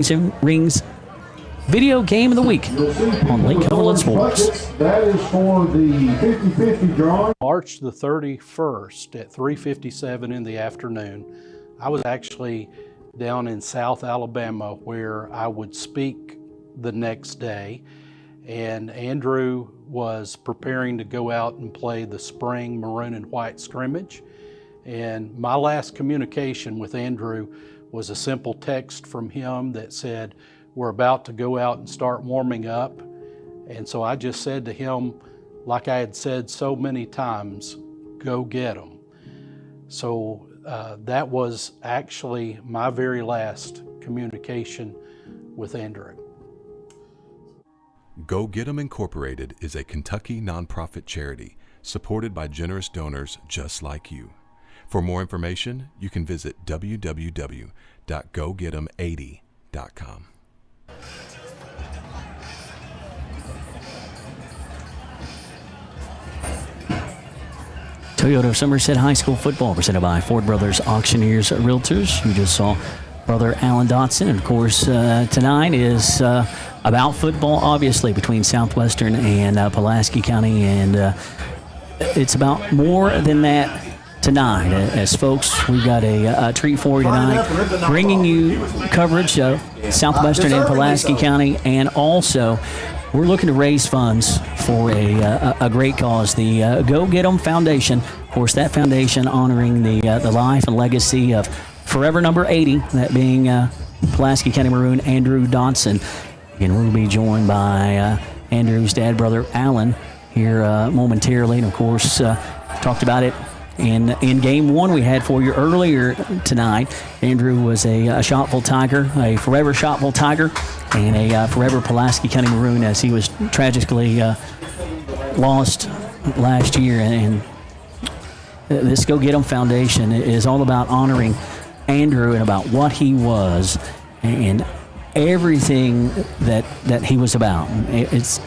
Rings Video Game of the Week on Lake Cumberland Sports. That is for the 50-50 drawing. March the 31st at 3:57 in the afternoon, I was actually down in South Alabama where I would speak the next day, and Andrew was preparing to go out and play the spring maroon and white scrimmage. And my last communication with Andrew was a simple text from him that said, "We're about to go out and start warming up." And so I just said to him, like I had said so many times, "Go get 'em." So that was actually my very last communication with Andrew. Go Get 'em Incorporated is a Kentucky nonprofit charity supported by generous donors just like you. For more information, you can visit www.gogetem80.com. Toyota Somerset High School football presented by Ford Brothers Auctioneers Realtors. You just saw Brother Alan Dotson. And of course, tonight is about football, obviously, between Southwestern and Pulaski County. And it's about more than that tonight. As folks, we've got a treat for you tonight, bringing you coverage of Southwestern and Pulaski County, and also we're looking to raise funds for a great cause, the Go Get 'em Foundation. Of course, that foundation honoring the life and legacy of forever number 80, that being Pulaski County Maroon Andrew Dotson. And we'll be joined by Andrew's dad, Brother Alan, here momentarily. And of course, talked about it in game one we had for you earlier tonight. Andrew was a Shotville Tiger, a forever Shotville Tiger, and a forever Pulaski County Maroon, as he was tragically lost last year. And this Go Get 'em Foundation is all about honoring Andrew and about what he was and everything that he was about. It's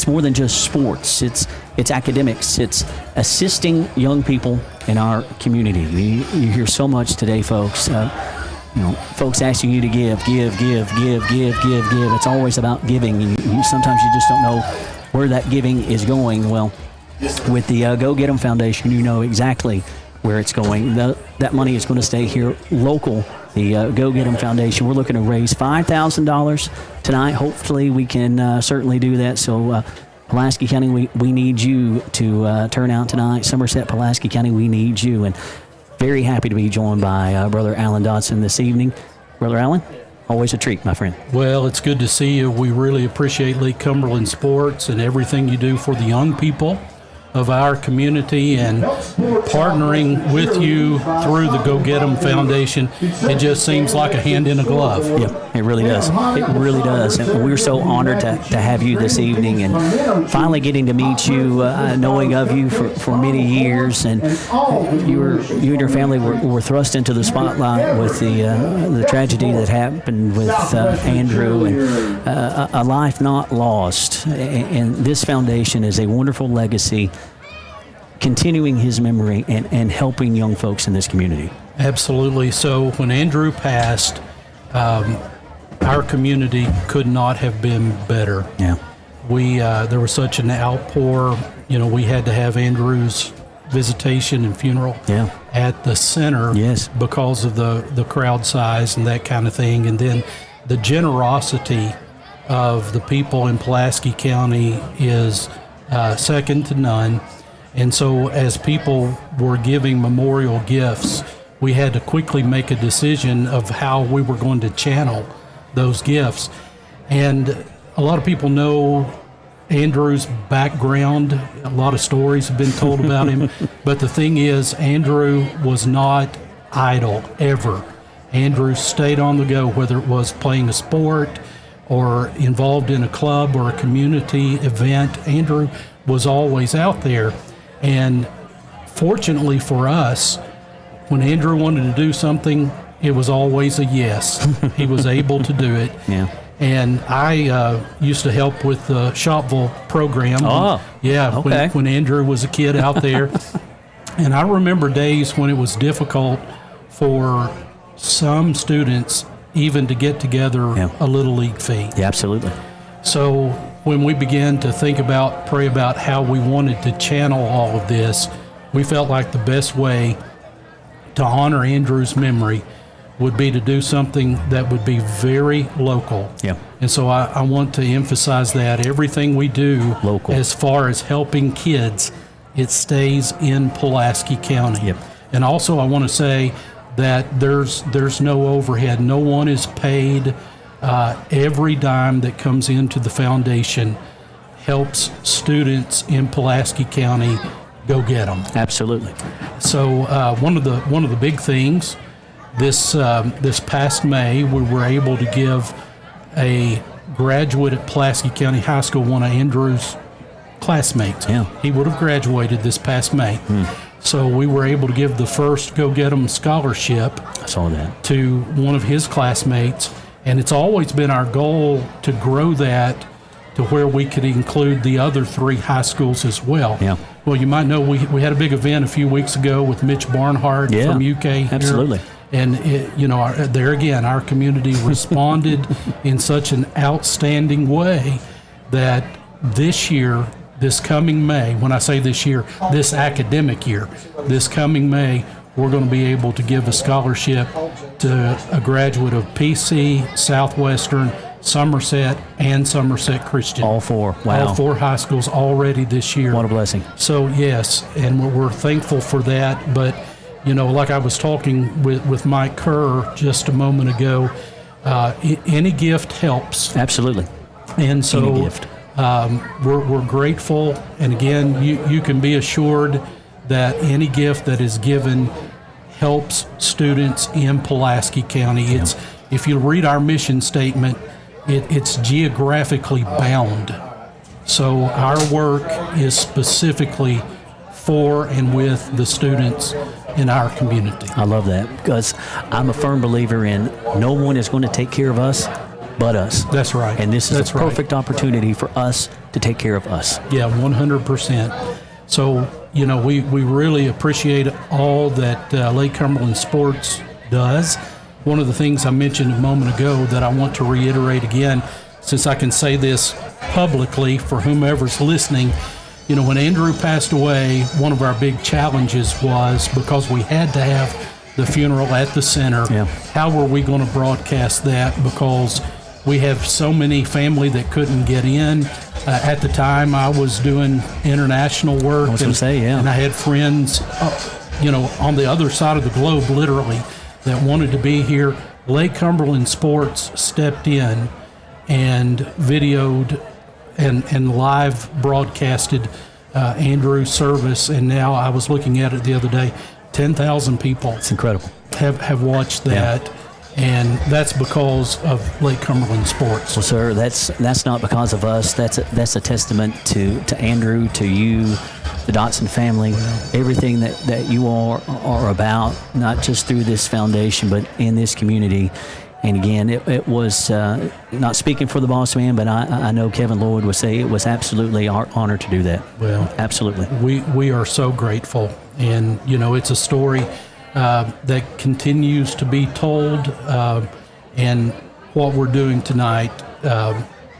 more than just sports. It's academics. It's assisting young people in our community. You hear so much today, folks. Folks asking you to give. It's always about giving. Sometimes you just don't know where that giving is going. Well, with the Go Get 'em Foundation, you know exactly where it's going. That money is going to stay here local. The Go Get 'em Foundation, we're looking to raise $5,000 tonight. Hopefully we can certainly do that. So Pulaski County, we need you to turn out tonight. Somerset, Pulaski County, we need you. And very happy to be joined by Brother Alan Dotson this evening. Brother Alan, always a treat, my friend. Well, it's good to see you. We really appreciate Lake Cumberland Sports and everything you do for the young people of our community, and partnering with you through the Go Get 'em Foundation. It just seems like a hand in a glove. Yeah, it really does. It really does. And we're so honored to have you this evening, and finally getting to meet you, knowing of you for many years. And you and your family were thrust into the spotlight with the tragedy that happened with Andrew, and a life not lost. And this foundation is a wonderful legacy, continuing his memory and helping young folks in this community. Absolutely. So when Andrew passed, our community could not have been better. Yeah. There was such an outpour. We had to have Andrew's visitation and funeral at the center, yes, because of the crowd size and that kind of thing. And then the generosity of the people in Pulaski County is second to none. And so as people were giving memorial gifts, we had to quickly make a decision of how we were going to channel those gifts. And a lot of people know Andrew's background. A lot of stories have been told about him. But the thing is, Andrew was not idle, ever. Andrew stayed on the go, whether it was playing a sport or involved in a club or a community event. Andrew was always out there. And fortunately for us, when Andrew wanted to do something, it was always a yes. He was able to do it. Yeah. And I used to help with the Shotville program. Oh, yeah, okay. when Andrew was a kid out there. And I remember days when it was difficult for some students even to get together a Little League fee. Yeah, absolutely. So when we began to pray about how we wanted to channel all of this, we felt like the best way to honor Andrew's memory would be to do something that would be very local. Yeah. And so I want to emphasize that everything we do Local. as far as helping kids, it stays in Pulaski County. Yep. And also I want to say that there's no overhead. No one is paid. Every dime that comes into the foundation helps students in Pulaski County go get them. Absolutely. So one of the big things this past May, we were able to give a graduate at Pulaski County High School, one of Andrew's classmates. Yeah. He would have graduated this past May. So we were able to give the first Go Get 'em scholarship I saw that. to one of his classmates, and it's always been our goal to grow that to where we could include the other 3 high schools as well. Yeah. Well, you might know we had a big event a few weeks ago with Mitch Barnhart Yeah, from UK here. absolutely. And there again, our community responded in such an outstanding way that this year, this coming May, when I say this year, this academic year, this coming May, we're going to be able to give a scholarship to a graduate of PC, Southwestern, Somerset, and Somerset Christian. All 4. Wow. All 4 high schools already this year. What a blessing. So yes, and we're thankful for that. But like I was talking with Mike Kerr just a moment ago, any gift helps. Absolutely. And so Any gift. We're grateful. And again, you can be assured that any gift that is given helps students in Pulaski County. It's if you read our mission statement, it's geographically bound. So our work is specifically for and with the students in our community. I love that because I'm a firm believer in no one is going to take care of us but us. That's right. And this is That's a perfect opportunity for us to take care of us. Yeah, 100%. So, we really appreciate all that Lake Cumberland Sports does. One of the things I mentioned a moment ago that I want to reiterate again, since I can say this publicly for whomever's listening, when Andrew passed away, one of our big challenges was, because we had to have the funeral at the center, how were we going to broadcast that? Because we have so many family that couldn't get in. At the time, I was doing international work. And I had friends, on the other side of the globe, literally, that wanted to be here. Lake Cumberland Sports stepped in and videoed and live broadcasted Andrew's service. And now I was looking at it the other day, 10,000 people. It's incredible. Have watched that. Yeah. And that's because of Lake Cumberland Sports. Well, sir, that's not because of us. That's a testament to Andrew, to you, the Dotson family, everything that you all are about, not just through this foundation, but in this community. And again, it was not speaking for the boss man, but I know Kevin Lloyd would say it was absolutely our honor to do that. Well, absolutely. We are so grateful. And, it's a story that continues to be told, and what we're doing tonight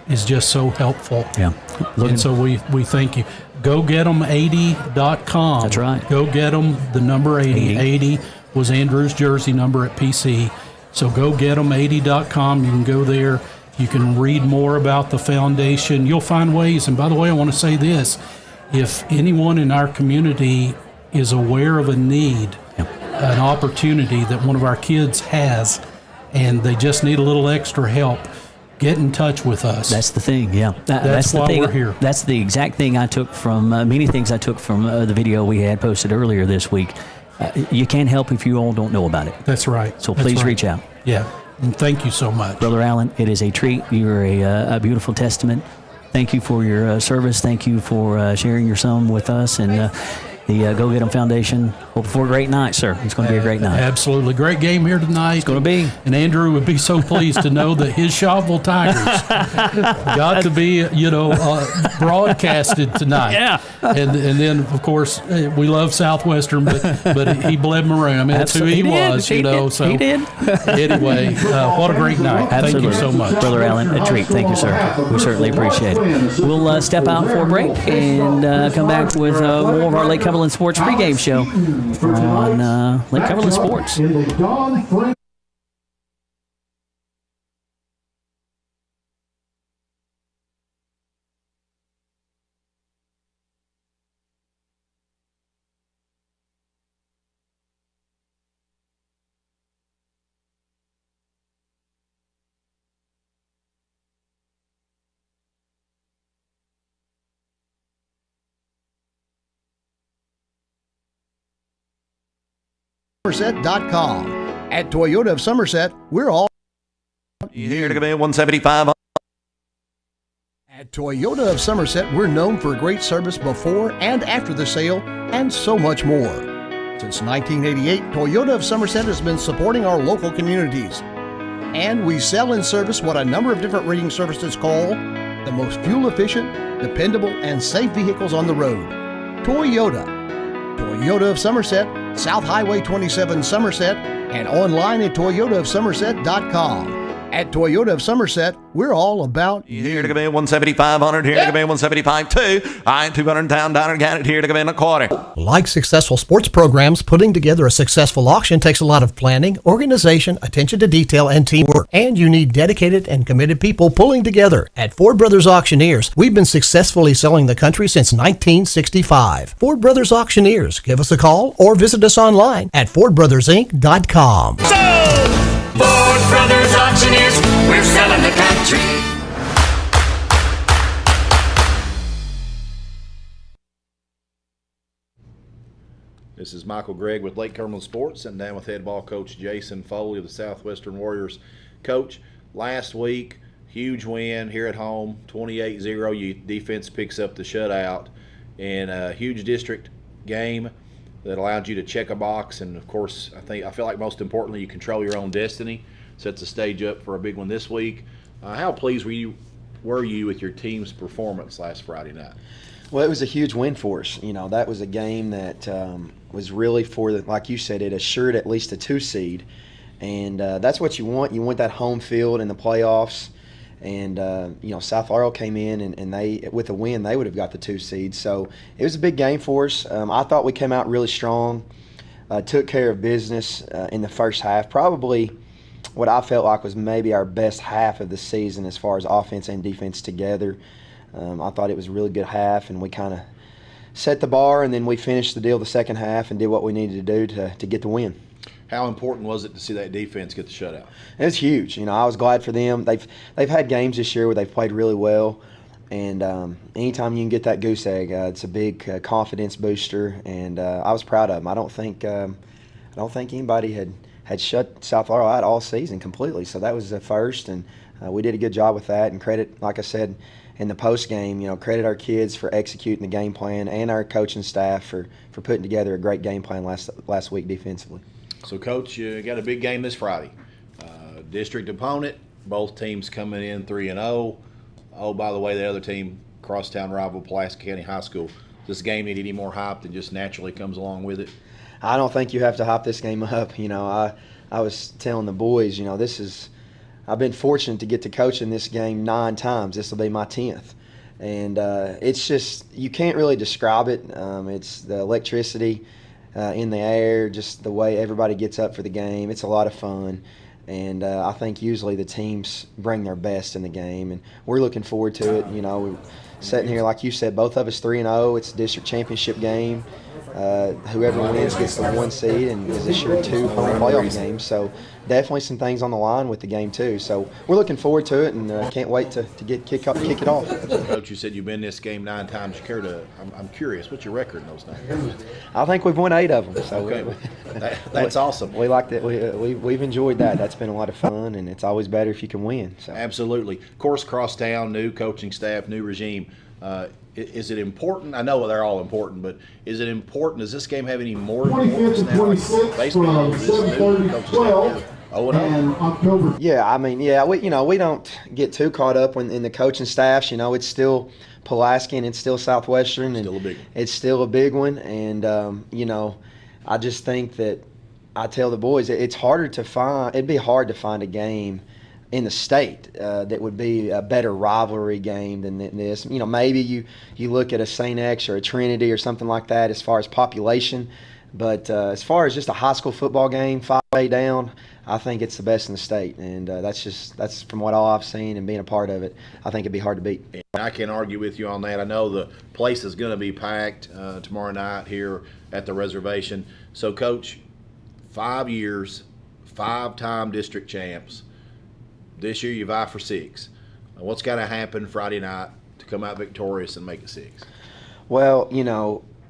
is just so helpful. Yeah. And so we thank you. GoGet'em80.com. That's right. Go get 'em, the number 80. 80 was Andrew's jersey number at PC. So GoGet'em80.com. You can go there. You can read more about the foundation. You'll find ways. And by the way, I want to say this. If anyone in our community is aware of a need, an opportunity that one of our kids has, and they just need a little extra help, get in touch with us. That's the thing, yeah. That's the why thing. we're here. That's the exact thing I took from, many things I took from the video we had posted earlier this week. You can't help if you all don't know about it. That's right. So please reach out. Yeah, and thank you so much. Brother Allen, it is a treat. You're a beautiful testament. Thank you for your service. Thank you for sharing your son with us. And the Go Get 'Em Foundation. Hope for a great night, sir. It's going to be a great night. Absolutely. Great game here tonight. It's going to be. And Andrew would be so pleased to know that his Shopville Tigers got to be, broadcasted tonight. Yeah. And then, of course, we love Southwestern, but he bled maroon. I mean, that's who he was, He did. So He did. Anyway, what a great night. Absolutely. Thank you so much. Brother Allen, a treat. Thank you, sir. We certainly appreciate it. We'll step out for a break and come back with more of our Lake Cumberland Sports pregame show on Lake Cumberland Sports. In the Don Frank Somerset.com. At Toyota of Somerset, we're all Here to come in 175. At Toyota of Somerset, we're known for great service before and after the sale, and so much more. Since 1988, Toyota of Somerset has been supporting our local communities. And we sell and service what a number of different rating services call the most fuel-efficient, dependable, and safe vehicles on the road. Toyota. Toyota of Somerset, South Highway 27 Somerset, and online at toyotaofsomerset.com. At Toyota of Somerset, we're all about you. Here to come in 17500. Here to come in 175 too. I 200 down got it. Here to come in a quarter. Like successful sports programs, putting together a successful auction takes a lot of planning, organization, attention to detail, and teamwork. And you need dedicated and committed people pulling together. At Ford Brothers Auctioneers, we've been successfully selling the country since 1965. Ford Brothers Auctioneers. Give us a call or visit us online at FordBrothersInc.com. Ford Brothers Auctioneers, we're selling the country. This is Michael Gregg with Lake Cumberland Sports, and down with head ball coach Jason Foley of the Southwestern Warriors. Coach, last week, huge win here at home, 28-0. Your defense picks up the shutout in a huge district game that allowed you to check a box, and of course, I feel like most importantly, you control your own destiny. Sets the stage up for a big one this week. How pleased were you with your team's performance last Friday night? Well, it was a huge win for us. That was a game that was really like you said, it assured at least a 2 seed, and that's what you want. You want that home field in the playoffs. And South Laurel came in, and they, with a win, they would have got the 2 seed. So it was a big game for us. I thought we came out really strong, took care of business in the first half. Probably what I felt like was maybe our best half of the season as far as offense and defense together. I thought it was a really good half, and we kind of set the bar, and then we finished the deal the second half and did what we needed to do to get the win. How important was it to see that defense get the shutout? It was huge. I was glad for them. They've had games this year where they've played really well, and anytime you can get that goose egg, it's a big confidence booster. And I was proud of them. I don't think anybody had shut South Laurel out all season completely. So that was the first, and we did a good job with that. And credit, like I said in the post game, credit our kids for executing the game plan, and our coaching staff for putting together a great game plan last week defensively. So, Coach, you got a big game this Friday. District opponent, both teams coming in 3-0. Oh, by the way, the other team, crosstown rival Pulaski County High School. Does this game need any more hype than just naturally comes along with it? I don't think you have to hype this game up. I was telling the boys, I've been fortunate to get to coach in this game 9 times. This will be my 10th. And it's just, you can't really describe it. It's the electricity in the air, just the way everybody gets up for the game. It's a lot of fun. And I think usually the teams bring their best in the game. And we're looking forward to it. We're sitting here, like you said, both of us 3-0. It's a district championship game. Whoever wins gets the 1 seed and is assured 2 home playoff games. So definitely some things on the line with the game too. So we're looking forward to it, and can't wait to kick it off. Coach, you said you've been in this game 9 times. I'm curious, what's your record in those 9 games? I think we've won 8 of them. So okay, that's awesome. We like that. We've enjoyed that. That's been a lot of fun, and it's always better if you can win. So. Absolutely. Of course, crosstown, new coaching staff, new regime. is it important? I know they're all important, but is it important? Does this game have any more importance 25th and now? 26th Baseball, from this new 7:30 coach's to 12 staff here. 0-0. and October. Yeah, I mean, we don't get too caught up in the coaching staffs. It's still Pulaski and it's still Southwestern, and Still a big one. it's still a big one. And I just think that I tell the boys it's harder to find. It'd be hard to find a game in the state that would be a better rivalry game than this. Maybe you look at a St. X or a Trinity or something like that as far as population, but as far as just a high school football game, 5A down, I think it's the best in the state, and that's from what all I've seen and being a part of it. I think it'd be hard to beat. And I can't argue with you on that. I know the place is going to be packed tomorrow night here at the reservation. So, Coach, 5 years, 5-time district champs. This year you vie for 6. What's got to happen Friday night to come out victorious and make it 6? Well,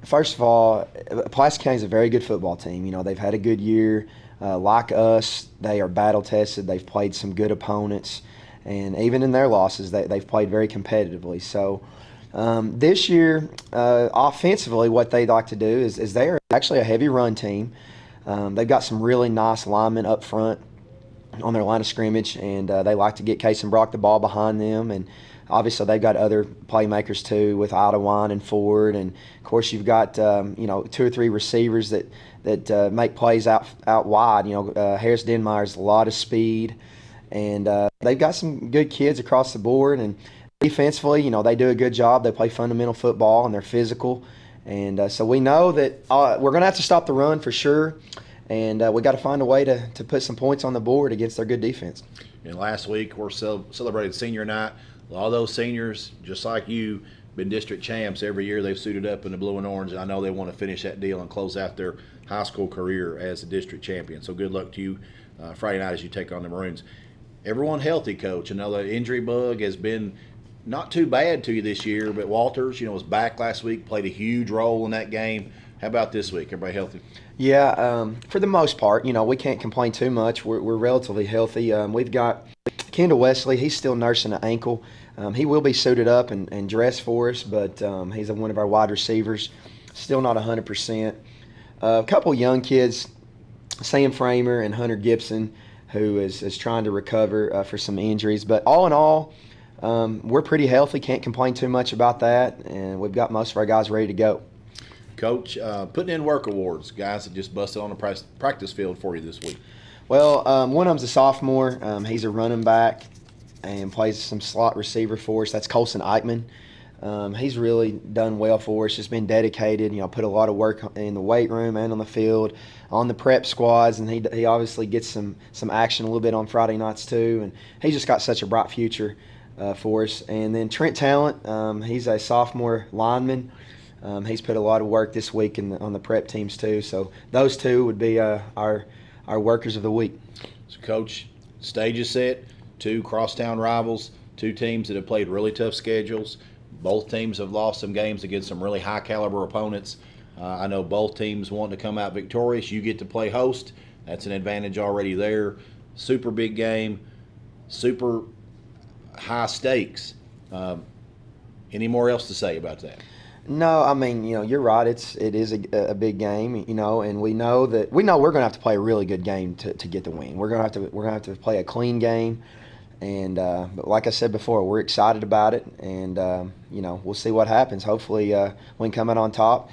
first of all, Pulaski County is a very good football team. They've had a good year. Like us, they are battle tested. They've played some good opponents, and even in their losses, they've played very competitively. So this year, offensively, what they like to do is they are actually a heavy run team. They've got some really nice linemen up front on their line of scrimmage, and they like to get Case and Brock the ball behind them, and obviously they've got other playmakers too with Idawine and Ford, and of course you've got 2 or 3 receivers that make plays out wide. Harris Denmeyer's a lot of speed, and they've got some good kids across the board. And defensively, they do a good job. They play fundamental football and they're physical, and so we know that we're going to have to stop the run for sure. And we got to find a way to put some points on the board against their good defense. And last week we celebrated senior night. A lot of those seniors, just like you, been district champs every year. They've suited up in the blue and orange, and I know they want to finish that deal and close out their high school career as a district champion. So good luck to you Friday night as you take on the Maroons. Everyone healthy, Coach. I know the injury bug has been not too bad to you this year, but Walters, was back last week, played a huge role in that game. How about this week? Everybody healthy? Yeah, for the most part, we can't complain too much. We're relatively healthy. We've got Kendall Wesley. He's still nursing an ankle. He will be suited up and dressed for us, but he's one of our wide receivers. Still not 100%. A couple young kids, Sam Framer and Hunter Gibson, who is trying to recover for some injuries. But all in all, we're pretty healthy. Can't complain too much about that, and we've got most of our guys ready to go. Coach, putting in work awards, guys that just busted on the practice field for you this week. Well, one of them's a sophomore. He's a running back and plays some slot receiver for us. That's Colson Eichmann. He's really done well for us, just been dedicated, put a lot of work in the weight room and on the field, on the prep squads, and he obviously gets some action a little bit on Friday nights too, and he's just got such a bright future for us. And then Trent Talent, he's a sophomore lineman. He's put a lot of work this week on the prep teams too. So those two would be our workers of the week. So, Coach, stage is set. 2 crosstown rivals, 2 teams that have played really tough schedules. Both teams have lost some games against some really high-caliber opponents. I know both teams want to come out victorious. You get to play host. That's an advantage already there. Super big game, super high stakes. Any more else to say about that? No, I mean, you're right. It is a big game, and we know we're going to have to play a really good game to get the win. We're going to have to play a clean game, and but like I said before, we're excited about it, and we'll see what happens. Hopefully, we can come out on top.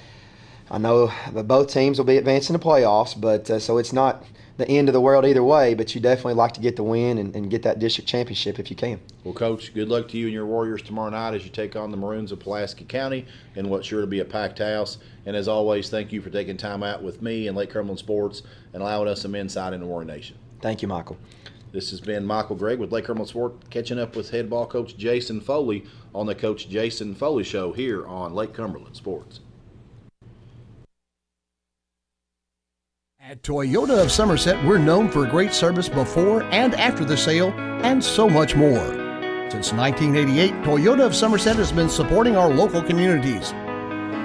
I know that both teams will be advancing to playoffs, but so it's not the end of the world either way, but you definitely like to get the win and get that district championship if you can. Well, Coach, good luck to you and your Warriors tomorrow night as you take on the Maroons of Pulaski County in what's sure to be a packed house. And as always, thank you for taking time out with me and Lake Cumberland Sports and allowing us some insight into Warrior Nation. Thank you, Michael. This has been Michael Gregg with Lake Cumberland Sports, catching up with head ball coach Jason Foley on the Coach Jason Foley Show here on Lake Cumberland Sports. At Toyota of Somerset, we're known for great service before and after the sale, and so much more. Since 1988, Toyota of Somerset has been supporting our local communities.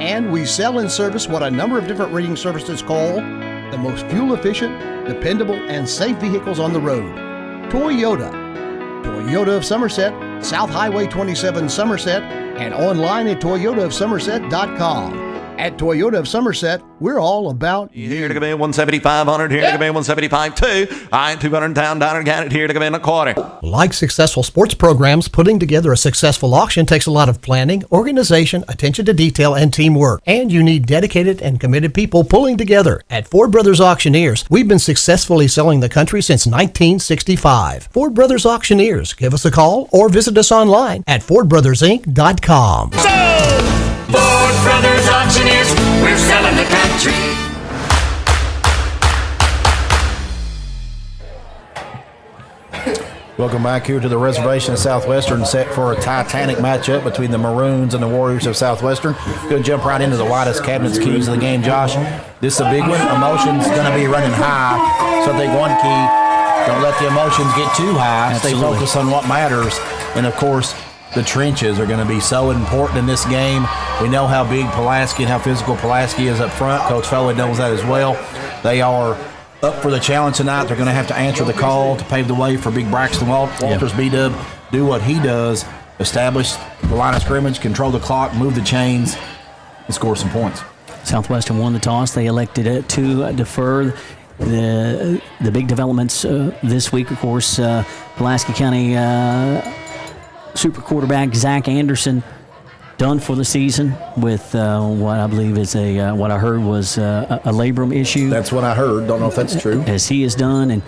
And we sell and service what a number of different rating services call the most fuel-efficient, dependable, and safe vehicles on the road. Toyota. Toyota of Somerset, South Highway 27 Somerset, and online at toyotaofsomerset.com. At Toyota of Somerset, we're all about you. Here to come in 175-100, here to come in 175-2. I-200 down, got it here to come in a quarter. Like successful sports programs, putting together a successful auction takes a lot of planning, organization, attention to detail, and teamwork. And you need dedicated and committed people pulling together. At Ford Brothers Auctioneers, we've been successfully selling the country since 1965. Ford Brothers Auctioneers. Give us a call or visit us online at FordBrothersInc.com. Ford Brothers Auctioneers, we're selling the country. Welcome back here to the reservation of Southwestern, set for a titanic matchup between the Maroons and the Warriors of Southwestern. Going to jump right into the widest cabinets keys of the game, Josh. This is a big one. Emotions going to be running high, so I think one key, don't let the emotions get too high. Absolutely. Stay focused on what matters, and of course, the trenches are going to be so important in this game. We know how big Pulaski and how physical Pulaski is up front. Coach Foley knows that as well. They are up for the challenge tonight. They're going to have to answer the call to pave the way for big Braxton Walters, B-Dub, do what he does, establish the line of scrimmage, control the clock, move the chains, and score some points. Southwestern won the toss. They elected to defer. The big developments this week, of course, Pulaski County super quarterback Zach Anderson done for the season with what I believe is what I heard was a labrum issue. That's what I heard. Don't know if that's true. As he is done and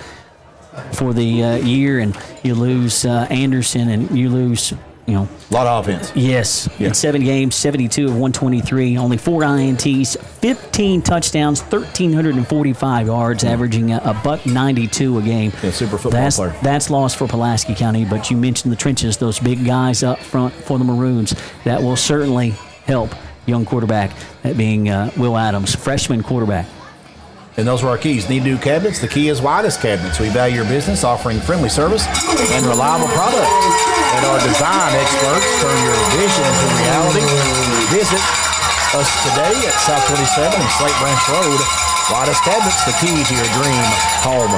for the year, and you lose Anderson, and you lose, a lot of offense. Yes. Yeah. In 7 games, 72 of 123, only 4 INTs, 15 touchdowns, 1,345 yards, averaging a $192 a game. Yeah, super football player. That's lost for Pulaski County, but you mentioned the trenches, those big guys up front for the Maroons. That will certainly help young quarterback, that being Will Adams, freshman quarterback. And those were our keys. Need new cabinets? The key is widest cabinets. We value your business, offering friendly service and reliable product. And our design experts turn your vision into reality. Visit us today at South 27 and Slate Branch Road. Widest cabinets, the key to your dream home.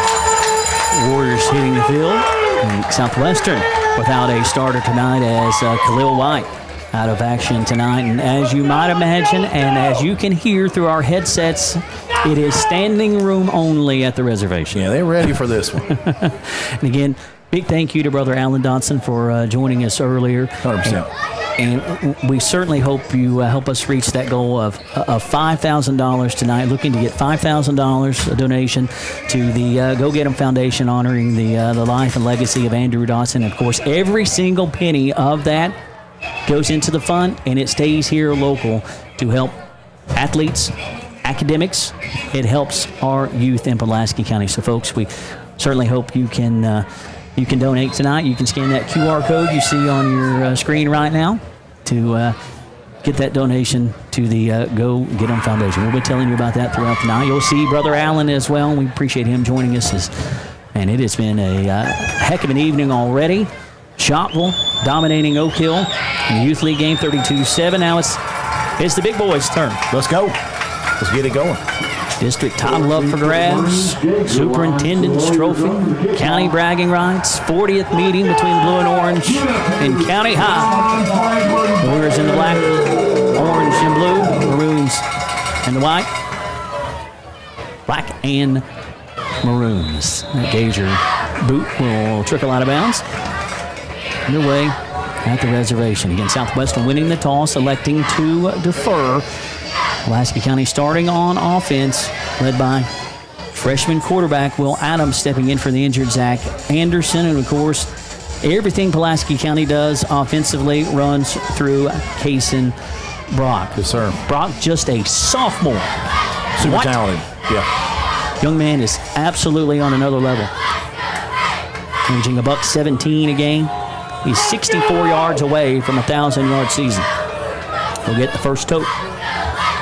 Warriors hitting the field. And Southwestern without a starter tonight as Khalil White out of action tonight. And as you might imagine, and as you can hear through our headsets, it is standing room only at the reservation. Yeah, they're ready for this one. And again, big thank you to Brother Alan Dodson for joining us earlier. 100%. And we certainly hope you help us reach that goal of $5,000 tonight. Looking to get $5,000 a donation to the Go Get 'Em Foundation, honoring the life and legacy of Andrew Dodson. And of course, every single penny of that goes into the fund, and it stays here local to help athletes, academics. It helps our youth in Pulaski County. So, folks, we certainly hope you can donate tonight. You can scan that QR code you see on your screen right now to get that donation to the Go Get 'Em Foundation. We'll be telling you about that throughout the night. You'll see Brother Allen as well. We appreciate him joining us. And it has been a heck of an evening already. Shottville dominating Oak Hill in the Youth League game 32-7. Now it's the big boys' turn. Let's go. Let's get it going. District title up for grabs. Superintendent's trophy. County bragging rights. 40th meeting between Blue and Orange and County High. Warriors in the black, orange and blue. Maroons and the white. Black and Maroons. That Gager boot will trickle out of bounds. Underway at the reservation. Again, Southwestern winning the toss, electing to defer. Pulaski County starting on offense, led by freshman quarterback Will Adams, stepping in for the injured Zach Anderson. And, of course, everything Pulaski County does offensively runs through Kason Brock. Yes, sir. Brock, just a sophomore. Super talented. Yeah. Young man is absolutely on another level. Averaging $117 a game. He's 64 yards away from a 1,000-yard season. He'll get the first tote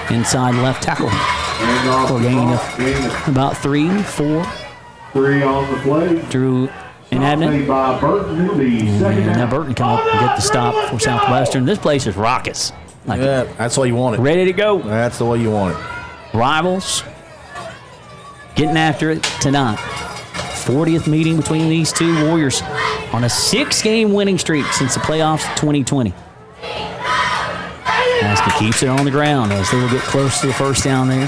inside left tackle for a gain of about 3, 4. 3 on the play. Drew and Abnett. By Burton, And now Burton come up and get the stop for Southwestern. This place is raucous. Yeah, that's the way you want it. Ready to go. That's the way you want it. Rivals getting after it tonight. 40th meeting between these two Warriors on a 6-game winning streak since the playoffs of 2020. Pulaski keeps it on the ground as they will get close to the first down there.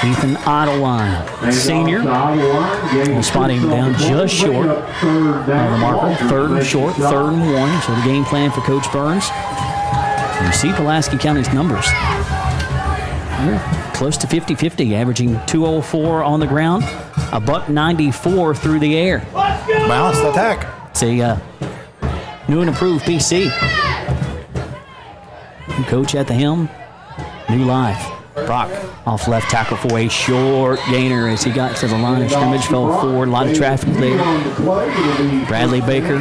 Ethan Idleline, senior, will spot him down just short of the marker. 3rd and short, 3rd and 1. So the game plan for Coach Burns. And you see Pulaski County's numbers. They're close to 50-50, averaging 204 on the ground, a $194 through the air. Balanced attack. It's a new and improved PC. New coach at the helm, new life. Brock off left tackle for a short gainer as he got to the line of scrimmage, fell forward. A lot of traffic there. Bradley Baker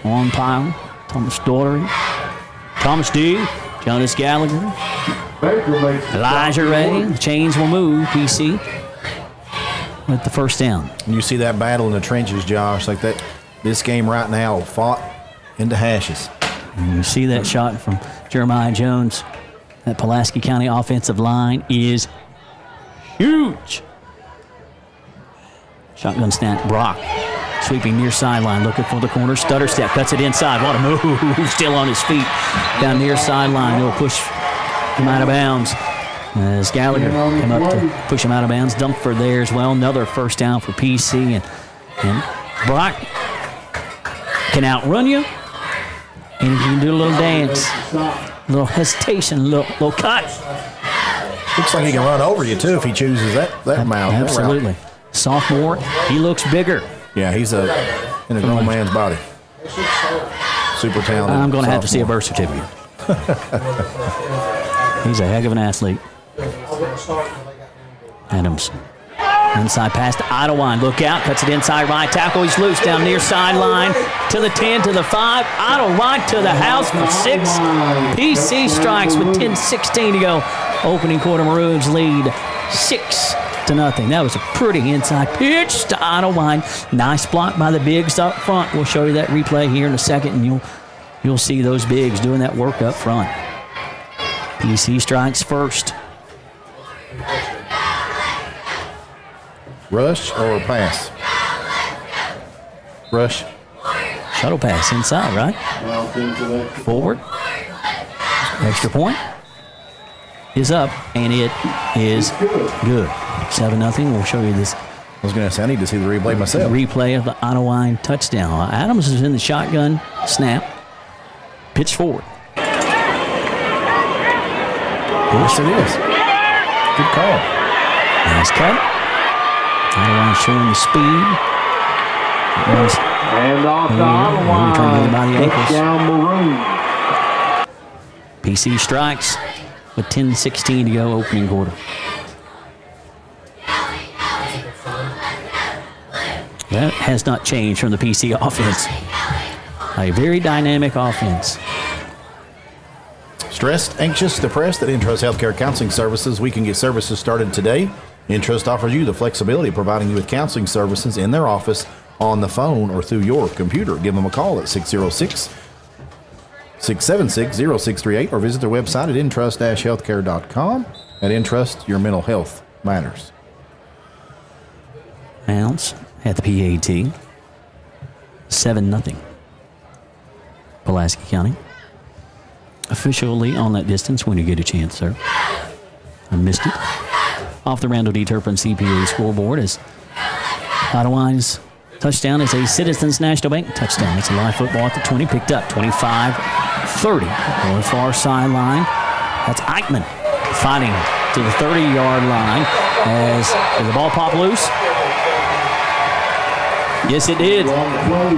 on pile. Thomas Daughtery. Thomas D. Jonas Gallagher. Elijah Ray. The chains will move. PC with the first down. And you see that battle in the trenches, Josh, like that. This game right now fought into hashes. And you see that shot from Jeremiah Jones. That Pulaski County offensive line is huge. Shotgun snap, Brock sweeping near sideline, looking for the corner. Stutter step, cuts it inside. What a move. Still on his feet down near sideline. He'll push him out of bounds. As Gallagher came up to push him out of bounds. Dumpford there as well. Another first down for PC. And Brock can outrun you. And he can do a little dance. A little hesitation, a little cut. Looks like he can run over you, too, if he chooses that mount. Absolutely. Sophomore, he looks bigger. Yeah, he's in a grown man's body. Super talented. I'm going to have to see a birth certificate. He's a heck of an athlete. Adams. Inside pass to Idleline. Look out. Cuts it inside right tackle. He's loose down near sideline. To the 10, to the 5. Idleline to the house for 6. PC strikes with 10:16 to go. Opening quarter, Maroons lead 6-0. That was a pretty inside pitch to Idleline. Nice block by the bigs up front. We'll show you that replay here in a second, and you'll see those bigs doing that work up front. PC strikes first. Rush or pass? Rush. Shuttle pass inside, right? Forward. Extra point is up, and it is good. 7-0. We'll show you this. I was going to say, I need to see the replay myself. Replay of the Idleline touchdown. Adams is in the shotgun snap. Pitch forward. Yes, it is. Good call. Nice cut. Idleline showing the speed. And off to Idleline. Trying to get him by the ankles. Touchdown Maroons. PC strikes with 10:16 to go, opening quarter. That has not changed from the PC offense. A very dynamic offense. Stressed, anxious, depressed? At Intrust Healthcare Counseling Services, we can get services started today. Intrust offers you the flexibility of providing you with counseling services in their office, on the phone, or through your computer. Give them a call at 606-676-0638 or visit their website at intrust-healthcare.com. At Intrust, your mental health matters. Mounts at the PAT. 7-0. Pulaski County. Officially on that distance when you get a chance, sir. I missed it. Off the Randall D. Turpin CPA scoreboard is Idleline's touchdown is a Citizens National Bank touchdown. It's a live football at the 20, picked up 25-30 on the far sideline. That's Eichmann fighting to the 30-yard line as the ball popped loose. Yes, it did.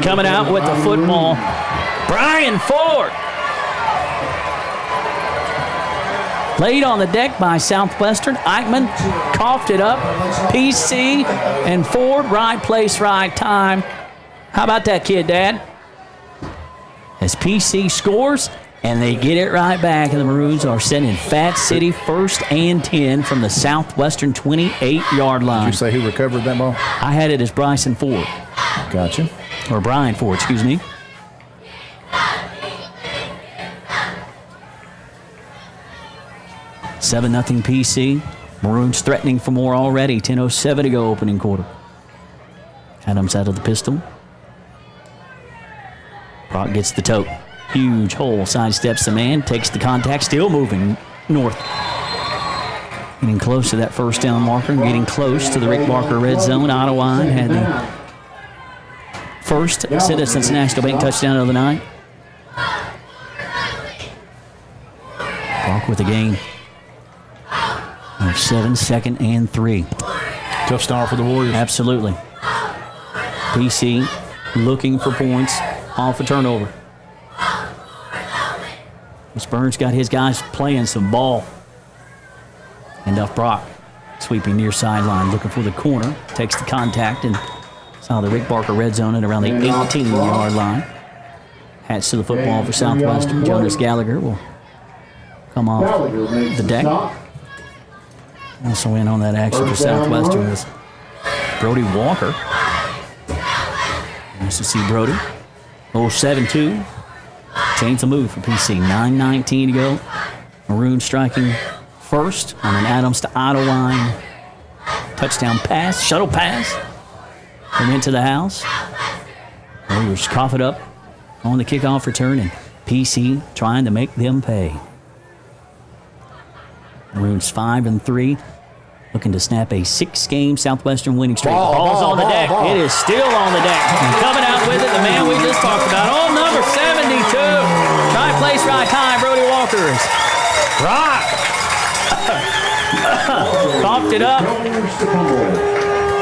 Coming out with the football, Brian Ford. Laid on the deck by Southwestern. Eichmann coughed it up. PC and Ford, right place, right time. How about that kid, Dad? As PC scores, and they get it right back, and the Maroons are sending Fat City 1st and 10 from the Southwestern 28-yard line. Did you say who recovered that ball? I had it as Bryson Ford. Gotcha. Or Brian Ford, excuse me. Seven 0 PC. Maroons threatening for more already. 10:07 to go, opening quarter. Adams out of the pistol. Brock gets the tote. Huge hole, sidesteps the man, takes the contact, still moving north. Getting close to that first down marker, getting close to the Rick Barker red zone. Ottawa had the first Citizens National Bank touchdown of the night. Bark with a gain of 7, 2nd and 3. Tough start for the Warriors. Absolutely. PC looking for points off a turnover. Burns got his guys playing some ball. And Duff Brock sweeping near sideline, looking for the corner. Takes the contact and saw the Rick Barker red zone at around the 18-yard line. Hats to the football for Southwestern. Jonas Gallagher will come off the deck. Also in on that action for Southwestern was Brody Walker. Nice to see Brody. 7-2. Change the move for PC. 9:19 to go. Maroon striking first on an Adams to Ottawa touchdown pass, shuttle pass. And into the house. Warriors cough it up on the kickoff return, and PC trying to make them pay. Maroons 5-3. Looking to snap a 6-game Southwestern winning streak. Ball's on the deck. It is still on the deck. And coming out with it, the man we just talked about. Oh, number 72. Right place, right time. Brody Walker's. Rock. Coughed it up.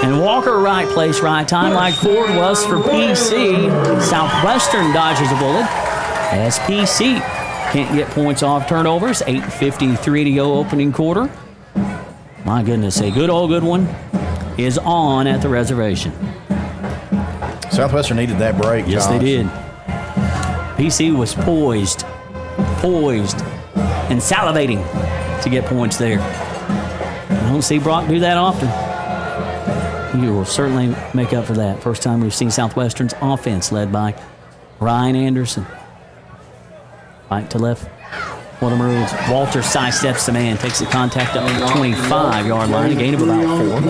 And Walker, right place, right time, like Ford was for PC. Southwestern dodges a bullet as PC can't get points off turnovers. 8:53 to go opening quarter. My goodness, a good old good one is on at the reservation. Southwestern needed that break. Yes, Josh. they did. PC was poised, and salivating to get points there. I don't see Brock do that often. He will certainly make up for that. First time we've seen Southwestern's offense led by Ryan Anderson. Right to left. For the Maroons, Walter sidesteps the man, takes the contact up to the 25-yard line, a gain of about 4.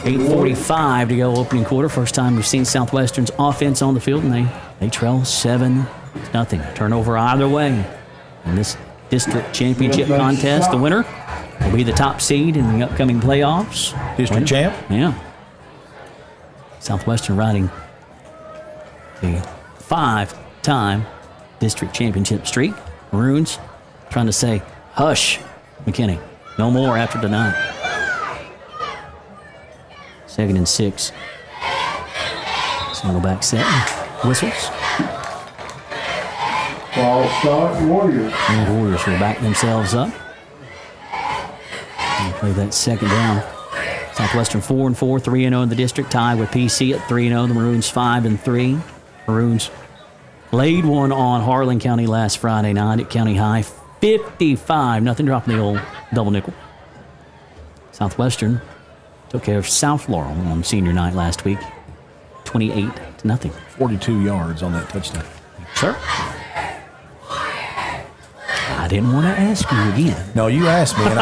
8:45 to go opening quarter. First time we've seen Southwestern's offense on the field, and they trail 7-0. Turnover either way. In this district championship contest, the winner will be the top seed in the upcoming playoffs. District champ? Yeah. Southwestern riding a 5-time district championship streak. Maroons trying to say, hush, McKinney. No more after tonight. 2nd and 6. Single back set. Whistles. False start, Warriors. And the Warriors will back themselves up. And play that second down. Southwestern 4-4, 3-0 in the district. Tied with PC at 3-0. The Maroons 5-3. Maroons laid one on Harlan County last Friday night at County High. 55. Nothing dropping the old double nickel. Southwestern took care of South Laurel on senior night last week. 28-0. 42 yards on that touchdown. Sir? I didn't want to ask you again. No, you asked me, and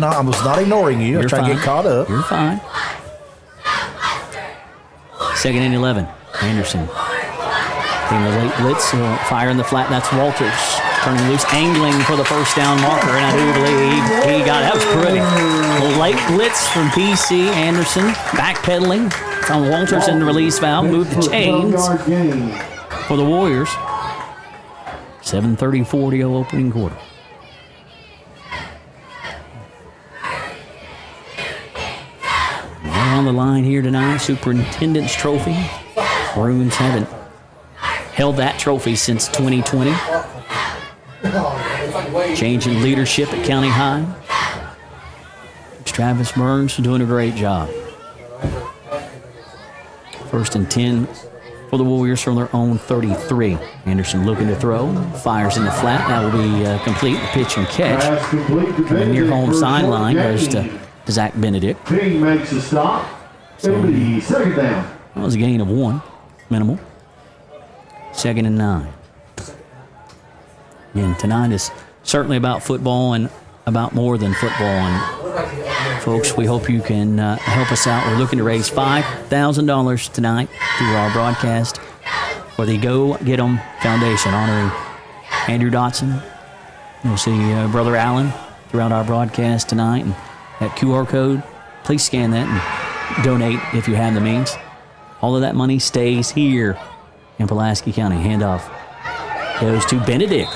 I was not ignoring you. I was trying to get caught up. You're fine. 2nd and 11. Anderson. In the late blitz, fire in the flat. That's Walters turning loose, angling for the first down marker, and I do believe he got it. That was pretty. A late blitz from PC. Anderson backpedaling. It's on Walters in the release valve. Move the chains for the Warriors. 7:34 to go opening quarter. Right on the line here tonight, Superintendent's Trophy. Maroons haven't held that trophy since 2020. Change in leadership at County High. Travis Burns doing a great job. 1st and 10 for the Warriors from their own 33. Anderson looking to throw. Fires in the flat. That will be complete. The pitch and catch. Coming near home sideline goes to Zach Benedict. King makes a stop. It'll be 2nd down. That was a gain of 1. Minimal. 2nd and 9. Again, tonight is certainly about football and about more than football. And folks, we hope you can help us out. We're looking to raise $5,000 tonight through our broadcast for the Go Get 'Em Foundation, honoring Andrew Dotson. You'll see Brother Allen throughout our broadcast tonight. And that QR code, please scan that and donate if you have the means. All of that money stays here in Pulaski County. Handoff goes to Benedict.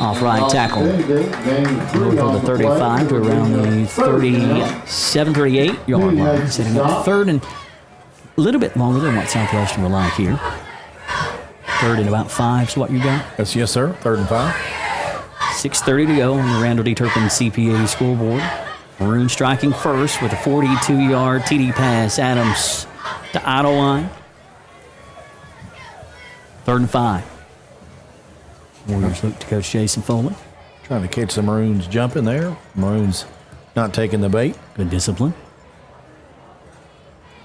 Off right tackle. Over the 35 to around the 37, 38 yard line. Setting up third and a little bit longer than what Southwestern will like here. Third and about 5 is what you got? Yes, sir. 3rd and 5. 6:30 to go on the Randall D. Turpin CPA scoreboard. Maroon striking first with a 42-yard TD pass. Adams to Idle line. 3rd and 5. Warriors look to Coach Jason Foley. Trying to catch the Maroons jumping there. Maroons not taking the bait. Good discipline.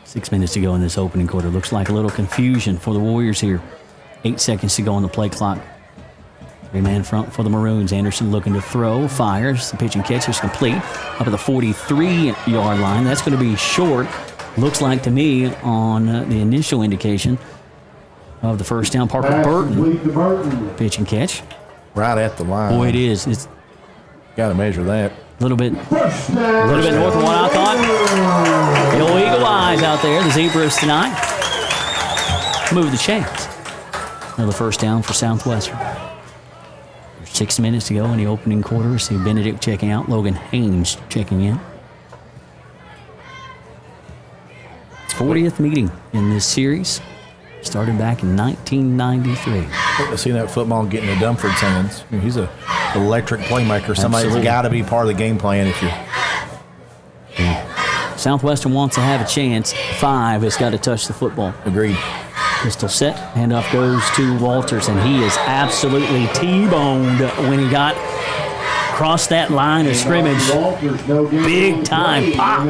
6 minutes to go in this opening quarter. Looks like a little confusion for the Warriors here. 8 seconds to go on the play clock. 3-man front for the Maroons. Anderson looking to throw. Fires. The pitch and catch is complete. Up at the 43-yard line. That's going to be short. Looks like to me on the initial indication of the first down. Parker Burton. Pitch and catch. Right at the line. Boy, it is. It's got to measure that. A little bit north of what I thought. The old Eagle Eyes out there, the Zebras tonight. Move the chains. Another first down for Southwestern. 6 minutes to go in the opening quarter. See Benedict checking out. Logan Haynes checking in. 40th meeting in this series. Started back in 1993. I've seen that football get into Dunford's hands. I mean, he's an electric playmaker. Somebody's got to be part of the game plan if you. Yeah. Southwestern wants to have a chance. 5 has got to touch the football. Agreed. Pistol set. Handoff goes to Walters, and he is absolutely T-boned when he got across that line of scrimmage. Big time pop.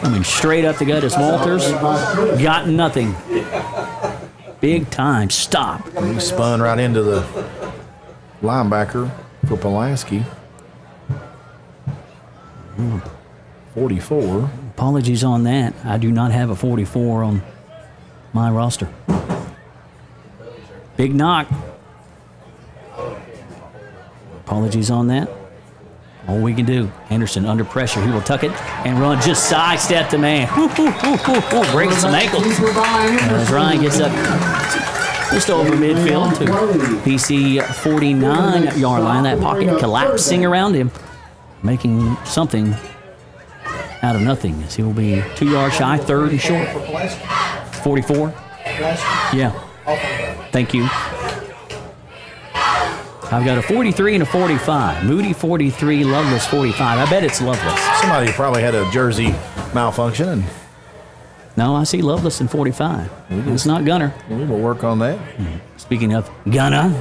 I mean, straight up the gut is Walters. Got nothing. Big time stop. He spun right into the linebacker for Pulaski. 44. Apologies on that. I do not have a 44 on my roster. Big knock. Apologies on that. All we can do. Anderson under pressure. He will tuck it and run. Just sidestep the man. Breaks some ankles. As Ryan gets up just over midfield to PC 49-yard line. That pocket collapsing around him, making something out of nothing. As he will be 2 yards shy, 3rd and short. 44. Yeah. Thank you. I've got a 43 and a 45. Moody 43, Loveless 45. I bet it's Loveless. Somebody probably had a jersey malfunction. And no, I see Loveless in 45. It's not Gunner. We will work on that. Speaking of Gunner.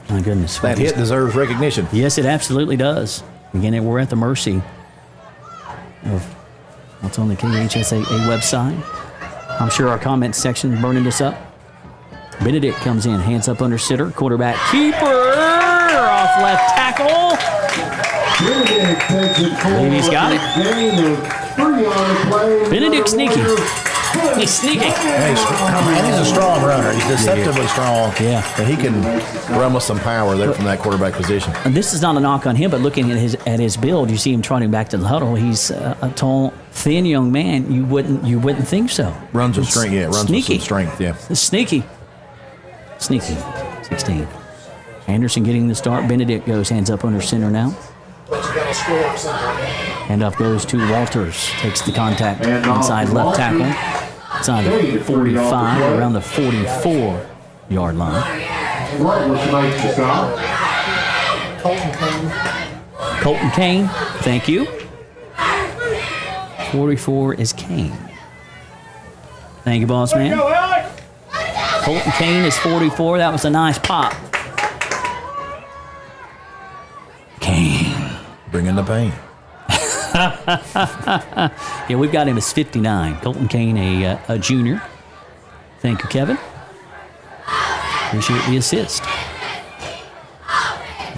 My goodness. That hit deserves recognition. Yes, it absolutely does. Again, we're at the mercy of what's on the KHSAA website. I'm sure our comment section is burning us up. Benedict comes in, hands up under sitter, quarterback keeper off left tackle. He's got it. Benedict sneaky. He's sneaking. And he's a strong runner. He's deceptively strong. Yeah. And he can run with some power there from that quarterback position. And this is not a knock on him, but looking at his build, you see him trotting back to the huddle. He's a tall, thin young man. You wouldn't think so. Runs with strength. Yeah, runs with some strength. Yeah. It's sneaky. 16. Anderson getting the start. Benedict goes hands up under center now. Handoff goes to Walters. Takes the contact inside left tackle. Inside the 45, around the 44-yard line. Colton Kane. Thank you. 44 is Kane. Thank you, boss man. Colton Kane is 44. That was a nice pop. Kane. Bringing the pain. Yeah, we've got him as 59. Colton Kane, a junior. Thank you, Kevin. Appreciate the assist.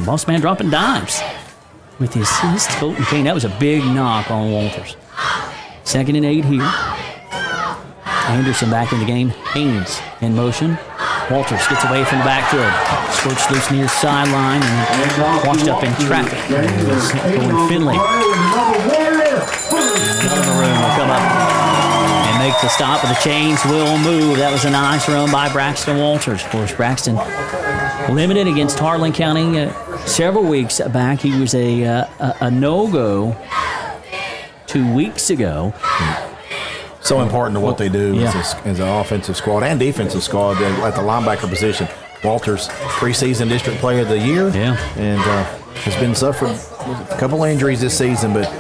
Boss man dropping dimes with the assist. Colton Kane, that was a big knock on Walters. 2nd and 8 here. Anderson back in the game. Haynes in motion. Walters gets away from the backfield. Squirts loose near sideline and washed up in traffic. Going Finley. Another Maroon will come up and make the stop, but the chains will move. That was a nice run by Braxton Walters. Of course, Braxton limited against Harlan County several weeks back. He was a no-go 2 weeks ago. So important to what they do as an offensive squad and defensive squad at the linebacker position. Walters, preseason district player of the year, and has been suffering a couple injuries this season, but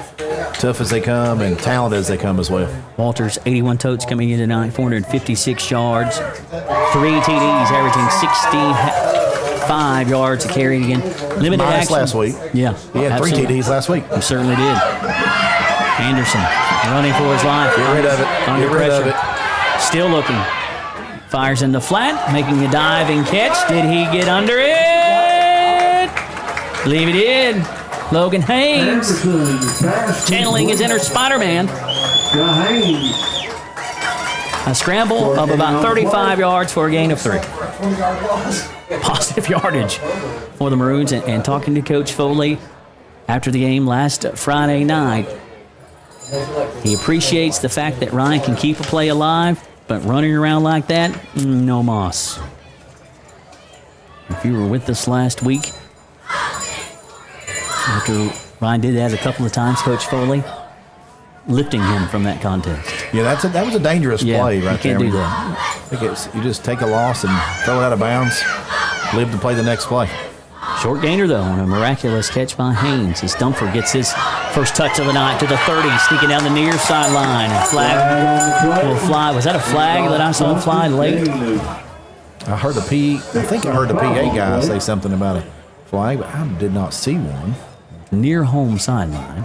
tough as they come and talented as they come as well. Walters, 81 totes coming in tonight, 456 yards, 3 TDs, averaging 65 yards a carry again. Limited Minus action last week. Yeah, he had absolutely. 3 TDs last week. He certainly did. Anderson running for his life. Get rid of it. Under Get rid pressure. of it. Still looking. Fires in the flat, making a diving catch. Did he get under it? Believe he did. Logan Haynes channeling his inner Spider-Man. A scramble of about 35 yards for a gain of 3. Positive yardage for the Maroons. And talking to Coach Foley after the game last Friday night, he appreciates the fact that Ryan can keep a play alive, but running around like that, no moss. If you were with us last week, after Ryan did that a couple of times, Coach Foley lifting him from that contest. Yeah, that was a dangerous play right there. You can't do that. I think you just take a loss and throw it out of bounds, live to play the next play. Short gainer, though, and a miraculous catch by Haynes as Dunford gets his first touch of the night to the 30, sneaking down the near sideline. And flag will fly. Was that a flag that I saw fly late? I think I heard the PA guy say something about a flag, but I did not see one. Near home sideline.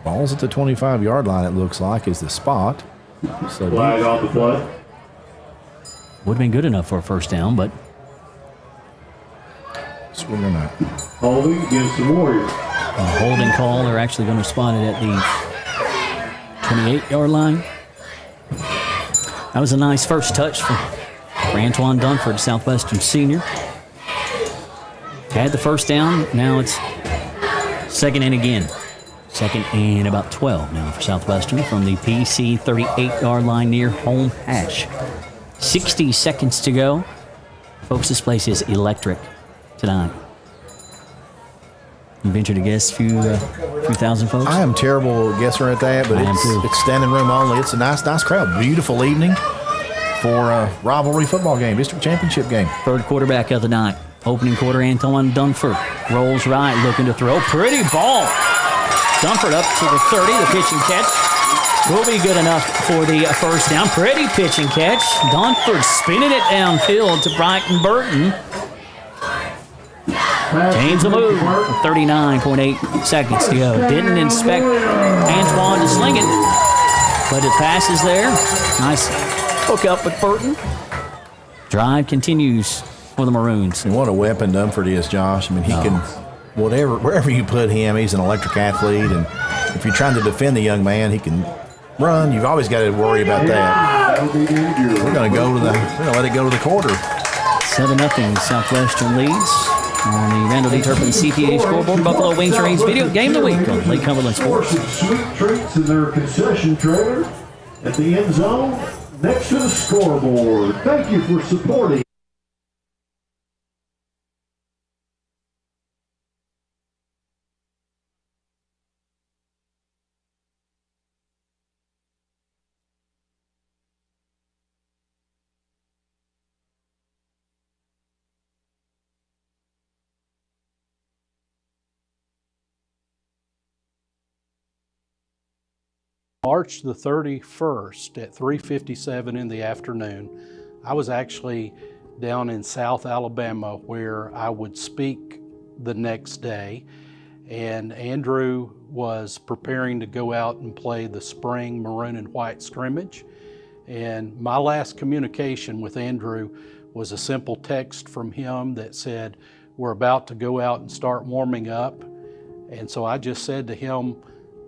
Ball's at the 25-yard line, it looks like, is the spot. So Flag on the play. Would have been good enough for a first down, but swing or not. Holding against the Warriors. a holding call. They're actually going to spot it at the 28-yard line. That was a nice first touch for Antoine Dunford, Southwestern senior. Had the first down. Now it's second and again. Second and about 12 now for Southwestern from the PC 38-yard line near home hash. 60 seconds to go. Folks, this place is electric tonight. You venture to guess a few thousand folks? I am terrible guesser at that, but it's standing room only. It's a nice crowd. Beautiful evening for a rivalry football game, district championship game. Third quarterback of the night. Opening quarter, Antoine Dunford rolls right, looking to throw. Pretty ball. Dunford up to the 30. The pitch and catch will be good enough for the first down. Pretty pitch and catch. Dunford spinning it downfield to Brighton Burton. James will move with 39.8 seconds to go. Didn't expect Antoine to sling it, but it passes there. Nice hook up with Burton. Drive continues for the Maroons. And what a weapon Dunford is, Josh. I mean, he can, wherever you put him, he's an electric athlete. And if you're trying to defend the young man, he can run. You've always got to worry about that. We're going to let it go to the quarter. 7-0 Southwestern leads on the Randall D. Turpin CTA scoreboard. Buffalo Wings Range video game of the week on Lake Cumberland Sports. Sweet treats in their concession trailer at the end zone next to the scoreboard. Thank you for supporting. March the 31st at 3:57 in the afternoon, I was actually down in South Alabama where I would speak the next day, and Andrew was preparing to go out and play the spring maroon and white scrimmage. And my last communication with Andrew was a simple text from him that said, "We're about to go out and start warming up." And so I just said to him,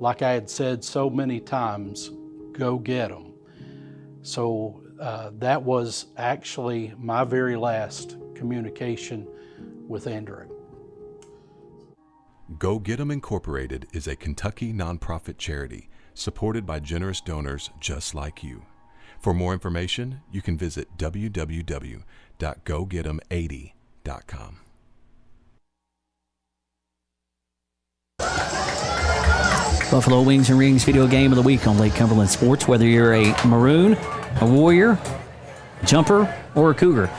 like I had said so many times, go get them. So that was actually my very last communication with Andrew. Go Get 'em Incorporated is a Kentucky nonprofit charity supported by generous donors just like you. For more information, you can visit www.gogetem80.com. Buffalo Wings and Rings video game of the week on Lake Cumberland Sports. Whether you're a Maroon, a Warrior, a Jumper, or a Cougar,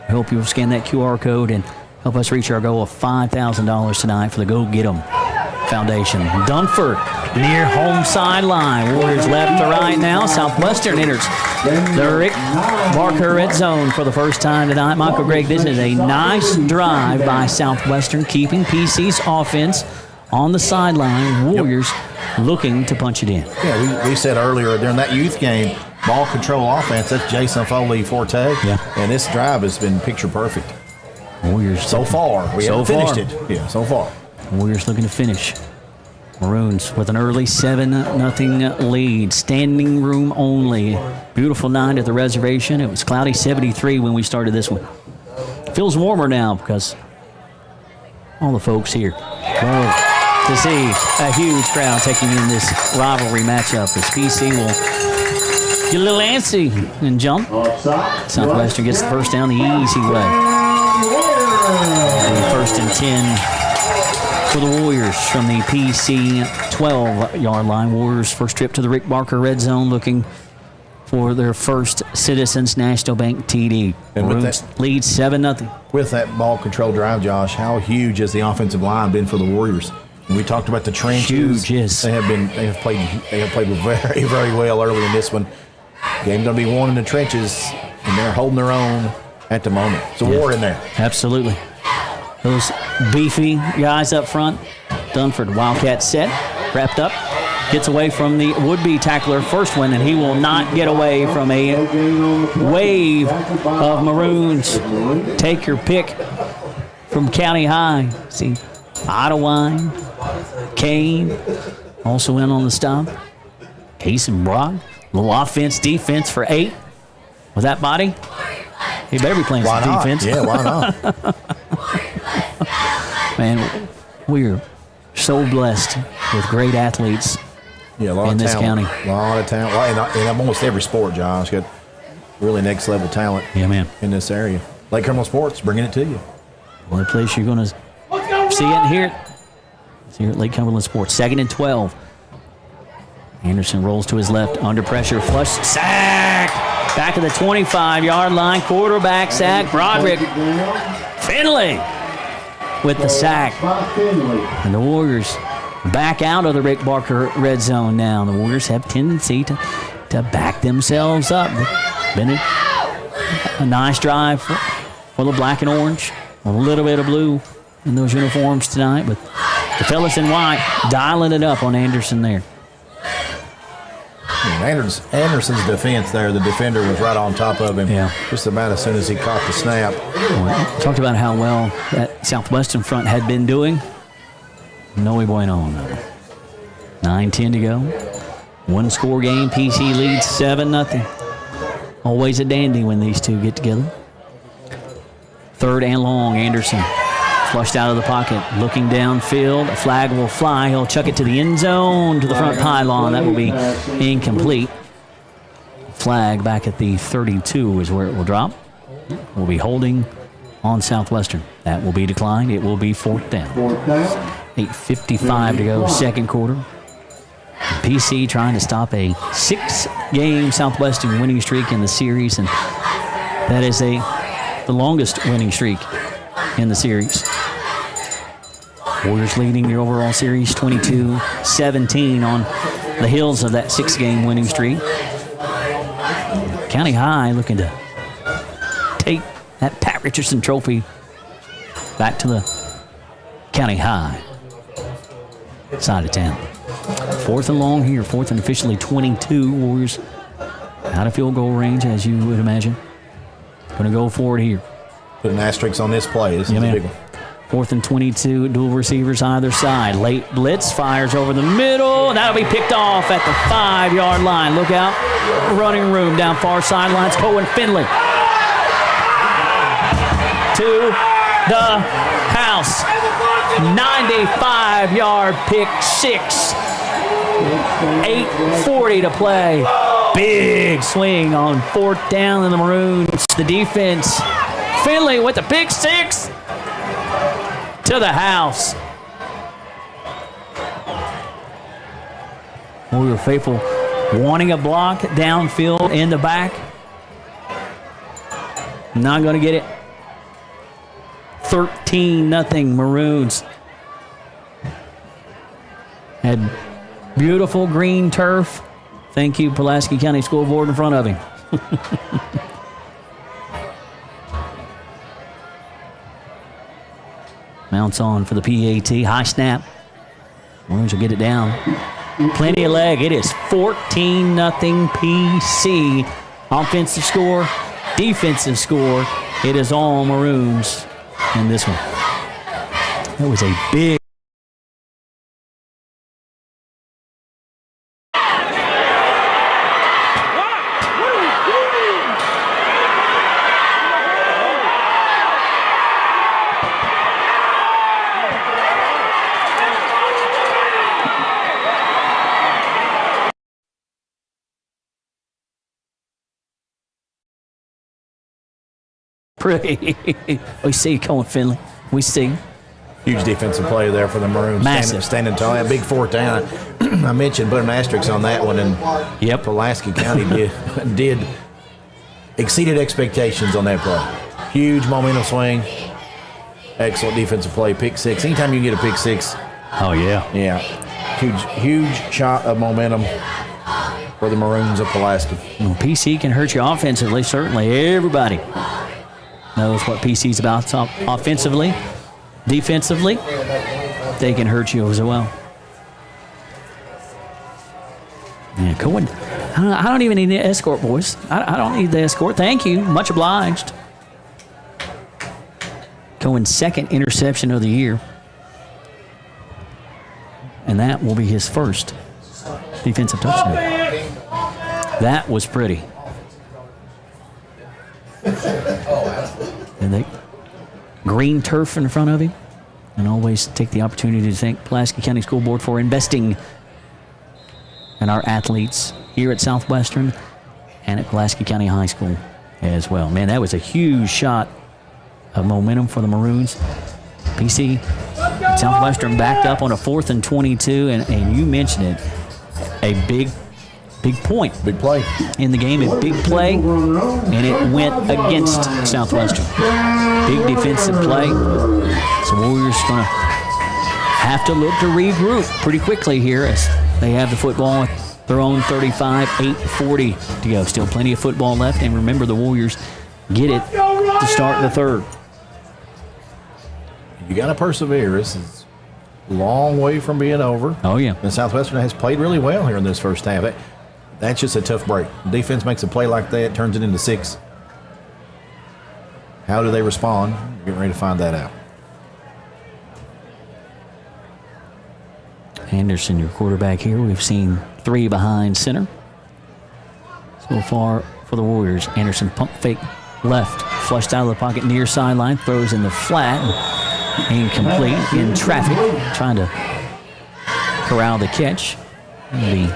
I hope you'll scan that QR code and help us reach our goal of $5,000 tonight for the Go Get 'em Foundation. Dunford near home sideline. Warriors left to right now. Southwestern enters the Rick Barker red zone for the first time tonight. Michael Gregg, this is a nice drive by Southwestern, keeping PC's offense on the sideline. Warriors looking to punch it in. Yeah, we said earlier during that youth game, ball control offense, that's Jason Foley forte. Yeah. And this drive has been picture perfect. Warriors so far. We haven't finished it. Yeah, so far. Warriors looking to finish. Maroons with an early 7-0 lead. Standing room only. Beautiful night at the reservation. It was cloudy 73 when we started this one. Feels warmer now because all the folks here love to see a huge crowd taking in this rivalry matchup as PC will get a little antsy and jump. Southwestern gets the first down the easy way. First and 10 for the Warriors from the PC 12-yard line. Warriors first trip to the Rick Barker red zone looking for their first Citizens National Bank TD. And with that, lead 7-0. With that ball control drive, Josh, how huge has the offensive line been for the Warriors? And we talked about the trenches. Huge, yes. They have played very, very well early in this one. Game's gonna be won in the trenches, and they're holding their own at the moment. It's a war in there. Absolutely. Those beefy guys up front. Dunford, Wildcat set, wrapped up, gets away from the would-be tackler, first one, and he will not get away from a wave of Maroons. Take your pick from County High. See, Idlewine, Kane, also in on the stop. Case and Broad, little offense, defense for 8. With that body, he better be playing some defense. Yeah, why not? Man, we're so blessed with great athletes a lot in of this talent. county. A lot of talent. In almost every sport, Josh. Got really next level talent in this area. Lake Cumberland Sports, bringing it to you. One place you're going to see it and hear it. It's here at Lake Cumberland Sports. 2nd and 12. Anderson rolls to his left, under pressure, flush, sack! Back of the 25-yard line, quarterback sack. Broderick Finley with the sack. And the Warriors back out of the Rick Barker red zone now. The Warriors have tendency to back themselves up. Been a nice drive for the black and orange. A little bit of blue in those uniforms tonight, but the fellas in white dialing it up on Anderson there. Anderson's defense there, the defender was right on top of him. Yeah. Just about as soon as he caught the snap. Talked about how well that Southwestern front had been doing. No bueno. 9:10 to go. One-score game. PC leads 7-0. Always a dandy when these two get together. 3rd and long. Anderson flushed out of the pocket, looking downfield. A flag will fly. He'll chuck it to the end zone, to the front pylon. That will be incomplete. Flag back at the 32 is where it will drop. We'll be holding on Southwestern. That will be declined. It will be 4th down. 8:55 to go, second quarter. PC trying to stop a 6-game Southwestern winning streak in the series, and that is the longest winning streak in the series. Warriors leading the overall series 22-17 on the heels of that 6-game winning streak. County High looking to take that Pat Richardson trophy back to the County High side of town. 4th and long here, 4th and officially 22. Warriors out of field goal range, as you would imagine. Going to go forward here. Put an asterisk on this play. This is a big one. 4th and 22, dual receivers either side. Late blitz, fires over the middle, and that'll be picked off at the 5-yard line. Look out, running room down far sidelines. Cohen Finley to the house. 95-yard pick six. 8:40 to play. Big swing on 4th down in the Maroons. The defense. Finley with the pick six to the house. Warrior faithful wanting a block downfield in the back. Not going to get it. 13-0 Maroons. Had beautiful green turf. Thank you, Pulaski County School Board in front of him. Mounts on for the PAT. High snap. Maroons will get it down. Plenty of leg. It is 14-0 PC. Offensive score, defensive score. It is all Maroons in this one. That was a big. Pretty. We see Cohen Finley. We see. Huge defensive play there for the Maroons. Massive. Standing tall. That big 4th down. I mentioned put an asterisk on that one, and Pulaski County did exceeded expectations on that play. Huge momentum swing. Excellent defensive play. Pick six. Anytime you get a pick six. Oh, yeah. Yeah. Huge shot of momentum for the Maroons of Pulaski. Well, PC can hurt you offensively, certainly. Everybody knows what PC's about offensively. Defensively, they can hurt you as well. Yeah, Cohen. I don't even need the escort, boys. I don't need the escort. Thank you. Much obliged. Cohen's 2nd interception of the year. And that will be his first defensive touchdown. That was pretty. And they green turf in front of him. And always take the opportunity to thank Pulaski County School Board for investing in our athletes here at Southwestern and at Pulaski County High School as well. Man, that was a huge shot of momentum for the Maroons. PC, Southwestern backed up on a 4th and 22, and you mentioned it, a big point. Big play. In the game, a big play, and it went against Southwestern. Big defensive play. So Warriors going to have to look to regroup pretty quickly here as they have the football at their own 35, 8:40 to go. Still plenty of football left, and remember the Warriors get it to start the 3rd. You got to persevere. This is a long way from being over. Oh, yeah. And Southwestern has played really well here in this first half. That's just a tough break. Defense makes a play like that, turns it into 6. How do they respond? We're getting ready to find that out. Anderson, your quarterback here. We've seen 3 behind center so far for the Warriors. Anderson pump fake left, flushed out of the pocket near sideline, throws in the flat, incomplete in traffic, trying to corral the catch. The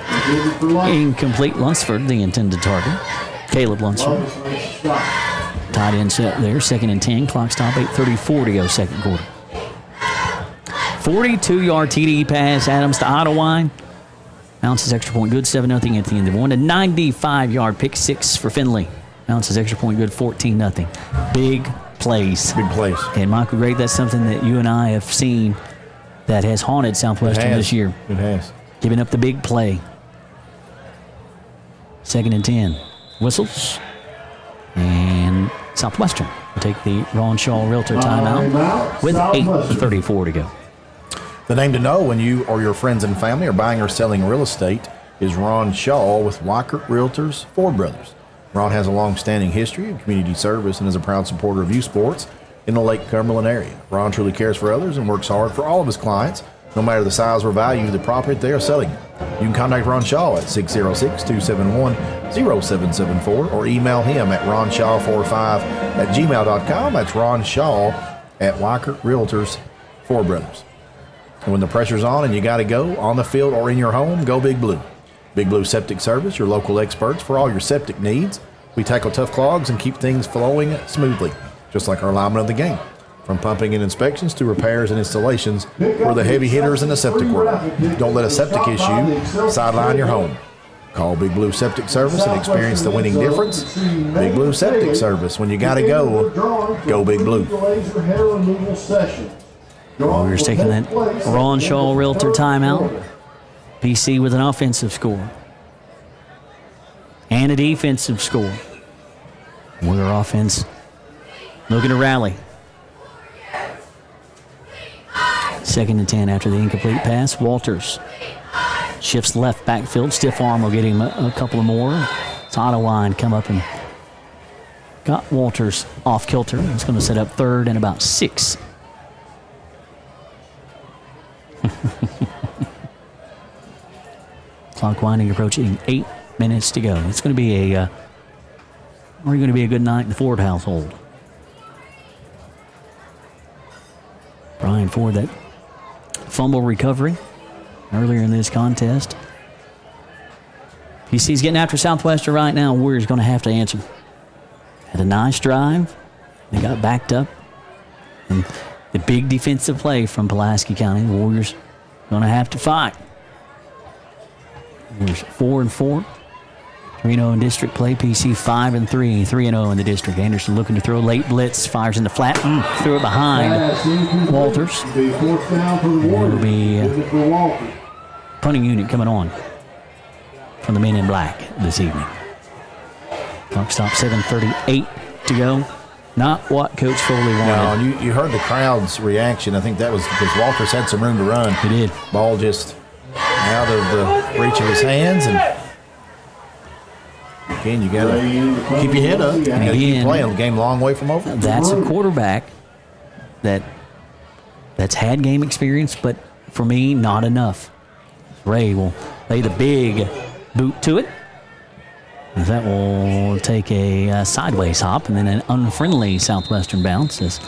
incomplete. Lunsford, the intended target. Caleb Lunsford. Tight end set there, 2nd and 10. Clock stop, 8:34 to go, 2nd quarter. 42-yard TD pass, Adams to Ottawine. Mounts his extra point good, 7-0 at the end of one. A 95-yard pick six for Finley. Mounts his extra point good, 14-0. Big plays. Big plays. And Michael Gregg, that's something that you and I have seen that has haunted Southwestern this year. It has. Giving up the big play. 2nd and 10. Whistles. And Southwestern will take the Ron Shaw Realtor timeout with 8:34 to go. The name to know when you or your friends and family are buying or selling real estate is Ron Shaw with Weikert Realtors, Ford Brothers. Ron has a long-standing history of community service and is a proud supporter of youth sports. in the Lake Cumberland area. Ron truly cares for others and works hard for all of his clients, no matter the size or value of the property they are selling. You can contact Ron Shaw at 606-271-0774 or email him at ronshaw45@gmail.com. That's Ron Shaw at Weichert Realtors, Four Brothers. And when the pressure's on and you got to go, on the field or in your home, go Big Blue. Big Blue Septic Service, your local experts for all your septic needs. We tackle tough clogs and keep things flowing smoothly, just like our linemen of the game. From pumping and inspections to repairs and installations, we're the heavy hitters in the septic world. Don't let a septic issue sideline your home. Call Big Blue Septic Service and experience the winning difference. Big Blue Septic Service. When you got to go, go Big Blue. Warriors taking that Ron Shaw Realtor timeout. PC with an offensive score and a defensive score. Warrior offense looking to rally. 2nd and 10 after the incomplete pass. Walters shifts left backfield. Stiff arm will get him a couple of more. Ottawine come up and got Walters off kilter. He's going to set up 3rd and about 6. Clock winding, approaching 8 minutes to go. It's going to be a good night in the Ford household. Brian Ford, that fumble recovery earlier in this contest. PC's getting after Southwestern right now. Warriors going to have to answer. Had a nice drive. They got backed up. And the big defensive play from Pulaski County. The Warriors going to have to fight. Warriors 4-4. 3-0 in district play. PC 5-3. 3-0 in the district. Anderson looking to throw late blitz. Fires in the flat. Threw it behind Walters. It'll be punting unit coming on from the men in black this evening. Clock stop, 7:38 to go. Not what Coach Foley wanted. No, and you heard the crowd's reaction. I think that was because Walters had some room to run. He did. Ball just out of the reach of his hands, and again, you got to keep your head up. You got to keep playing. The game a long way from over. That's a quarterback that's had game experience, but for me, not enough. Ray will lay the big boot to it. That will take a sideways hop and then an unfriendly Southwestern bounce as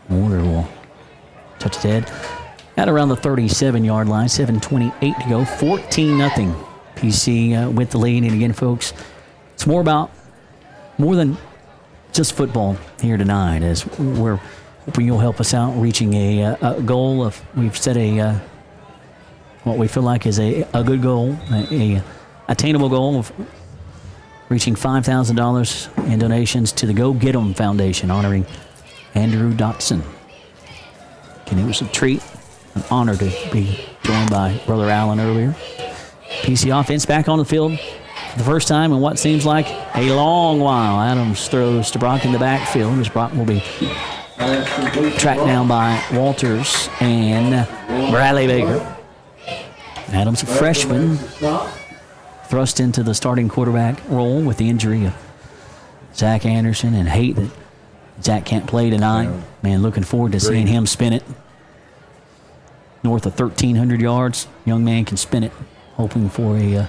Warrior will touch his head at around the 37-yard line. 7:28 to go. 14-0. PC with the lead. And again, folks, it's more than just football here tonight, as we're hoping you'll help us out reaching a goal of, we've set what we feel like is a good goal, a attainable goal of reaching $5,000 in donations to the Go Get 'Em Foundation, honoring Andrew Dotson. And it was a treat, an honor to be joined by Brother Allen earlier. PC offense back on the field for the first time in what seems like a long while. Adams throws to Brock in the backfield, as Brock will be tracked down by Walters and Bradley Baker. Adams, a freshman, thrust into the starting quarterback role with the injury of Zach Anderson, and hate that Zach can't play tonight. Man, looking forward to seeing him spin it. North of 1,300 yards. Young man can spin it, hoping for a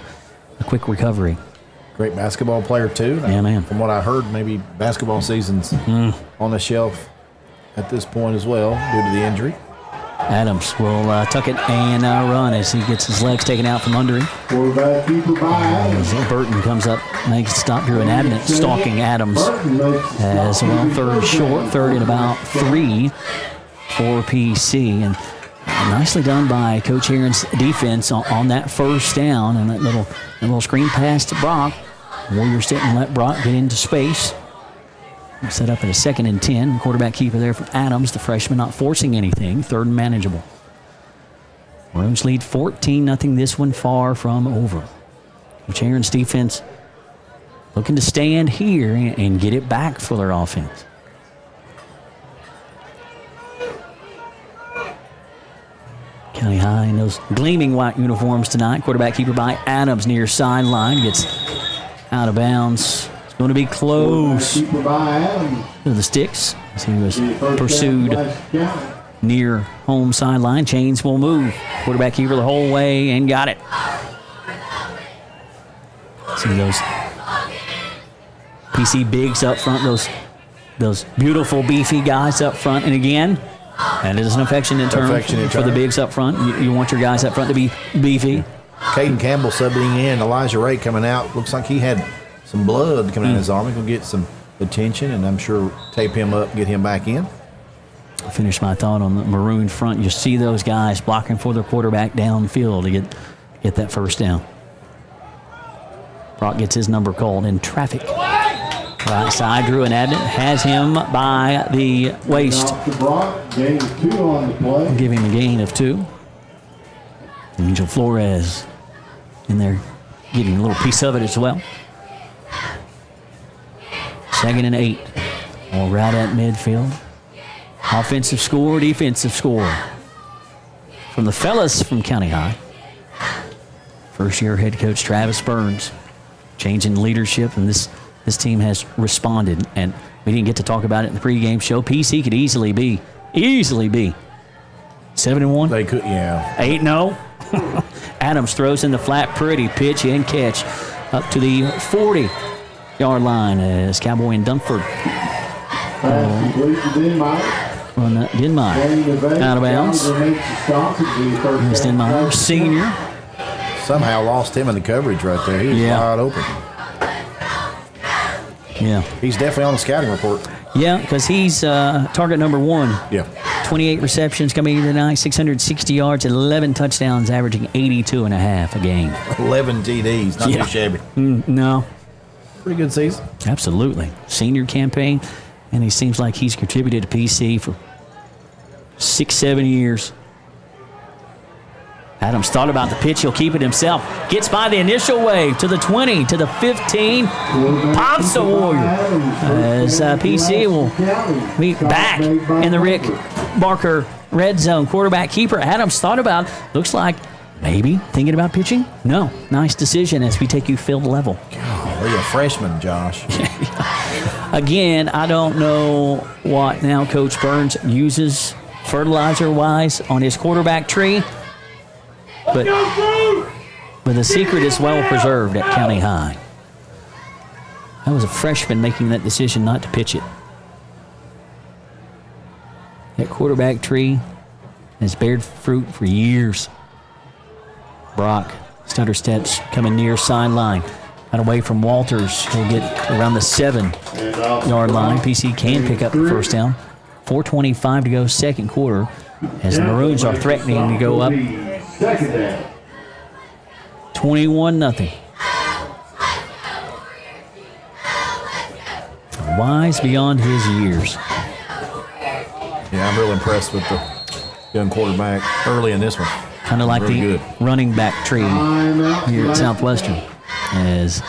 quick recovery. Great basketball player, too. Yeah, man. From what I heard, maybe basketball season's on the shelf at this point as well due to the injury. Adams will tuck it and run as he gets his legs taken out from under him. As Burton comes up, makes a stop here, and Abnett stalking Adams as well. 3rd short, 3rd and about 3 for PC. And nicely done by Coach Heron's defense on that first down, and that little screen pass to Brock. Warriors didn't let Brock get into space. Set up at a 2nd and 10. Quarterback keeper there for Adams, the freshman, not forcing anything. 3rd and manageable. Maroons lead 14-0. This one far from over. Coach Aaron's defense looking to stand here and get it back for their offense. County High in those gleaming white uniforms tonight. Quarterback keeper by Adams near sideline. Gets out of bounds. going to be close Keeper by Adams. to the sticks as he was First down, pursued Pulaski County. near home sideline. Chains will move. Quarterback keeper the whole way and got it. See those PC bigs up front, those beautiful beefy guys up front. And again, that is an affectionate term for the bigs up front. You want your guys up front to be beefy. Caden Campbell subbing in, Elijah Ray coming out. Looks like he had some blood coming out of his arm. He's going to get some attention, and I'm sure tape him up, get him back in. I'll finish my thought on the maroon front. You see those guys blocking for their quarterback downfield to get that first down. Brock gets his number called in traffic. Right side, Drew and Adnett has him by the waist. Off to Brock, gain of 2 on the play. Give him a gain of 2. Angel Flores in there getting a little piece of it as well. 2nd and 8. All right at midfield. Offensive score, defensive score. From the fellas from County High. First-year head coach Travis Burns. Changing leadership, and this team has responded. And we didn't get to talk about it in the pregame show. PC could easily be 7-1. They could, yeah. 8-0. Adams throws in the flat, pretty pitch and catch up to the 40-yard line as Cowboy and Dunford Pass complete to Denmeyer. on that Denmeyer out of bounds. Miss Denmeyer, senior. Somehow lost him in the coverage right there. He was wide open. Yeah. He's definitely on the scouting report. Yeah, because he's target number 1. Yeah. 28 receptions coming in tonight, 660 yards, 11 touchdowns, averaging 82.5 a game. 11 TDs. Not too shabby. No. Pretty good season. Absolutely. Senior campaign, and he seems like he's contributed to PC for 6-7 years. Adams thought about the pitch. He'll keep it himself. Gets by the initial wave to the 20, to the 15. Pops the Warrior. As PC will meet back in the Rick Barker red zone. Quarterback keeper. Adams thought about, looks like maybe thinking about pitching. No. Nice decision as we take you field level. Golly, a freshman, Josh. Again, I don't know what now Coach Burns uses fertilizer-wise on his quarterback tree. But the secret is well preserved at County High. That was a freshman making that decision not to pitch it. That quarterback tree has bared fruit for years. Brock, stutter steps coming near sideline. Got away from Walters. He'll get around the 7-yard line. PC can pick up the first down. 4:25 to go, second quarter, as the Maroons are threatening to go up 21-0. Wise beyond his years. Yeah, I'm real impressed with the young quarterback early in this one. Kind of like really the running back tree here at Southwestern. As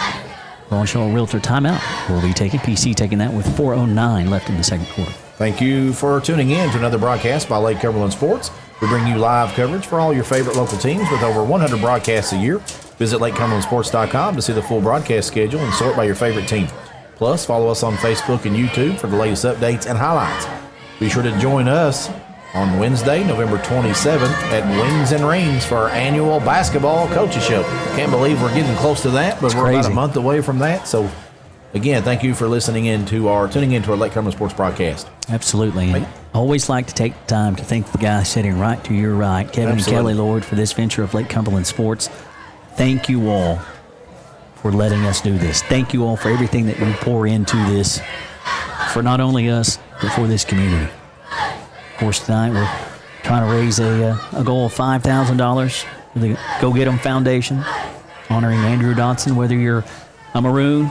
Longshore Realtor timeout will be taken. PC taking that with 4:09 left in the second quarter. Thank you for tuning in to another broadcast by Lake Cumberland Sports. We bring you live coverage for all your favorite local teams with over 100 broadcasts a year. Visit LakeCumberlandSports.com to see the full broadcast schedule and sort by your favorite team. Plus, follow us on Facebook and YouTube for the latest updates and highlights. Be sure to join us on Wednesday, November 27th at Wings and Rings for our annual basketball coaches show. Can't believe we're getting close to that, but we're about a month away from that. So, again, thank you for tuning into our Lake Cumberland Sports broadcast. Absolutely. And always like to take time to thank the guy sitting right to your right, Kevin and Kelly Lord, for this venture of Lake Cumberland Sports. Thank you all for letting us do this. Thank you all for everything that you pour into this, for not only us, but for this community. Of course, tonight we're trying to raise a goal of $5,000 for the Go Get 'Em Foundation, honoring Andrew Dotson, whether you're a Maroon,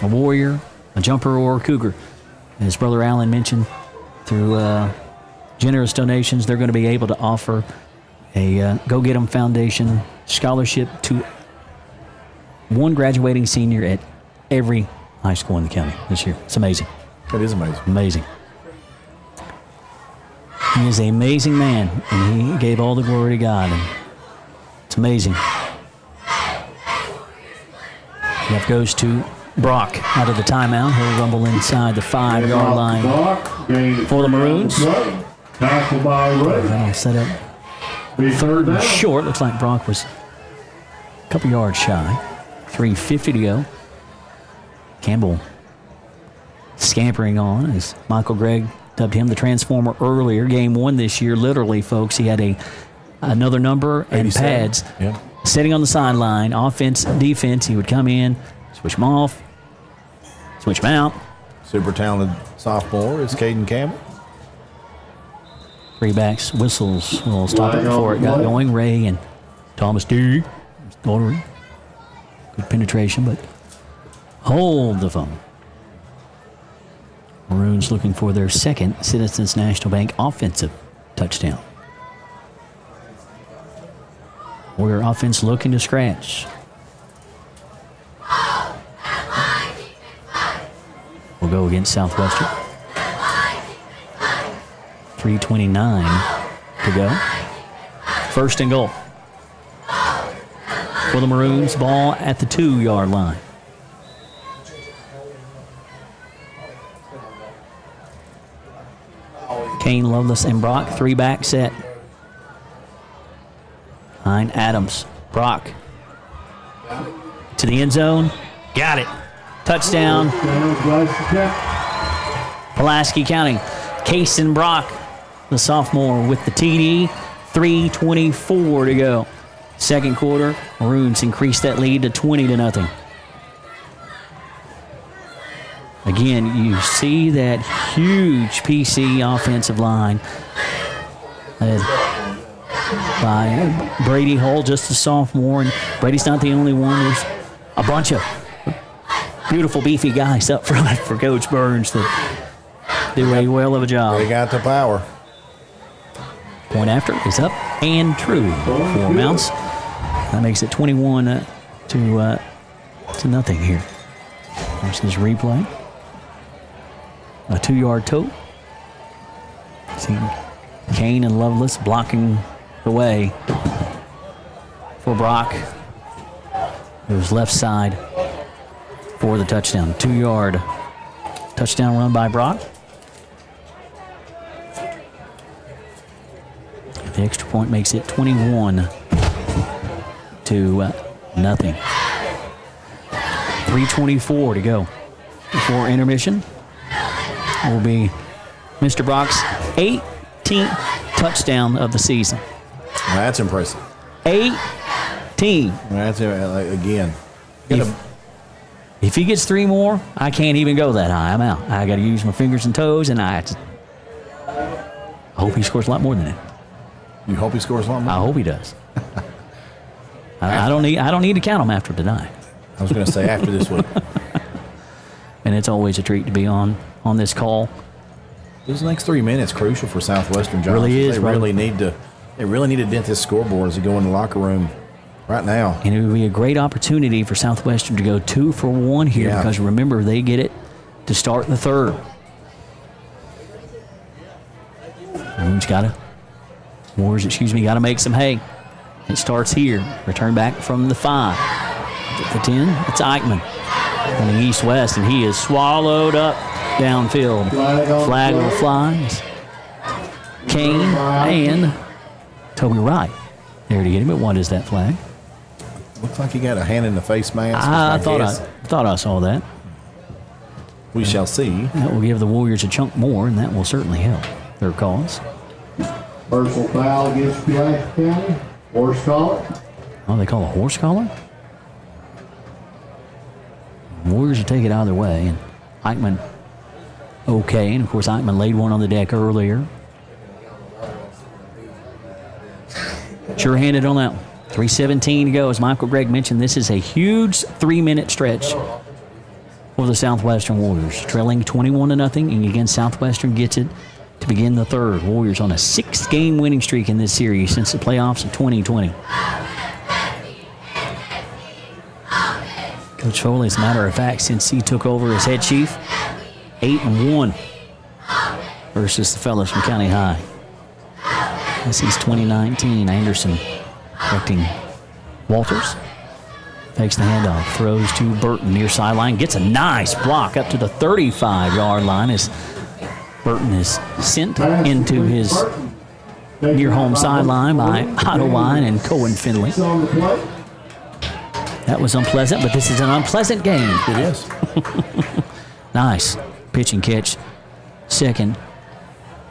a Warrior, a Jumper, or a Cougar. As Brother Allen mentioned, through generous donations, they're going to be able to offer a Go Get 'Em Foundation scholarship to one graduating senior at every high school in the county this year. It's amazing. That is amazing. Amazing. He is an amazing man, and he gave all the glory to God, and it's amazing. That goes to Brock out of the timeout. He'll rumble inside the 5-yard line for the Maroons. Tackle by Ray. That'll set up third and short. Looks like Brock was a couple yards shy. 3:50 to go. Campbell scampering on as Michael Gregg dubbed him the Transformer earlier. Game 1 this year, literally, folks. He had another number and pads. Yeah. Sitting on the sideline, offense, defense. He would come in, switch them off, switch them out. Super talented sophomore is Caden Campbell. 3 backs, whistles will stop it before it got going. Ray and Thomas D. Good penetration, but hold the phone. Maroons looking for their second Citizens National Bank offensive touchdown. Warrior offense looking to scratch. We'll go against Southwestern. 3:29 to go. First and goal for the Maroons. Ball at the 2-yard line. Kane, Lovelace, and Brock, 3-back set. Behind Adams. Brock to the end zone. Got it. Touchdown. Pulaski County. Kason Brock, the sophomore, with the TD. 3:24 to go. Second quarter, Maroons increased that lead to 20-0. Again, you see that huge PC offensive line led by Brady Hull, just a sophomore. And Brady's not the only one. There's a bunch of beautiful, beefy guys up front for Coach Burns that do a well of a job. They got the power. Point after is up and true for Mounts. That makes it 21 to nothing here. There's this replay. A 2-yard tote. See Kane and Lovelace blocking the way for Brock. It was left side for the touchdown. 2-yard touchdown run by Brock. The extra point makes it 21 to nothing. 3:24 to go before intermission. Will be Mr. Brock's 18th touchdown of the season. That's impressive. 18. That's again. If he gets 3 more, I can't even go that high. I'm out. I got to use my fingers and toes, and I hope he scores a lot more than that. You hope he scores a lot more? I hope he does. I don't need to count him after tonight. I was going to say after this week. And it's always a treat to be on this call. Those next 3 minutes crucial for Southwestern, John. Really is. They really need to dent this scoreboard as they go in the locker room right now. And it would be a great opportunity for Southwestern to go 2 for 1 here, because remember, they get it to start the third. Warriors got to make some hay. It starts here. Return back from the 5. At the 10, it's Eichmann running east-west, and he is swallowed up downfield. Flag will fly. Kane and Toby Wright there to get him. But what is that flag? Looks like he got a hand-in-the-face mask. I thought I saw that. We shall see. That will give the Warriors a chunk more, and that will certainly help their cause. Personal foul against Pulaski County. Horse collar. Oh, they call a horse collar? Warriors will take it either way. And Eichmann, okay. And, of course, Eichmann laid one on the deck earlier. Sure-handed on that one. 3:17 to go. As Michael Gregg mentioned, this is a huge 3-minute stretch for the Southwestern Warriors. Trailing 21-0, and again, Southwestern gets it to begin the third. Warriors on a 6-game winning streak in this series since the playoffs of 2020. Coach Foley, as a matter of fact, since he took over as head chief, 8-1 versus the fellows from County High. This is 2019. Anderson correcting Walters. Takes the handoff, throws to Burton near sideline, gets a nice block up to the 35-yard line as Burton is sent into his near home sideline by Ottawine and Cohen Finley. That was unpleasant, but this is an unpleasant game. It is. Nice pitch and catch. Second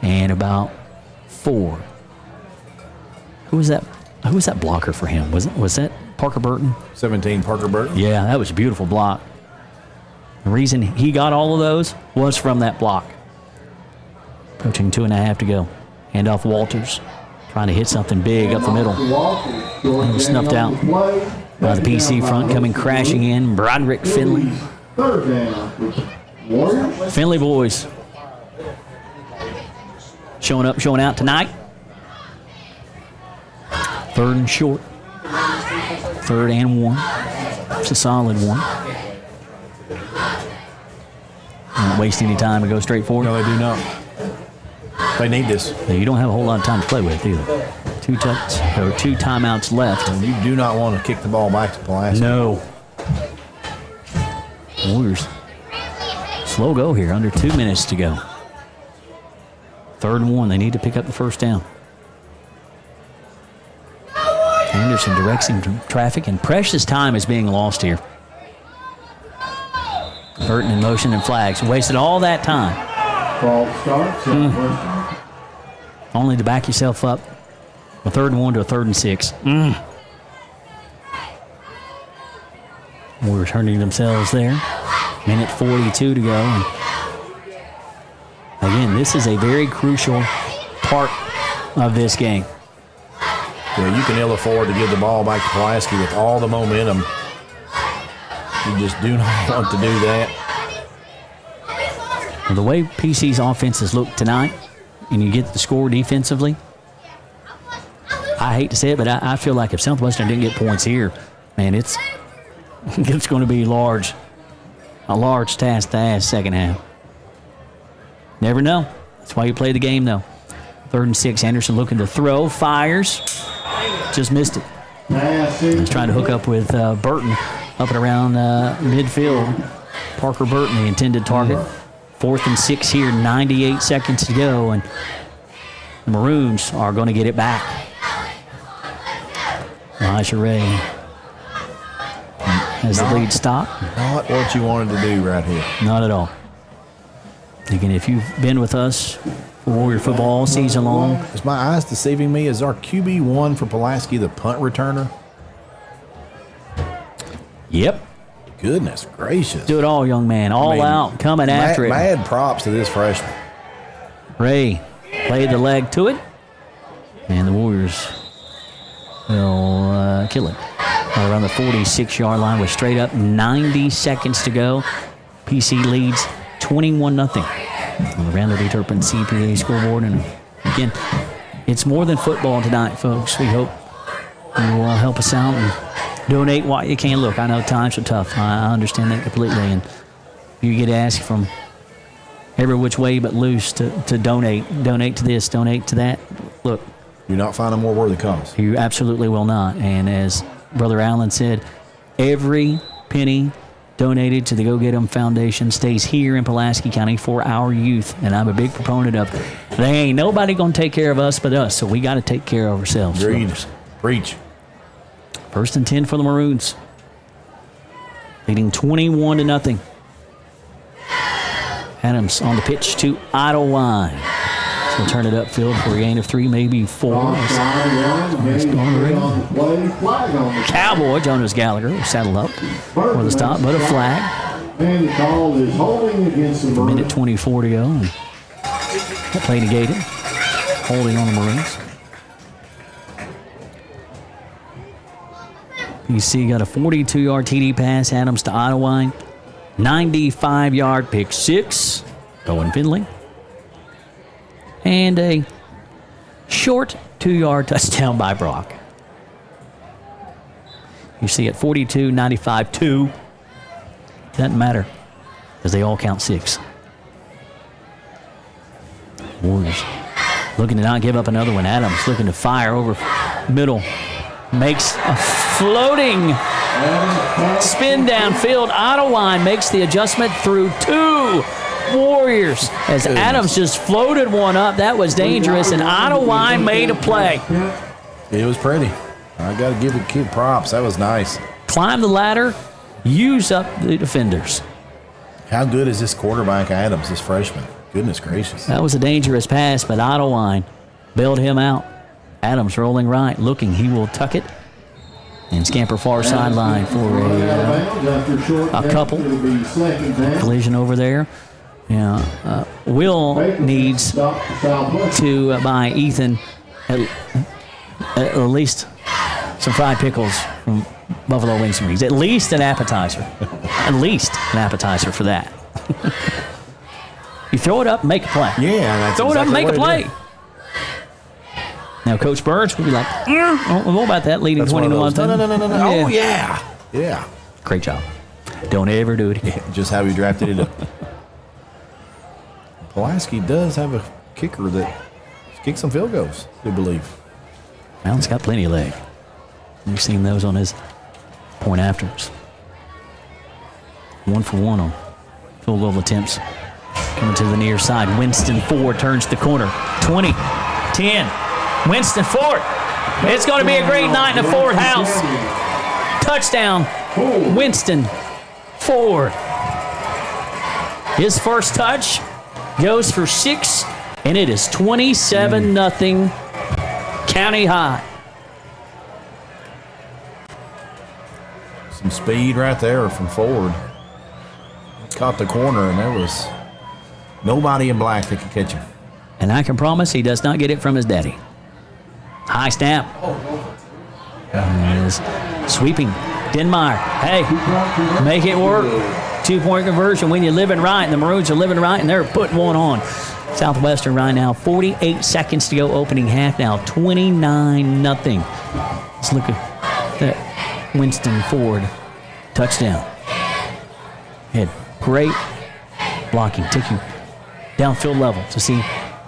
and about 4. Who was that? Who was that blocker for him? Was that Parker Burton? 17, Parker Burton. Yeah, that was a beautiful block. The reason he got all of those was from that block. Approaching 2.5 to go. Handoff Walters, trying to hit something big up the middle. And snuffed out by the PC front, coming crashing in, Broderick Finley. Finley boys showing up, showing out tonight. 3rd and short. 3rd and 1. It's a solid one. Don't waste any time and go straight forward. No, they do not. They need this. You don't have a whole lot of time to play with either. 2 timeouts left. And you do not want to kick the ball back to Pulaski. No. Warriors. Slow go here, under 2 minutes to go. 3rd and 1. They need to pick up the first down. Anderson directs him to traffic, and precious time is being lost here. Burton in motion and flags. Wasted all that time. False start, Southwestern. Only to back yourself up. A 3rd and 1 to a 3rd and 6. We're turning themselves there. Minute 42 to go. And again, this is a very crucial part of this game. Yeah, you can ill afford to give the ball back to Pulaski with all the momentum. You just do not want to do that. Well, the way PC's offenses look tonight, and you get the score defensively, I hate to say it, but I feel like if Southwestern didn't get points here, man, it's going to be a large task to ask second half. Never know. That's why you play the game, though. 3rd and 6. Anderson looking to throw, fires, just missed it. He's trying to hook up with Burton up and around midfield. Parker Burton, the intended target. 4th and 6 here, 98 seconds to go, and the Maroons are going to get it back. Elijah Ray has the lead stop. Not what you wanted to do right here. Not at all. Again, if you've been with us for Warrior football all season long. Is my eyes deceiving me? Is our QB1 for Pulaski the punt returner? Yep. Goodness gracious. Do it all, young man. All out, coming after it. Mad props to this freshman. Ray played the leg to it, and the Warriors will kill it. Around the 46-yard line with straight up 90 seconds to go. PC leads 21-0 on the Randall Turpin CPA scoreboard. And again, it's more than football tonight, folks. We hope you will help us out and donate what you can. Look, I know times are tough. I understand that completely. And you get asked from every which way but loose to donate. Donate to this, donate to that. Look. You're not finding more worthy cause. You absolutely will not. And as Brother Allen said, every penny donated to the Go Get 'Em Foundation stays here in Pulaski County for our youth. And I'm a big proponent of they ain't nobody going to take care of us but us, so we got to take care of ourselves. Agreed. Preach. 1st and 10 for the Maroons. Leading 21-0. Adams on the pitch to Ottawine. So we'll turn it upfield for a gain of 3, maybe 4. Cowboy Jonas Gallagher will saddle up for the stop, but a flag. And the call is holding against the Maroons. Minute 24 to go. And that play negated. Holding on the Maroons. PC got a 42-yard TD pass. Adams to Ottawine. 95-yard pick 6. Cohen Finley. And a short 2-yard touchdown by Brock. You see at 42, 95, 2. Doesn't matter because they all count 6. Warriors looking to not give up another one. Adams looking to fire over middle. makes a floating spin downfield. Ottawine makes the adjustment through 2 Warriors as Adams just floated one up. That was dangerous, and Ottawine made a play. It was pretty. I got to give the kid props. That was nice. Climb the ladder, use up the defenders. How good is this quarterback Adams, this freshman? Goodness gracious. That was a dangerous pass, but Ottawine bailed him out. Adams rolling right, looking. He will tuck it and scamper far sideline for a couple. Collision over there. Yeah, Will needs to buy Ethan at least some fried pickles from Buffalo Wings and Rings. At least an appetizer. At least an appetizer for that. You throw it up, make a play. Yeah, that's throw it up, exactly make a what it play. Now, Coach Burns will be like, I don't know about that, leading 20-1. No. Yeah. Oh, yeah. Yeah. Great job. Don't ever do it again. Just how we drafted it up. Pulaski does have a kicker that kicks some field goals, we believe. Allen's got plenty of leg. You've seen those on his point afters. 1 for 1 on field goal attempts. Coming to the near side. Winston Ford turns the corner. 20, 10. Winston Ford. It's going to be a great night in the Ford house. Touchdown, Winston Ford. His first touch goes for 6, and it is 27-0 County High. Some speed right there from Ford. Caught the corner, and there was nobody in black that could catch him. And I can promise he does not get it from his daddy. High snap. Is sweeping. Denmeyer. Hey, make it work. 2-point conversion when you're living right. And the Maroons are living right, and they're putting one on. Southwestern right now, 48 seconds to go opening half now, 29-0. Let's look at that Winston Ford touchdown. Had great blocking, taking downfield level to see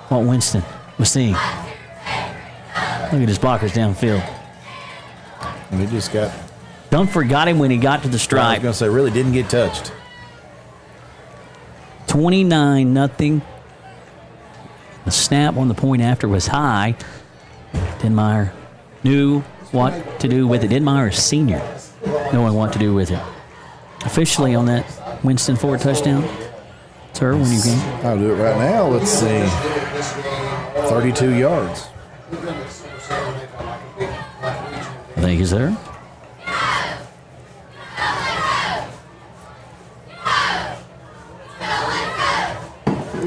what Winston was seeing. Look at his blockers downfield. And he just got... Dunford got him when he got to the stripe. I was going to say, really didn't get touched. 29-0. The snap on the point after was high. Denmeyer knew what to do with it. Denmeyer is senior, knowing what to do with it. Officially on that Winston Ford touchdown. Sir, when you can. I'll do it right now. Let's see. 32 yards. I think he's there.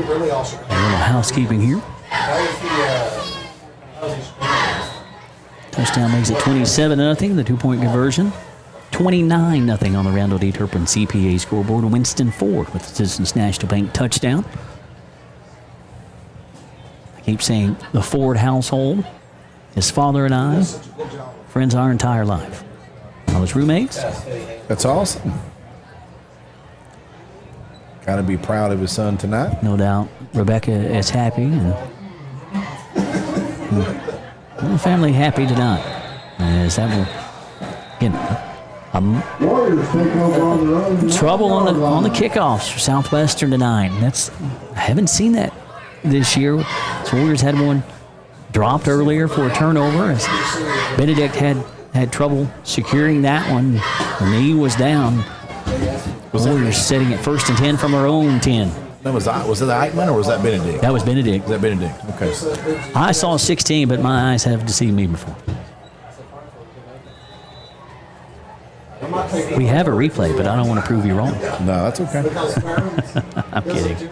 A little housekeeping here. Touchdown makes it 27-0, the 2-point conversion. 29-0 on the Randall D. Turpin CPA scoreboard. Winston Ford with the Citizens National Bank touchdown. I keep saying the Ford household. His father and I, friends our entire life. All his roommates. That's awesome. Got to be proud of his son tonight. No doubt. Rebecca is happy, and the family happy tonight. As that will, again, trouble on the kickoffs for Southwestern tonight. I haven't seen that this year. The Warriors had one dropped earlier for a turnover, as Benedict had trouble securing that one. The knee was down. The Warriors setting it 1st and 10 from their own 10. Was it Eichmann or was that Benedict? That was Benedict. Was that Benedict? Okay. I saw 16, but my eyes have deceived me before. We have a replay, but I don't want to prove you wrong. No, that's okay. I'm kidding.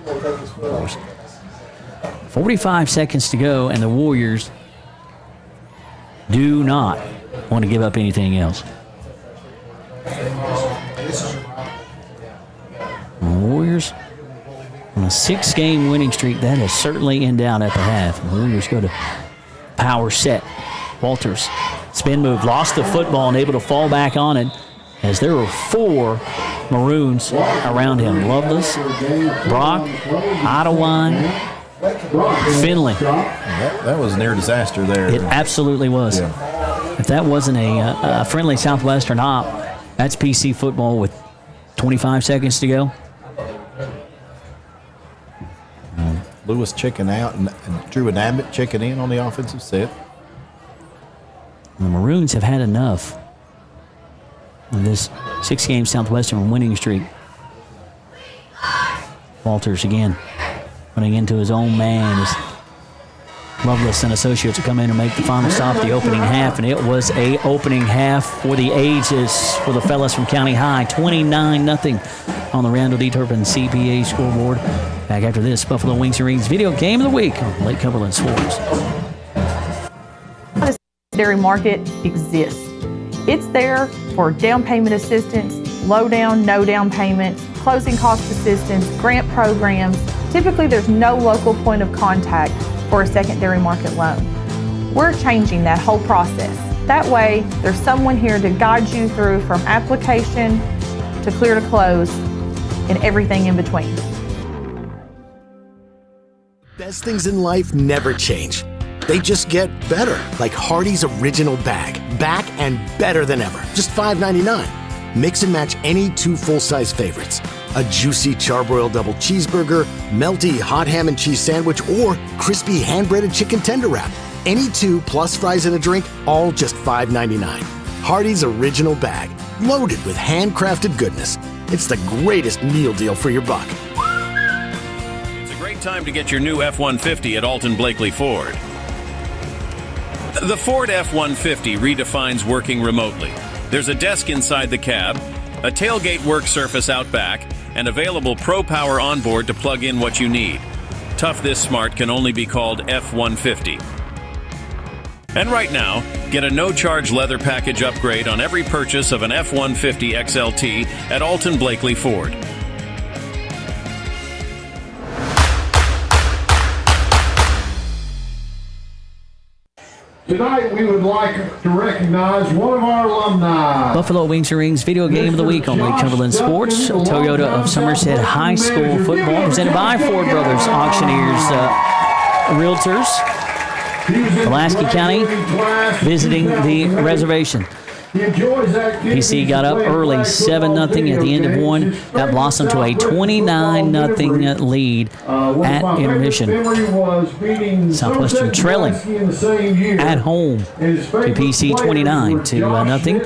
45 seconds to go, and the Warriors do not want to give up anything else. The Warriors on a 6-game winning streak. That is certainly in doubt at the half. The Warriors go to power set. Walters, spin move, lost the football and able to fall back on it, as there were 4 Maroons around him. Lovelace, Brock, Ottawine, Finley. That was near disaster there. It absolutely was. Yeah. If that wasn't a friendly Southwestern op, that's PC football with 25 seconds to go. Lewis checking out and Drew and Abbott checking in on the offensive set. The Maroons have had enough of this 6-game Southwestern winning streak. Walters again running into his own man as Lovelace and Associates will come in and make the final stop, the opening half, and it was a opening half for the ages for the fellas from County High. 29-0 on the Randall D. Turpin CPA scoreboard. Back after this, Buffalo Wings and Rings Video Game of the Week on Lake Cumberland Sports. Dairy market exists. It's there for down payment assistance, low down, no down payments, closing cost assistance, grant programs. Typically, there's no local point of contact for a secondary market loan. We're changing that whole process. That way, there's someone here to guide you through from application to clear to close and everything in between. Best things in life never change. They just get better, like Hardee's Original Bag. Back and better than ever. Just $5.99. Mix and match any 2 full-size favorites. A juicy charbroiled double cheeseburger, melty hot ham and cheese sandwich, or crispy hand-breaded chicken tender wrap. Any 2 plus fries and a drink, all just $5.99. Hardee's Original Bag, loaded with handcrafted goodness. It's the greatest meal deal for your buck. It's a great time to get your new F-150 at Alton Blakely Ford. The Ford F-150 redefines working remotely. There's a desk inside the cab, a tailgate work surface out back, and available Pro Power onboard to plug in what you need. Tough This Smart can only be called F-150. And right now, get a no-charge leather package upgrade on every purchase of an F-150 XLT at Alton Blakely Ford. Tonight, we would like to recognize one of our alumni. Buffalo Wings and Rings Video Game of the Week on Lake Cumberland Sports. Toyota of Somerset High School Football presented by Ford Brothers Auctioneers Realtors. Pulaski County visiting the reservation. PC got up early, 7-0 at the end of one. That blossomed to a 29-0 lead at intermission. Southwestern trailing at home to PC 29-0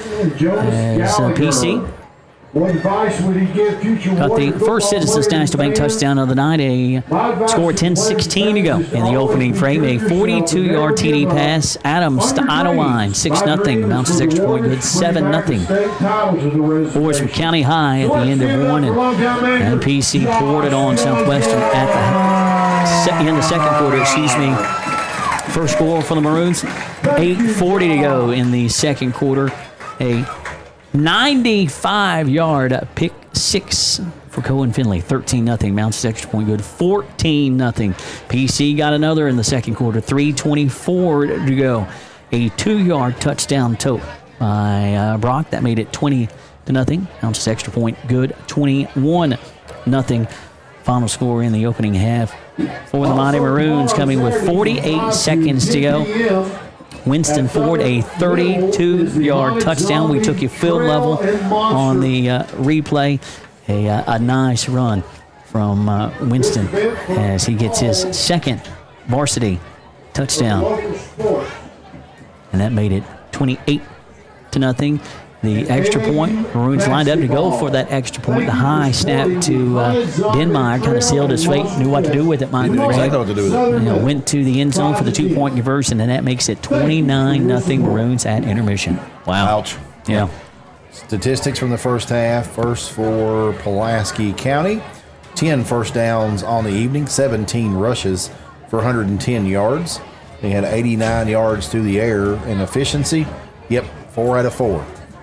as PC got the first Citizens National Bank touchdown of the night. A score 10-16 to go in the opening frame. A 42-yard TD pass. Adams to Idlewine, 6-0. Bounces extra point good, 7-0. Boys from County High at the end of one, and PC poured it on Southwestern at the end of the second quarter. First score for the Maroons. 8:40 to go in the second quarter. A 95-yard pick six for Cohen Finley. 13-0. Bounces extra point good. 14-0. PC got another in the second quarter. 3:24 to go. A 2-yard touchdown tote by Brock. That made it 20-0. Bounces extra point good. 21-0. Final score in the opening half for the Mighty Maroons, coming with 48 seconds to go. Winston Ford, a 32-yard touchdown. We took you field level on the replay. A nice run from Winston as he gets his second varsity touchdown. And that made it 28-0. The extra point, Maroons lined up to go for that extra point. The high snap to Denmeyer kind of sealed his fate, knew what to do with it. Exactly what to do with it. Went to the end zone for the 2-point conversion, and that makes it 29-0 Maroons at intermission. Wow. Ouch. Yeah. Statistics from the first half. First for Pulaski County. 10 first downs on the evening, 17 rushes for 110 yards. They had 89 yards through the air in efficiency. Yep, 4 out of 4.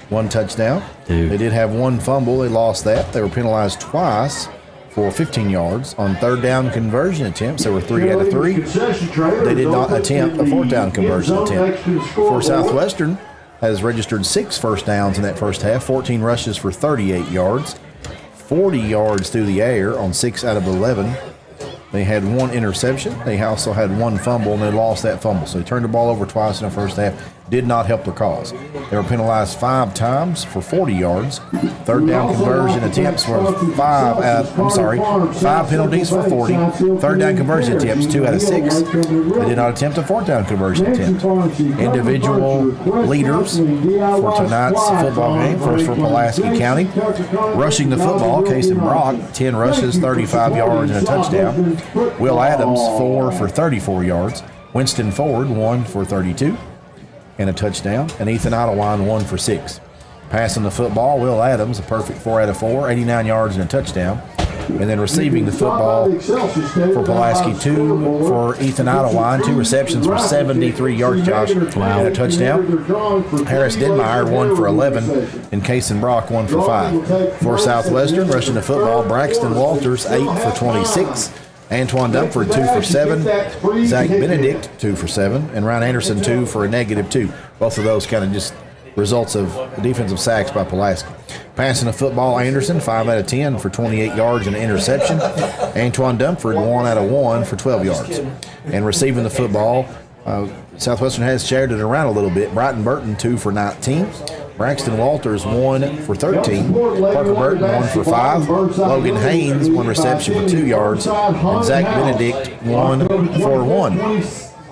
1 touchdown. They did have 1 fumble. They lost that. They were penalized twice for 15 yards. On third down conversion attempts, there were 3 out of 3. They did not attempt a fourth down conversion attempt. For Southwestern, has registered 6 first downs in that first half, 14 rushes for 38 yards, 40 yards through the air on 6 out of 11. They had 1 interception. They also had 1 fumble, and they lost that fumble. So they turned the ball over twice in the first half. did not help their cause. They were penalized 5 times for 40 yards. Third down conversion attempts were 5 penalties for 40. Third down conversion attempts, 2 out of 6. They did not attempt a fourth down conversion attempt. Individual leaders for tonight's football game. First for Pulaski County. Rushing the football, Casey Brock, 10 rushes, 35 yards, and a touchdown. Will Adams, 4 for 34 yards. Winston Ford, 1 for 32 and a touchdown. And Ethan Idlewind, 1 for 6. Passing the football, Will Adams, a perfect 4 out of 4, 89 yards and a touchdown. And then receiving the football for Pulaski, 2 for Ethan Idlewind, 2 receptions for 73 yards, Josh, and a touchdown. Harris Denmeyer, 1 for 11, and Kason Brock, 1 for 5. For Southwestern, rushing the football, Braxton Walters, 8 for 26. Antoine Dumford, 2 for 7. Zach Benedict, 2 for 7. And Ryan Anderson, 2 for a -2. Both of those kind of just results of defensive sacks by Pulaski. Passing the football, Anderson, 5 out of 10 for 28 yards and an interception. Antoine Dumford, 1 out of 1 for 12 yards. And receiving the football, Southwestern has shared it around a little bit. Brighton Burton, 2 for 19. Braxton Walters, 1 for 13. Parker Burton, 1 for 5. Logan Haynes, 1 reception for 2 yards. And Zach Benedict, 1 for 1.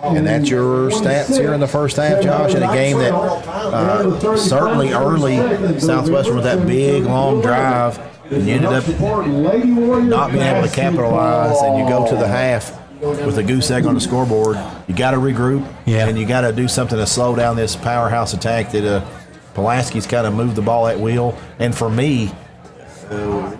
And that's your stats here in the first half, Josh, in a game that certainly early, Southwestern with that big, long drive, and you ended up not being able to capitalize, and you go to the half with a goose egg on the scoreboard. You got to regroup, and you got to do something to slow down this powerhouse attack that Pulaski's kind of moved the ball at will. And for me,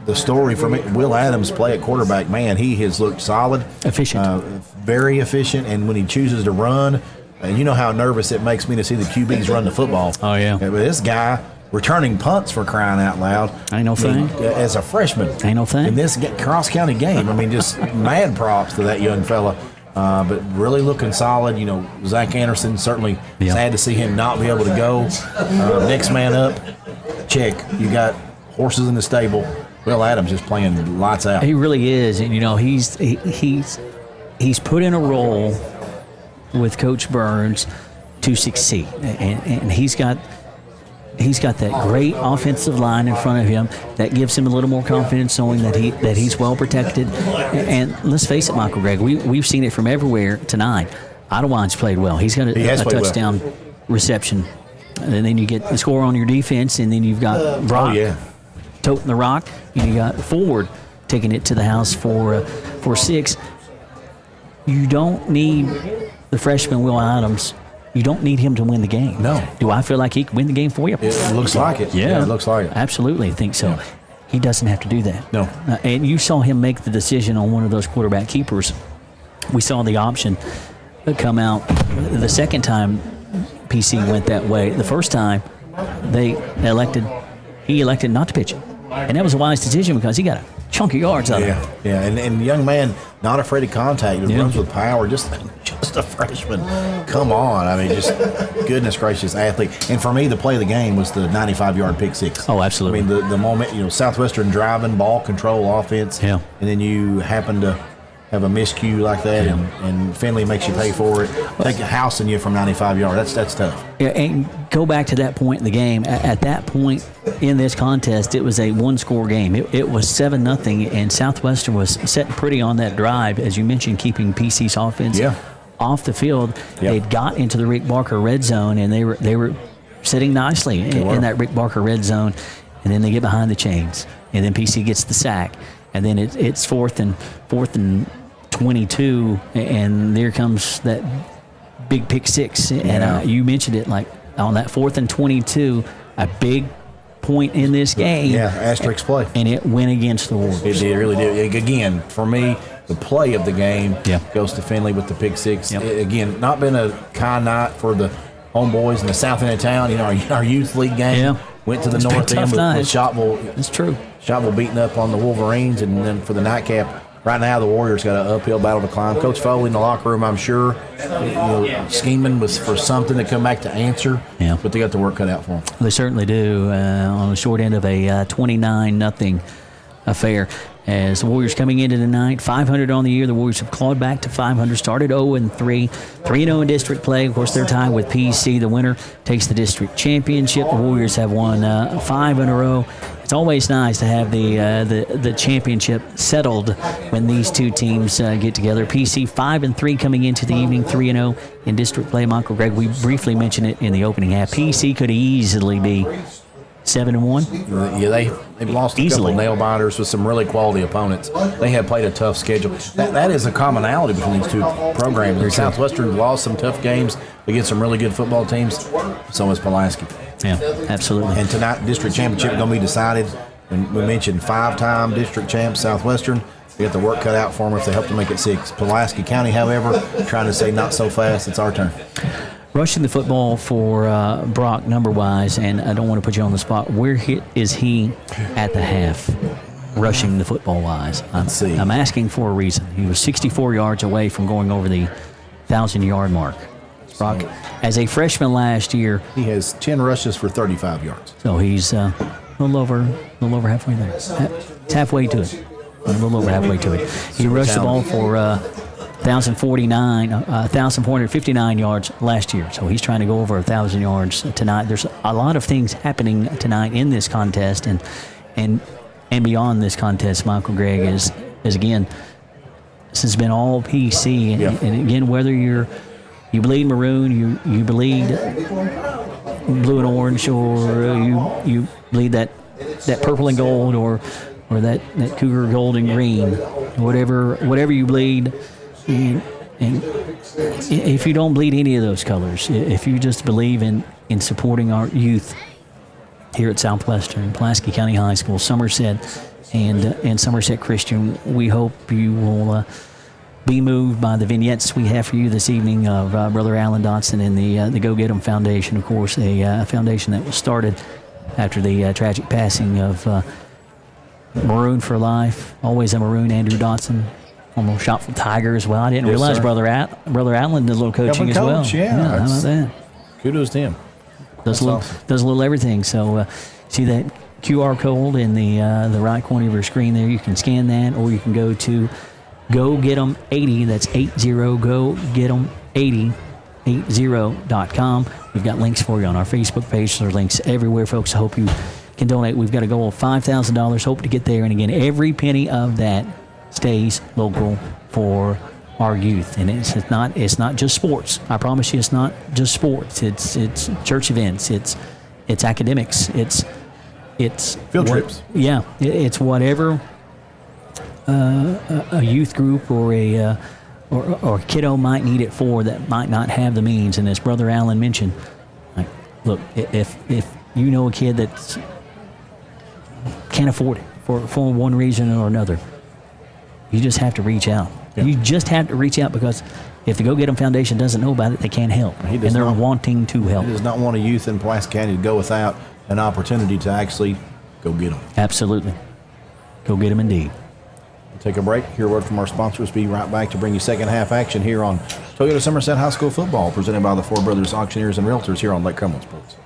the story from Will Adams' play at quarterback, man, he has looked solid. Efficient. Very efficient, and when he chooses to run, and you know how nervous it makes me to see the QBs run the football. Oh, yeah. But this guy returning punts, for crying out loud. Ain't no thing. As a freshman. Ain't no thing. In this cross-county game, I mean, just mad props to that young fella. But really looking solid. You know, Zach Anderson, certainly sad to see him not be able to go. Next man up, check. You got horses in the stable. Will Adams just playing lights out. He really is, and you know he's put in a role with Coach Burns to succeed, and he's got that great offensive line in front of him that gives him a little more confidence, knowing that he's well protected. And let's face it, Michael Gregg, we've seen it from everywhere tonight. Idlewind's played well. He's got a touchdown reception, and then you get the score on your defense, and then you've got Brock toting the rock, and you got Ford taking it to the house for 6. You don't need the freshman Will Adams. You don't need him to win the game. No. Do I feel like he can win the game for you? It looks like it. Yeah, it looks like it. Absolutely, I think so. Yeah. He doesn't have to do that. No. And you saw him make the decision on one of those quarterback keepers. We saw the option come out the second time PC went that way. The first time, he elected not to pitch it. And that was a wise decision because he got a chunk of yards out of it. Yeah, and young man, not afraid of contact. He runs with power. Just a freshman. Come on. I mean, just goodness gracious athlete. And for me, the play of the game was the 95-yard pick six. Oh, absolutely. I mean, the moment, Southwestern driving, ball control offense. Yeah. And then you happen to have a miscue like that, and Finley makes you pay for it. Take a house in you from 95 yards. That's tough. Yeah, and go back to that point in the game. At that point in this contest, it was a one-score game. It was 7-0, and Southwestern was sitting pretty on that drive, as you mentioned, keeping PC's offense off the field. They'd got into the Rick Barker red zone, and they were sitting nicely in that Rick Barker red zone, and then they get behind the chains, and then PC gets the sack, and then it's fourth and 22, and there comes that big pick six. And you mentioned it, like on that 4th and 22, a big point in this game. Yeah, asterisk play. And it went against the Warriors. It did, really did. Again, for me, the play of the game goes to Finley with the pick six. Again, not been a kind night for the homeboys in the south end of town. Our youth league game went to the north end with Shotville. That's true. Shotville beating up on the Wolverines, and then for the nightcap, right now the Warriors got an uphill battle to climb. Coach Foley in the locker room, I'm sure, scheming was for something to come back to answer. Yeah. But they got the work cut out for them. They certainly do. On the short end of a 29-0 affair. as the Warriors coming into tonight, 500 on the year. The Warriors have clawed back to 500, started 0-3, 3-0 in district play. Of course, they're tied with PC. The winner takes the district championship. The Warriors have won 5 in a row. It's always nice to have the championship settled when these two teams get together. PC 5-3 coming into the evening, 3-0 in district play. Michael Gregg, we briefly mentioned it in the opening half. PC could easily be 7-1. Yeah, they've lost a couple nail biters with some really quality opponents. They have played a tough schedule. That is a commonality between these two programs. Southwestern lost some tough games against some really good football teams. So is Pulaski. Yeah, absolutely. And tonight, district championship going to be decided. And we mentioned 5-time district champs Southwestern. They got the work cut out for them if they help to make it 6. Pulaski County, however, trying to say not so fast. It's our turn. Rushing the football for Brock number-wise, and I don't want to put you on the spot. Where is he at the half, rushing the football-wise? I'm asking for a reason. He was 64 yards away from going over the 1,000-yard mark. Brock, as a freshman last year, he has 10 rushes for 35 yards. So he's a little over halfway there. It's halfway to it. A little over halfway to it. He rushed the ball for 1,459 yards last year. So he's trying to go over 1,000 yards tonight. There's a lot of things happening tonight in this contest, and beyond this contest. Michael Gregg is again. This has been all PC, and again, whether you bleed maroon, you bleed blue and orange, or you bleed that purple and gold, or that cougar gold and green, whatever you bleed. And if you don't bleed any of those colors, if you just believe in supporting our youth here at Southwestern, Pulaski County High School, Somerset, and Somerset Christian, we hope you will be moved by the vignettes we have for you this evening of Brother Alan Dotson and the Go Get 'Em Foundation, of course, a foundation that was started after the tragic passing of Maroon for Life, always a Maroon, Andrew Dotson. Almost shot for Tiger as well. I didn't realize Brother Allen did a little coaching as well. Yeah, how about that? Kudos to him. Does a little everything. So see that QR code in the right corner of your screen there. You can scan that, or you can go to Go Get 'Em 80. That's 80. Go Get 'Em 80.com. We've got links for you on our Facebook page. There are links everywhere, folks. I hope you can donate. We've got a goal of $5,000. Hope to get there. And again, every penny of that stays local for our youth, and it's not just sports. I promise you, it's not just sports. It's church events. It's academics. It's field trips. Yeah, it's whatever a youth group or a kiddo might need it for that might not have the means. And as Brother Allen mentioned, look, if you know a kid that can't afford it for one reason or another, you just have to reach out. Yeah. You just have to reach out, because if the Go Get 'Em Foundation doesn't know about it, they can't help. And they're wanting to help. He does not want a youth in Pulaski County to go without an opportunity to actually go get them. Absolutely. Go get them indeed. We'll take a break, hear a word from our sponsors. Be right back to bring you second half action here on Toyota Somerset High School Football, presented by the Ford Brothers Auctioneers and Realtors here on Lake Cumberland Sports.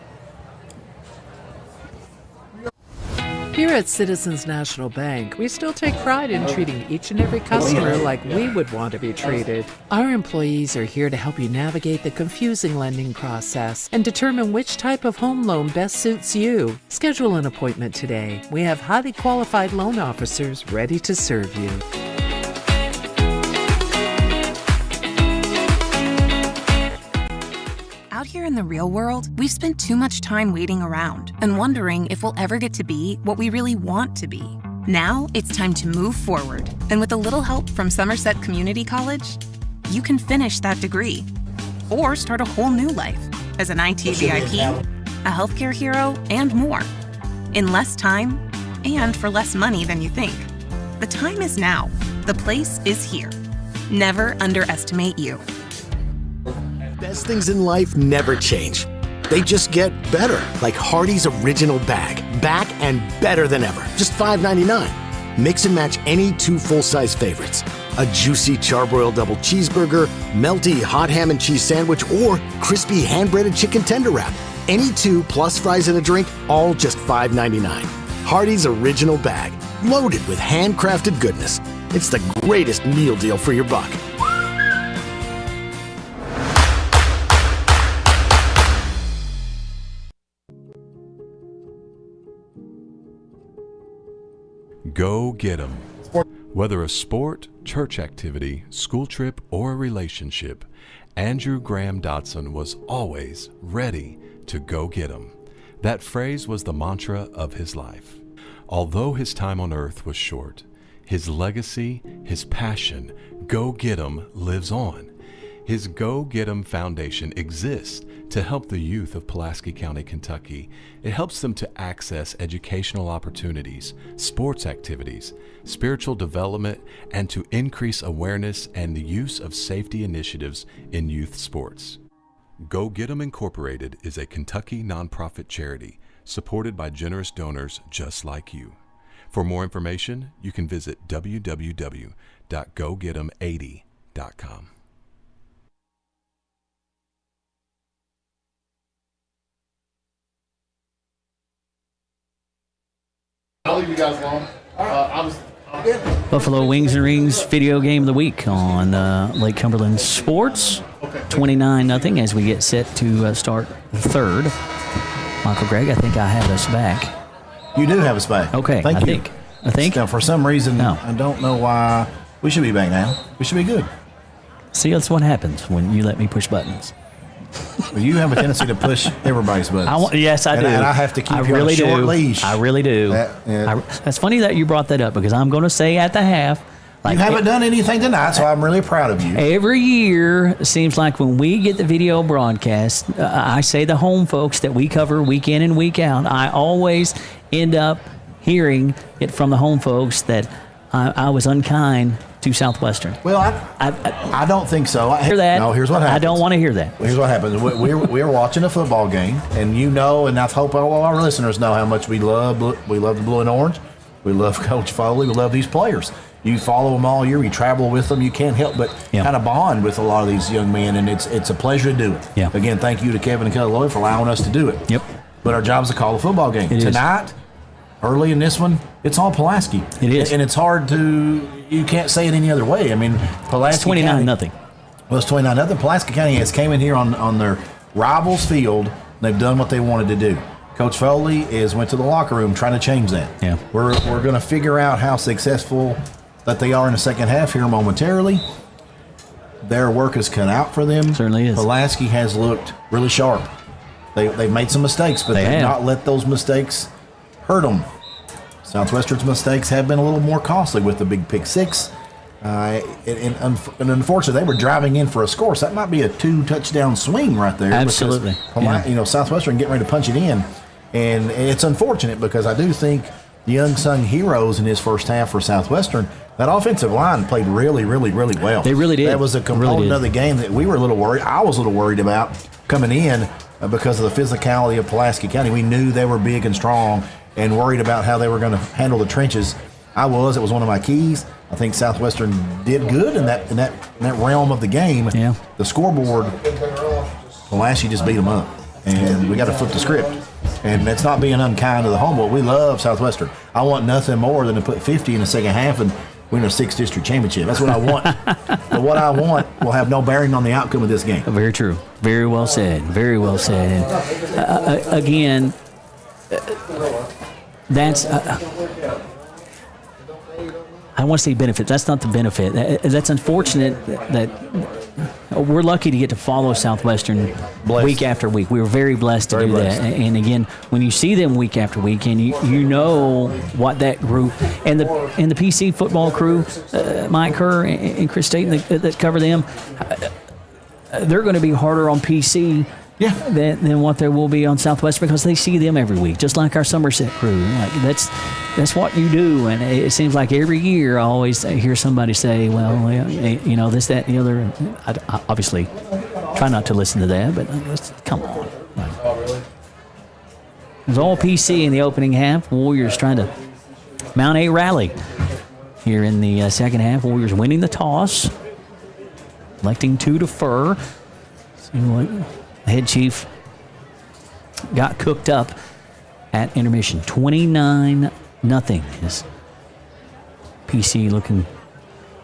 Here at Citizens National Bank, we still take pride in treating each and every customer like we would want to be treated. Our employees are here to help you navigate the confusing lending process and determine which type of home loan best suits you. Schedule an appointment today. We have highly qualified loan officers ready to serve you. Out here in the real world, we've spent too much time waiting around and wondering if we'll ever get to be what we really want to be. Now it's time to move forward, and with a little help from Somerset Community College, you can finish that degree or start a whole new life as an IT VIP, a healthcare hero, and more, in less time and for less money than you think. The time is now. The place is here. Never underestimate you. Best things in life never change. They just get better, like Hardee's Original Bag. Back and better than ever. Just $5.99. Mix and match any 2 full-size favorites. A juicy charbroiled double cheeseburger, melty hot ham and cheese sandwich, or crispy hand-breaded chicken tender wrap. Any 2 plus fries and a drink, all just $5.99. Hardee's Original Bag. loaded with handcrafted goodness. It's the greatest meal deal for your buck. Go get 'em. Whether a sport, church activity, school trip, or a relationship, Andrew Graham Dotson was always ready to go get 'em. That phrase was the mantra of his life. Although his time on earth was short, his legacy, his passion, Go Get 'em, lives on. His Go Get 'em Foundation exists to help the youth of Pulaski County, Kentucky. It helps them to access educational opportunities, sports activities, spiritual development, and to increase awareness and the use of safety initiatives in youth sports. Go Get 'em Incorporated is a Kentucky nonprofit charity supported by generous donors just like you. For more information, you can visit www.gogetem80.com. I'll leave you guys alone. Buffalo Wings and Rings video game of the week on Lake Cumberland Sports. 29-0 as we get set to start the third. Michael Gregg, I think I have us back. You do have us back. Okay, Thank you. I think. Now, for some reason, I don't know why. We should be back now. We should be good. See, that's what happens when you let me push buttons. Well, you have a tendency to push everybody's buttons. Yes, I do. And I have to keep you on a short leash. I really do. That's funny that you brought that up because I'm going to say at the half. You haven't done anything tonight, so I'm really proud of you. Every year, it seems like when we get the video broadcast, I say the home folks that we cover week in and week out, I always end up hearing it from the home folks that I was unkind to Southwestern. Well, I don't think so. I hear that. No, here's what happens. I don't want to hear that. Here's what happens. We're watching a football game, and and I hope all our listeners know how much we love the blue and orange. We love Coach Foley. We love these players. You follow them all year. You travel with them. You can't help but kind of bond with a lot of these young men, and it's a pleasure to do it. Yeah. Again, thank you to Kevin and Kelly Lloyd for allowing us to do it. Yep. But our job is to call a football game. Tonight, early in this one, it's all Pulaski. It is. And it's hard to – you can't say it any other way. I mean, Pulaski It's 29-0. Well, it's 29-0. Pulaski County has came in here on their rivals' field. And they've done what they wanted to do. Coach Foley went to the locker room trying to change that. Yeah. We're going to figure out how successful that they are in the second half here momentarily. Their work is cut out for them. Certainly is. Pulaski has looked really sharp. They've made some mistakes, but they've not let those mistakes hurt them. Southwestern's mistakes have been a little more costly with the big pick six. And unfortunately, they were driving in for a score, so that might be a 2-touchdown swing right there. Absolutely. Because, Southwestern getting ready to punch it in. And it's unfortunate because I do think the unsung heroes in his first half for Southwestern, that offensive line played really, really, really well. They really did. That was a component of the game that we were a little worried. I was a little worried about coming in because of the physicality of Pulaski County. We knew they were big and strong and worried about how they were going to handle the trenches. It was one of my keys. I think Southwestern did good in that realm of the game. Yeah. The scoreboard, Pulaski just beat them up. And we got to flip the script. And that's not being unkind to the home, but we love Southwestern. I want nothing more than to put 50 in the second half and win a 6th district championship. That's what I want. But what I want will have no bearing on the outcome of this game. Very true. Very well said. Very well said. And, again, that's I want to say benefit. That's not the benefit. That's unfortunate that we're lucky to get to follow Southwestern week after week. We were very blessed to do that. And again, when you see them week after week, and you know what that group and the PC football crew, Mike Kerr and Chris Staten that cover them, they're going to be harder on PC. Than what there will be on Southwest because they see them every week, just like our Somerset crew. Like that's what you do, and it seems like every year I always hear somebody say, "Well, this, that, and the other." I obviously try not to listen to that, but come on. It was all PC in the opening half. Warriors trying to mount a rally here in the second half. Warriors winning the toss, electing to defer. See what. The head chief got cooked up at intermission. 29-0 is PC looking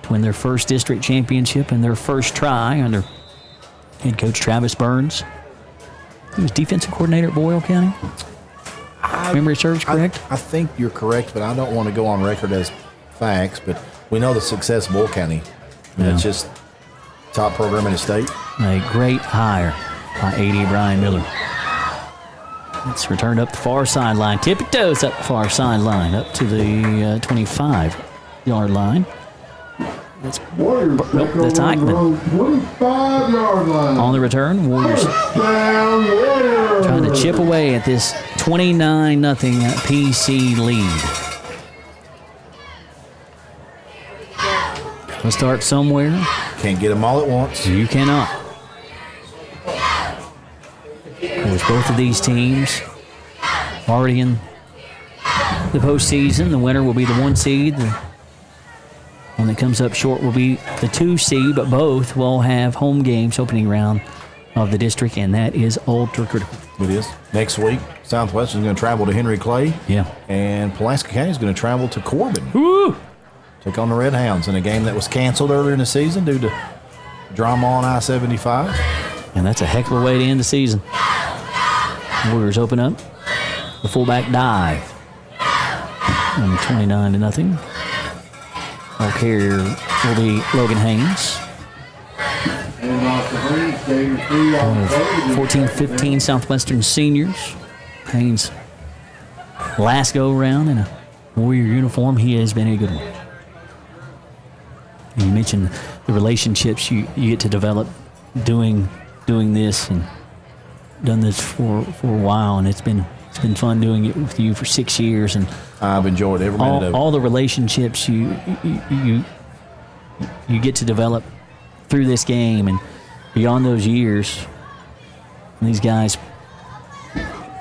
to win their first district championship and their first try under head coach Travis Burns. He was defensive coordinator at Boyle County. Memory serves correct? I think you're correct, but I don't want to go on record as facts, but we know the success of Boyle County. It's just top program in the state. A great hire by A.D. Brian Miller. It's returned up the far sideline. Tip it toes up the far sideline, up to the 25-yard line. That's Eichmann. 25-yard line. On the return, Warriors trying to chip away at this 29-0 PC lead. We'll start somewhere. Can't get them all at once. You cannot. Of course, both of these teams already in the postseason. The winner will be the 1 seed. The one that comes up short will be the 2 seed, but both will have home games opening round of the district, and that is ultra critical. It is. Next week, Southwestern is going to travel to Henry Clay. Yeah. And Pulaski County is going to travel to Corbin. Woo! Take on the Red Hounds in a game that was canceled earlier in the season due to drama on I-75. And that's a heck of a way to end the season. Warriors open up. The fullback dive. And 29-0. Our carrier will be Logan Haynes. 14-15 Southwestern seniors. Haynes, last go-around in a Warrior uniform. He has been a good one. And you mentioned the relationships you get to develop doing this, and done this for a while, and it's been fun doing it with you for 6 years, and I've enjoyed every minute of it. All the relationships you get to develop through this game, and beyond those years, these guys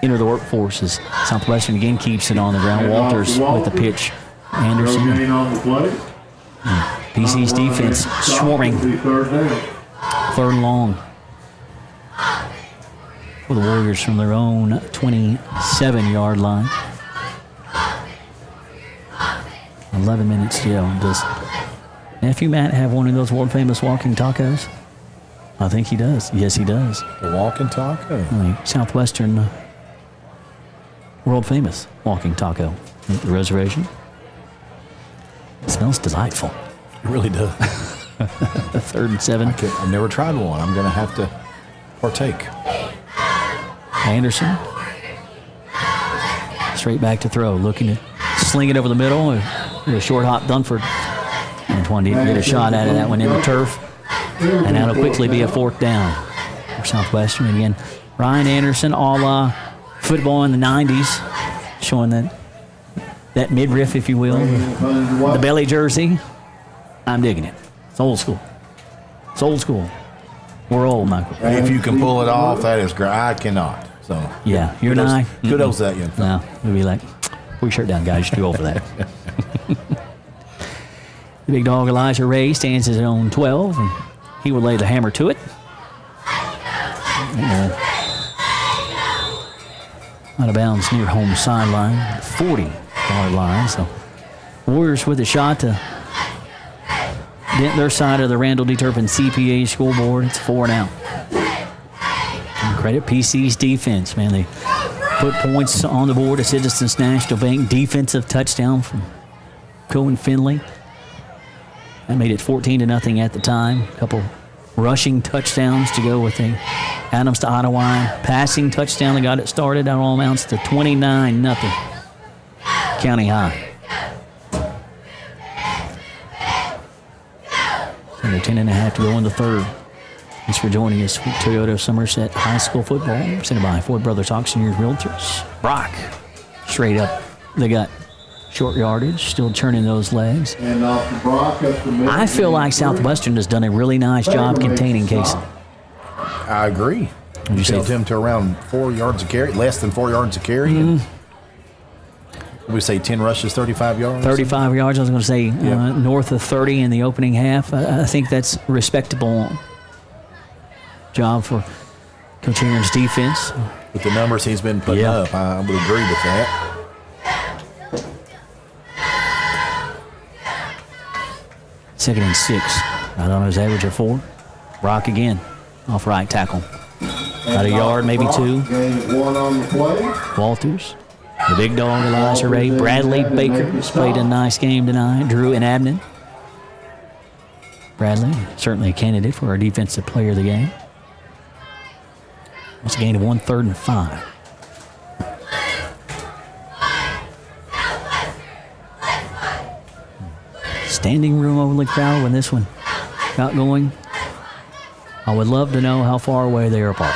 enter the workforce as Southwestern again keeps it on the ground. Walters with the pitch. Anderson. PC's defense swarming. Third and long for the Warriors from their own 27-yard line. 11 minutes to go. Does nephew Matt have one of those world-famous walking tacos? I think he does. Yes, he does. The walking taco? Southwestern world-famous walking taco at the reservation. It smells delightful. It really does. 3rd and 7. I've never tried one. I'm going to have to partake. Anderson. Straight back to throw. Looking to sling it over the middle. A short hop Dunford. Antoine didn't get a shot out of that one in the turf. And that'll quickly be a 4th down for Southwestern. Again, Ryan Anderson, a la football in the 90s. Showing that midriff, if you will. The belly jersey. I'm digging it. It's old school. It's old school. We're old, Michael. If you can pull it off, that is great. I cannot. So yeah, you and I. Kudos to that young fella. No, we'll be like, pull your shirt down, guys. You're too old for that. The big dog Elijah Ray stands his own 12, and he will lay the hammer to it. Out of bounds near home sideline, 40-yard line. So Warriors with a shot to dent their side of the Randall D. Turpin CPA scoreboard. It's 4 and out. And credit PC's defense, man. They put points on the board at Citizens National Bank. Defensive touchdown from Cohen Finley. That made it 14-0 at the time. A couple rushing touchdowns to go with Adams to Ottawa. Passing touchdown that got it started. That all amounts to 29-0. County High. Under 10.5 to go in the 3rd. Thanks for joining us for Toyota Somerset High School football, presented by Ford Brothers Auctioneers Realtors. Brock, straight up the gut. Short yardage, still churning those legs. And off the Brock up the middle. I feel like Southwestern has done a really nice job containing Kaysen. I agree. You held him to around 4 yards a carry, less than 4 yards a carry. We say 10 rushes, 35 yards? 35 yards. I was going to say north of 30 in the opening half. I think that's respectable job for Coach Aaron's defense. With the numbers he's been putting up, I would agree with that. 2nd and 6. Right on his average of 4. Brock again, off right tackle. About a yard, maybe 2. Gain 1 on the play. Walters, the big dog, Elijah Ray. Bradley Baker has played a nice game tonight. Drew and Abden. Bradley, certainly a candidate for our defensive player of the game. It's a gain of 1, 3rd and 5. Standing room overly crowded when this one got going. I would love to know how far away they are apart.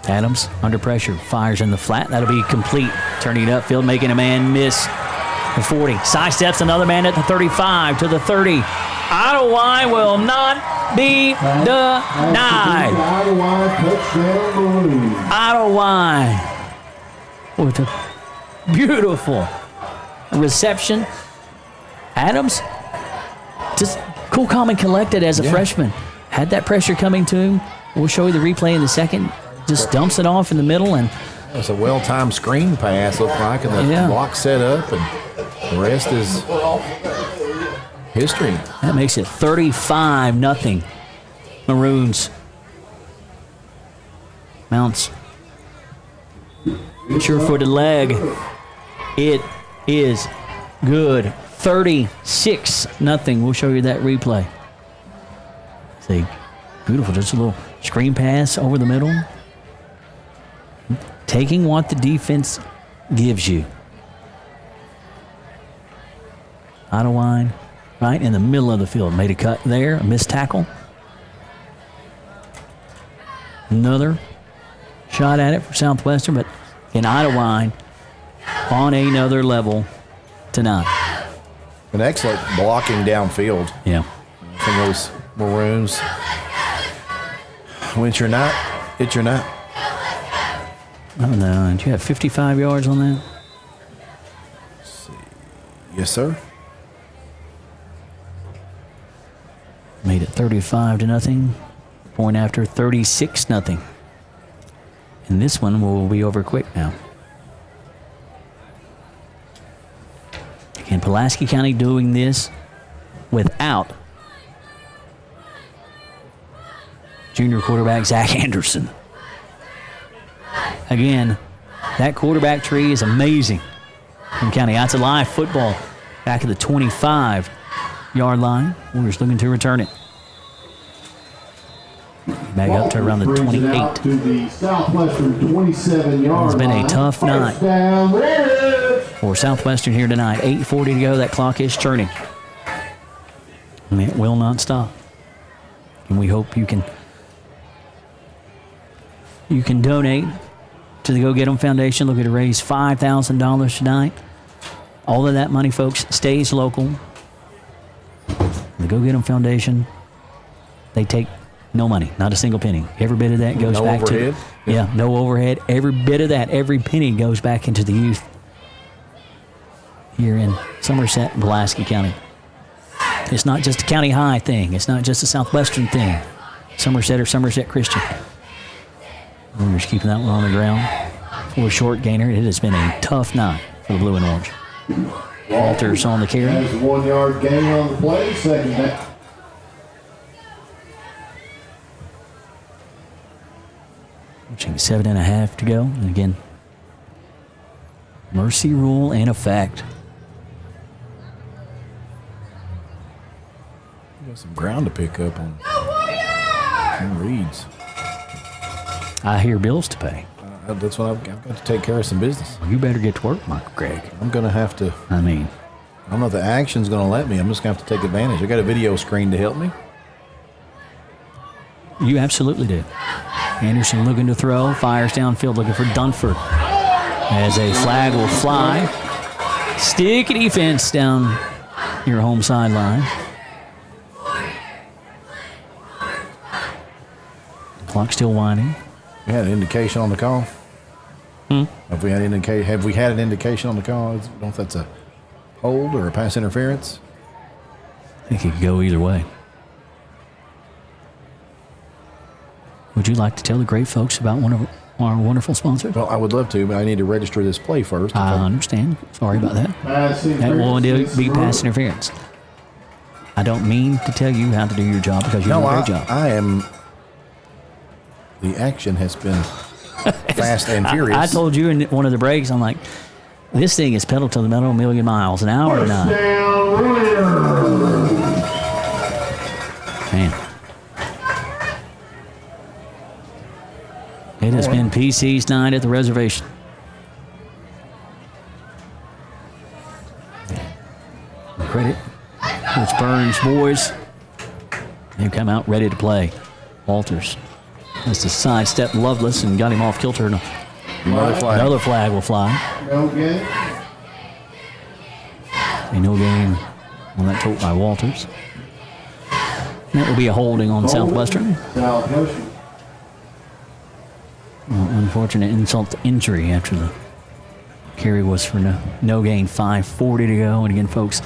Adams, under pressure, fires in the flat. That'll be complete. Turning it upfield, making a man miss. The 40. Sidesteps another man at the 35 to the 30. Idlewild will not be denied. Idlewild with a beautiful reception. Adams, just cool, calm, and collected as a freshman. Had that pressure coming to him. We'll show you the replay in the second. Just dumps it off in the middle. And it was a well-timed screen pass, looked like, and the block set up, and the rest is history. That makes it 35-0. Maroons. Mounts. Sure-footed leg. It is good. 36-0. We'll show you that replay. See, beautiful. Just a little screen pass over the middle. Taking what the defense gives you. Idlewild, right in the middle of the field. Made a cut there. A missed tackle. Another shot at it for Southwestern, but in Idlewild on another level tonight. An excellent blocking downfield. Yeah. From those Maroons. When it's your night, it's your night. Oh, no. Did you have 55 yards on that? Let's see. Yes, sir. Made it 35-0. Point after 36-0. And this one will be over quick now. Again, Pulaski County doing this without junior quarterback Zach Anderson. Again, that quarterback tree is amazing in County. That's a live football back at the 25-yard line. Warriors looking to return it. Back up to around the 28. To the Southwestern 27-yard It's been a line. tough night for Southwestern here tonight. 8:40 to go. That clock is turning. And it will not stop. And we hope you can donate to the Go Get 'Em Foundation. Looking to raise $5,000 tonight. All of that money, folks, stays local. The Go Get 'Em Foundation, they take no money, not a single penny. Every bit of that goes No back overhead? to... Yeah, no overhead. Every bit of that, every penny goes back into the youth here in Somerset and Pulaski County. It's not just a county high thing. It's not just a Southwestern thing. Somerset or Somerset Christian. We're just keeping that one on the ground for a short gainer. It has been a tough night for the blue and orange. Walters on the carry. Has a 1-yard gain on the play. Second down. Watching 7.5 to go. And again, mercy rule in effect. Got some ground to pick up on Reeds. I hear bills to pay. That's what I've got to take care of some business. You better get to work, Michael Gregg. I'm going to have to. I mean, I don't know if the action's going to let me. I'm just going to have to take advantage. I got a video screen to help me. you absolutely do. Anderson looking to throw, fires downfield looking for Dunford. As a flag will fly. Sticky defense down your home sideline. Clock still winding. We had an indication on the call. Have we had an indication on the call? I don't know if that's a hold or a pass interference. I think it could go either way. Would you like to tell the great folks about one our wonderful sponsors? Well, I would love to, but I need to register this play first. I understand. Sorry about that. That will indeed be pass interference. I don't mean to tell you how to do your job because you do a great job. I am. The action has been fast and furious. I told you in one of the breaks, I'm like, this thing is pedal to the metal a million miles an hour tonight. Man. It has been PC's night at the reservation. Credit. Coach Burns' boys. They've come out ready to play. Walters has to sidestep Loveless and got him off kilter. Another flag will fly. No game. No game on that tote by Walters. And that will be a holding on Southwestern. Southwestern. Unfortunate insult to injury after the carry was for no gain. 5:40 to go. And again, folks,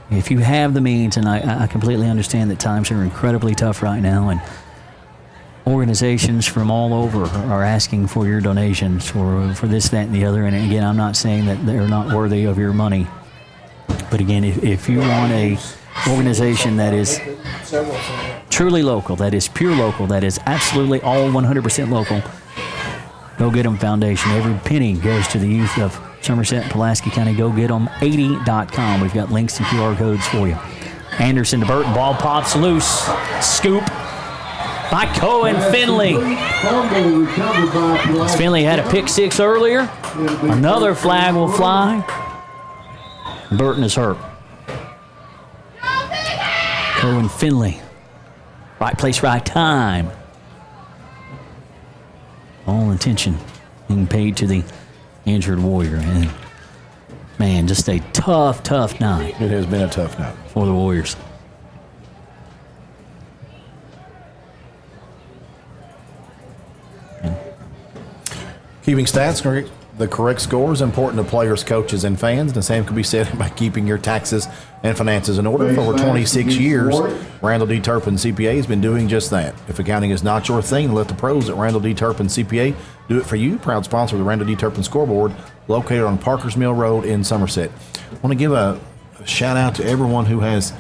if you have the means, and I completely understand that times are incredibly tough right now, and organizations from all over are asking for your donations for this, that, and the other. And again, I'm not saying that they're not worthy of your money. But again, if you want a organization that is truly local, that is pure local, that is absolutely all 100% local, Go Get 'em Foundation. Every penny goes to the youth of Somerset and Pulaski County. Go Get 'em 80.com. We've got links and QR codes for you. Anderson to Burton. Ball pops loose. Scoop by Cohen Finley. Finley had a pick six earlier. Another flag will fly. Burton is hurt. Cohen Finley. Right place, right time. All attention being paid to the injured Warrior. And man, just a tough night. It has been a tough night for the Warriors. Keeping stats, the correct score is important to players, coaches, and fans. The same can be said by keeping your taxes and finances in order. For over 26 years, Randall D. Turpin CPA has been doing just that. If accounting is not your thing, let the pros at Randall D. Turpin CPA do it for you. Proud sponsor of the Randall D. Turpin Scoreboard, located on Parkers Mill Road in Somerset. I want to give a shout out to everyone who has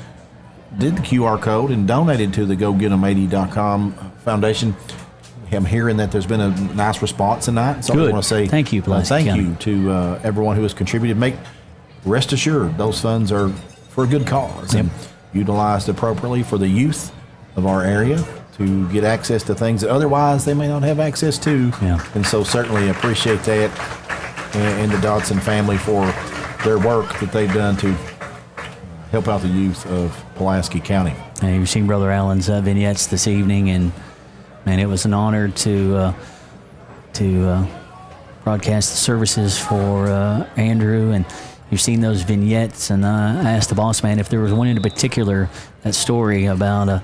did the QR code and donated to the GoGetEm80.com Foundation. I'm hearing that there's been a nice response tonight. So Good. I want to say thank you, Pulaski thank County. you to everyone who has contributed. Rest assured, those funds are for a good cause and utilized appropriately for the youth of our area to get access to things that otherwise they may not have access to. Yeah. And so certainly appreciate that and the Dodson family for their work that they've done to help out the youth of Pulaski County. Hey, you've seen Brother Allen's vignettes this evening, and man, it was an honor to broadcast the services for Andrew, and you've seen those vignettes. And I asked the boss man if there was one in particular, that story about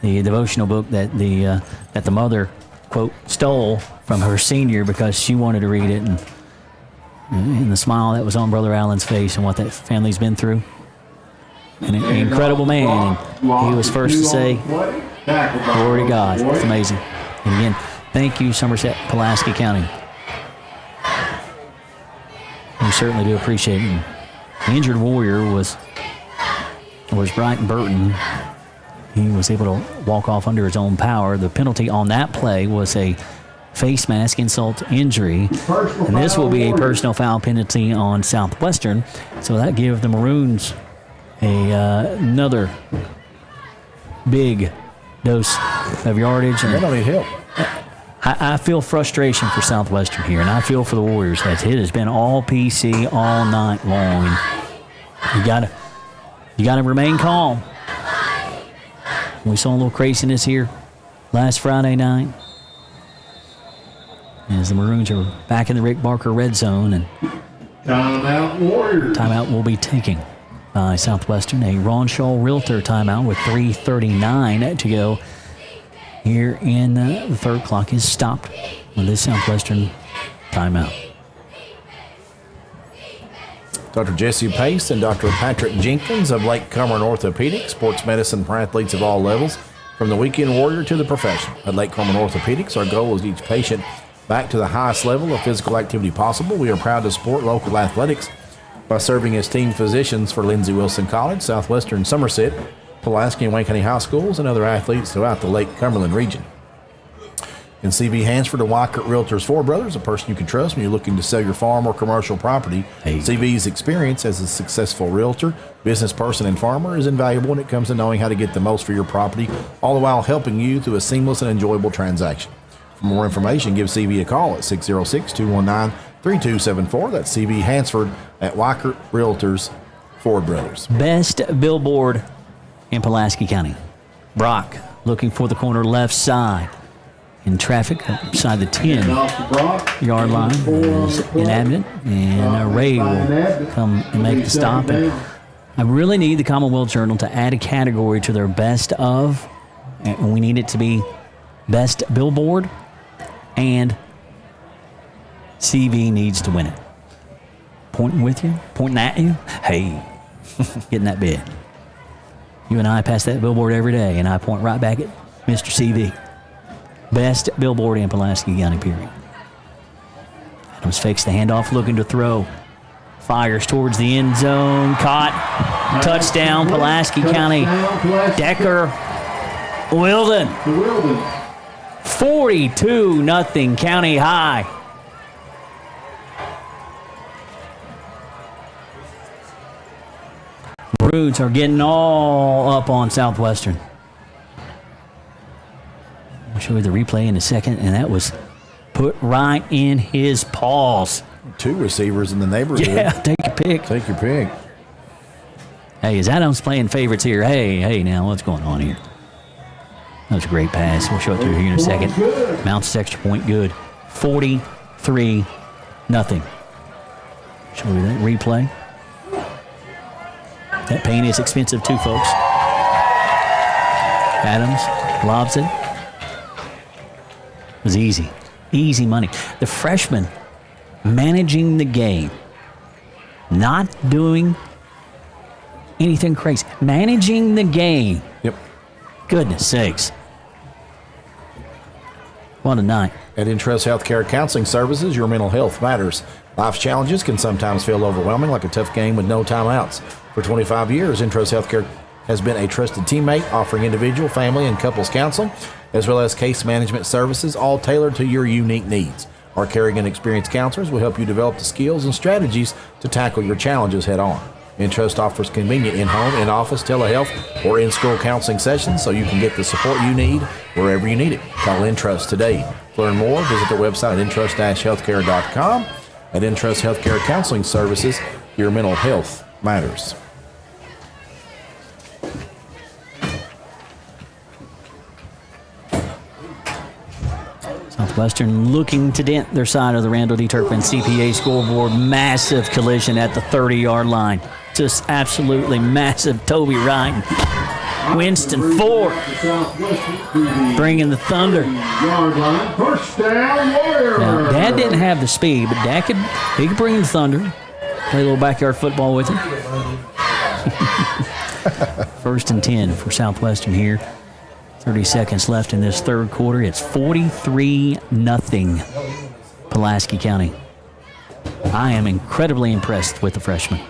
the devotional book that the mother, quote, stole from her senior because she wanted to read it, and the smile that was on Brother Allen's face and what that family's been through. An incredible man, and he was first to say, glory to God. It's amazing. And again, thank you, Somerset, Pulaski County. We certainly do appreciate it. The injured Warrior was Brighton Burton. He was able to walk off under his own power. The penalty on that play was a face mask insult to injury. And this will be a personal foul penalty on Southwestern. So that gives the Maroons another big dose of yardage. And they don't need help. I feel frustration for Southwestern here, and I feel for the Warriors. It has been all PC all night long. And you gotta remain calm. We saw a little craziness here last Friday night as the Maroons are back in the Rick Barker red zone, and timeout Warriors. Timeout will be taken by Southwestern. A Ron Shaw Realtor timeout with 3:39 to go here in the third. Clock is stopped with this Southwestern timeout. Dr. Jesse Pace and Dr. Patrick Jenkins of Lake Cumberland Orthopedics, sports medicine for athletes of all levels, From the weekend warrior to the professional. At Lake Coleman Orthopedics, our goal is each patient back to the highest level of physical activity possible. We are proud to support local athletics by serving as team physicians for Lindsey Wilson College, Southwestern, Somerset, Pulaski, and Wayne County High Schools, and other athletes throughout the Lake Cumberland region. In CV Hansford and Weikert Realtors Ford Brothers, a person you can trust when you're looking to sell your farm or commercial property. CV's experience as a successful realtor, business person, and farmer is invaluable when it comes to knowing how to get the most for your property, all the while helping you through a seamless and enjoyable transaction. For more information, give CV a call at 606-219-3274. That's CV Hansford at Weikert Realtors Ford Brothers. Best billboard in Pulaski County. Brock looking for the corner left side. In traffic, outside the 10-yard line is inhabitant, and Ray will come and make the stop. And I really need the Commonwealth Journal to add a category to their best of, and we need it to be best billboard, and CV needs to win it. Pointing with you, pointing at you, hey, getting that bid. You and I pass that billboard every day, and I point right back at Mr. CV. Best billboard in Pulaski County, period. Adams fakes the handoff, looking to throw. Fires towards the end zone. Caught. Touchdown, Pulaski County. Decker. Wilden. 42-0 County High. Broods are getting all up on Southwestern. I'll show you the replay in a second, and that was put right in his paws. Two receivers in the neighborhood. Yeah, take your pick. Take your pick. Hey, is Adams playing favorites here? Hey, now what's going on here? That was a great pass. We'll show it to you here in a second. Mounts extra point, good. 43-0. Show you that replay. That paint is expensive too, folks. Adams lobs it. It was easy. Easy money. The freshman managing the game. Not doing anything crazy. Managing the game. Yep. Goodness sakes. What a night. At Intrust Healthcare Counseling Services, your mental health matters. Life's challenges can sometimes feel overwhelming, like a tough game with no timeouts. For 25 years, Intrust Healthcare has been a trusted teammate, offering individual, family, and couples counseling, as well as case management services, all tailored to your unique needs. Our caring and experienced counselors will help you develop the skills and strategies to tackle your challenges head on. Intrust offers convenient in-home, in-office, telehealth, or in-school counseling sessions so you can get the support you need wherever you need it. Call Intrust today. To learn more, visit their website at intrust-healthcare.com. At Intrust Healthcare Counseling Services, your mental health matters. Southwestern looking to dent their side of the Randall D. Turpin CPA scoreboard. Massive collision at the 30-yard line. Just absolutely massive. Toby Wright. Winston Ford bringing the thunder. First down, Warrior. Now, Dad didn't have the speed, but Dad he could bring the thunder. Play a little backyard football with him. 1st and 10 for Southwestern here. 30 seconds left in this third quarter. It's 43-0 Pulaski County. I am incredibly impressed with the freshman.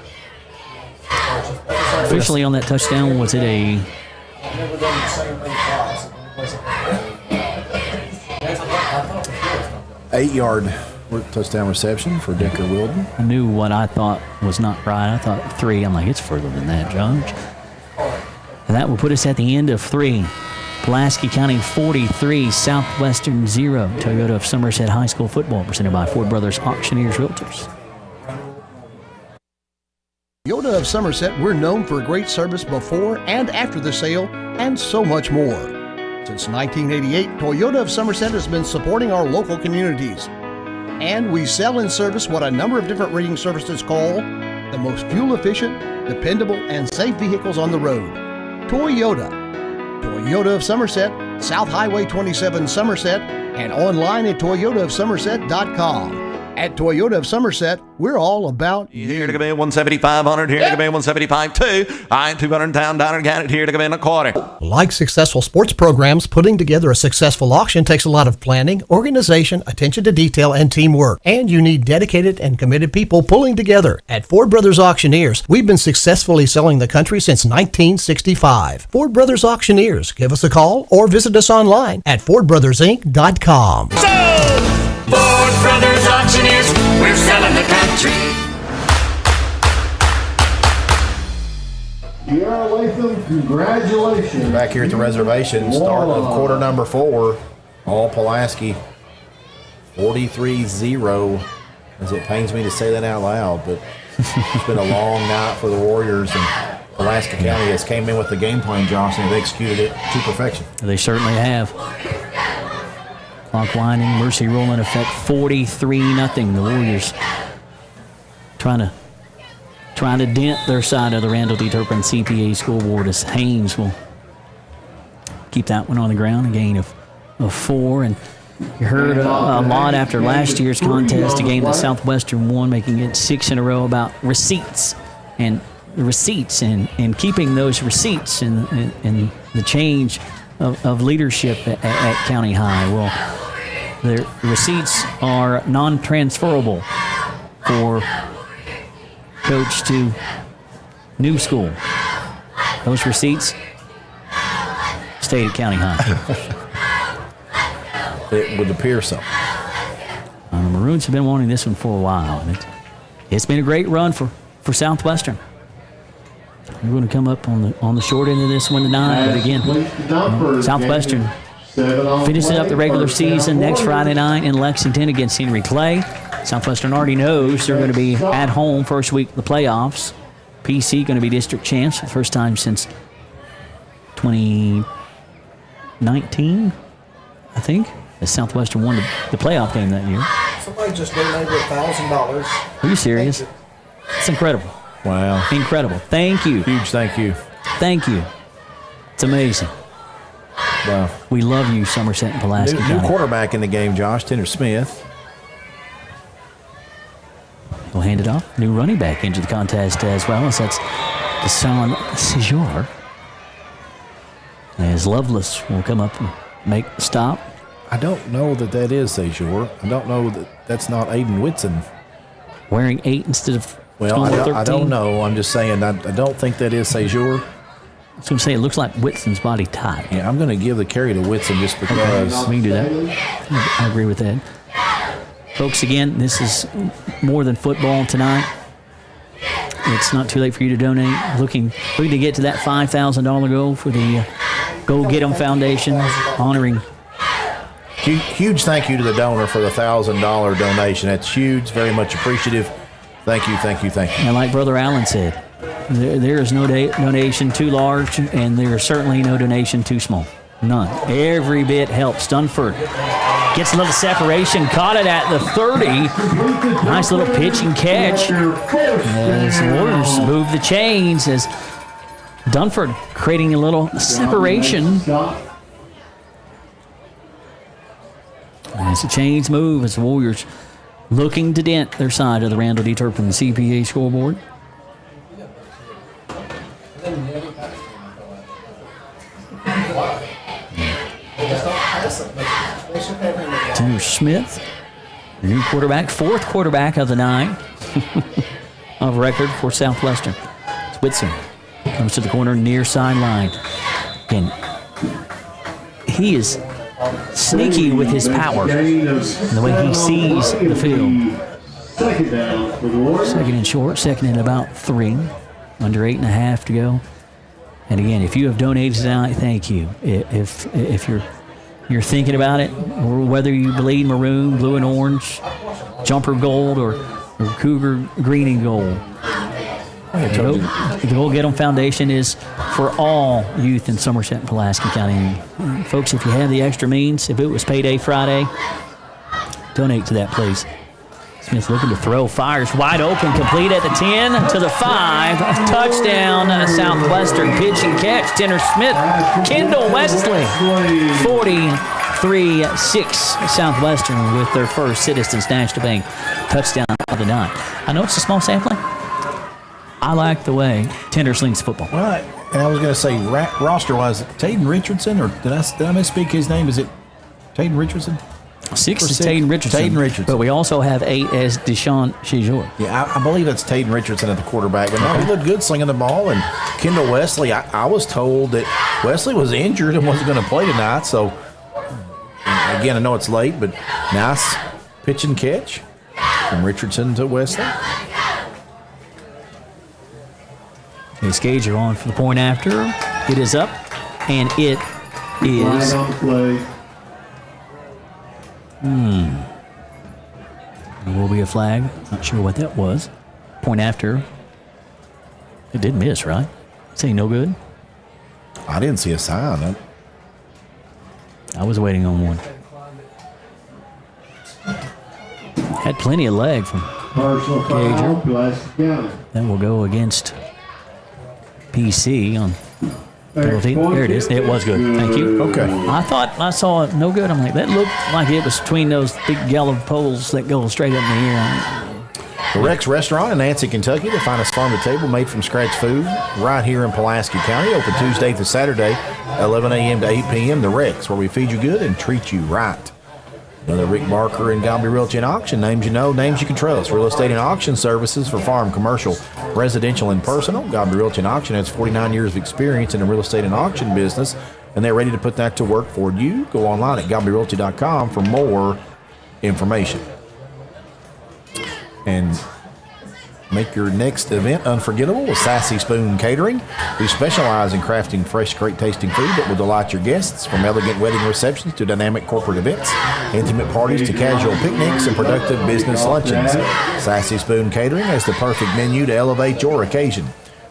Officially on that touchdown, was it a... 8-yard touchdown reception for Decker Wilden. I knew what I thought was not right. I thought 3. I'm like, it's further than that, Judge. And that will put us at the end of 3. Pulaski County 43, Southwestern 0. Toyota of Somerset High School football presented by Ford Brothers Auctioneers Realtors. Toyota of Somerset, we're known for great service before and after the sale, and so much more. Since 1988, Toyota of Somerset has been supporting our local communities. And we sell and service what a number of different rating services call the most fuel-efficient, dependable, and safe vehicles on the road. Toyota. Toyota of Somerset, South Highway 27 Somerset, and online at toyotaofsomerset.com. At Toyota of Somerset, We're all about Here to come in 17500, here to come in 175.2. I ain't 200 down, count it here to come in a quarter. Like successful sports programs, putting together a successful auction takes a lot of planning, organization, attention to detail, and teamwork. And you need dedicated and committed people pulling together. At Ford Brothers Auctioneers, we've been successfully selling the country since 1965. Ford Brothers Auctioneers. Give us a call or visit us online at FordBrothersInc.com. Ford Brothers Auctioneers, we're selling the country. Kiara Latham, congratulations. Back here at the reservation, start of quarter number 4, all Pulaski, 43-0. As it pains me to say that out loud, but it's been a long night for the Warriors, and Pulaski County has came in with the game plan, Josh, and they've executed it to perfection. They certainly have. Clock winding, mercy rule in effect, 43-0. The Warriors trying to dent their side of the Randall D. Turpin CPA scoreboard as Haynes will keep that one on the ground, a gain of 4. And you heard a lot after last year's contest, a game that Southwestern won, making it 6 in a row, about receipts and keeping those receipts and the change of leadership at County High. Well, their receipts are non-transferable for coach to new school. Those receipts stayed at County High. It would appear so. The Maroons have been wanting this one for a while, and it's been a great run for Southwestern. We're going to come up on the short end of this one tonight, but again, Southwestern finishing up the regular season next Friday night in Lexington against Henry Clay. Southwestern already knows they're going to be at home first week of the playoffs. PC going to be district champs for the first time since 2019, I think, as Southwestern won the playoff game that year. Somebody just donated $1,000. Are you serious? It's incredible. Wow. Incredible. Thank you. Huge thank you. Thank you. It's amazing. Wow. We love you, Somerset and Pulaski New quarterback in the game, Josh, Tanner Smith. We'll hand it off. New running back into the contest as well, as that's Deshaun Sejour. As Lovelace will come up and make the stop. I don't know that is Sejour. I don't know that's not Aiden Whitson. Wearing 8 instead of I don't know. I'm just saying I don't think that is Sejour. I was going to say, it looks like Whitson's body type. Yeah, I'm going to give the carry to Whitson just because. Okay, we can do that. I agree with that. Folks, again, this is more than football tonight. It's not too late for you to donate. Looking to get to that $5,000 goal for the Go Get 'Em Foundation, honoring. Huge thank you to the donor for the $1,000 donation. That's huge. Very much appreciative. Thank you, thank you, thank you. And like Brother Allen said, there is no donation too large, and there is certainly no donation too small. None. Every bit helps. Dunford gets a little separation, caught it at the 30. Nice little pitch and catch. As the Warriors move the chains, as Dunford creating a little separation. As the chains move, as the Warriors looking to dent their side of the Randall D. Turpin CPA scoreboard. Tanner Smith, the new quarterback, 4th quarterback of the night of record for Southwestern. It's Whitson. Comes to the corner near sideline. Again, he is sneaky with his power and the way he sees the field. Second and short, second and about 3. Under 8.5 to go. And again, if you have donated tonight, thank you. If you're thinking about it, or whether you bleed maroon, blue and orange, jumper gold, or cougar green and gold. The Go Get 'Em Foundation is for all youth in Somerset and Pulaski County. Folks, if you have the extra means, if it was payday Friday, donate to that, please. Smith looking to throw, fires wide open, complete at the 10 to the 5. Touchdown, Southwestern. Pitch and catch. Tanner Smith, Kendall Wesley, 43-6. Southwestern with their first Citizens National Bank touchdown how they not. I know it's a small sampling. I like the way Tender slings football. Well, and I was going to say roster-wise, Taden Richardson, or did I misspeak his name? Is it Taden Richardson? 6 is Taden Richardson. Taden Richardson. But we also have 8 as Deshaun Chizor. Yeah, I believe that's Taden Richardson at the quarterback. And he looked good slinging the ball. And Kendall Wesley, I was told that Wesley was injured and wasn't going to play tonight. So, again, I know it's late, but nice pitch and catch from Richardson to Wesley. Chase Gager on for the point after. It is up, and it is. Line on the play. There will be a flag. Not sure what that was. Point after. It did miss, right? Say no good. I didn't see a sign. I was waiting on one. Had plenty of leg from Personal foul, Pulaski County. That will go against PC on penalty. There it is. It was good. Thank you. Okay. I thought I saw it no good. I'm like, that looked like it was between those big yellow poles that go straight up in the air. The Rex Restaurant in Nancy, Kentucky, the finest farm-to-table made-from-scratch food right here in Pulaski County. Open Tuesday through Saturday, 11 a.m. to 8 p.m. The Rex, where we feed you good and treat you right. Another Rick Barker and Gombe Realty and Auction. Names you know, names you can trust. Real estate and auction services for farm, commercial, residential, and personal. Gombe Realty and Auction has 49 years of experience in the real estate and auction business, and they're ready to put that to work for you. Go online at GombeRealty.com for more information. And make your next event unforgettable with Sassy Spoon Catering. We specialize in crafting fresh, great-tasting food that will delight your guests, from elegant wedding receptions to dynamic corporate events, intimate parties to casual picnics and productive business luncheons. Sassy Spoon Catering has the perfect menu to elevate your occasion.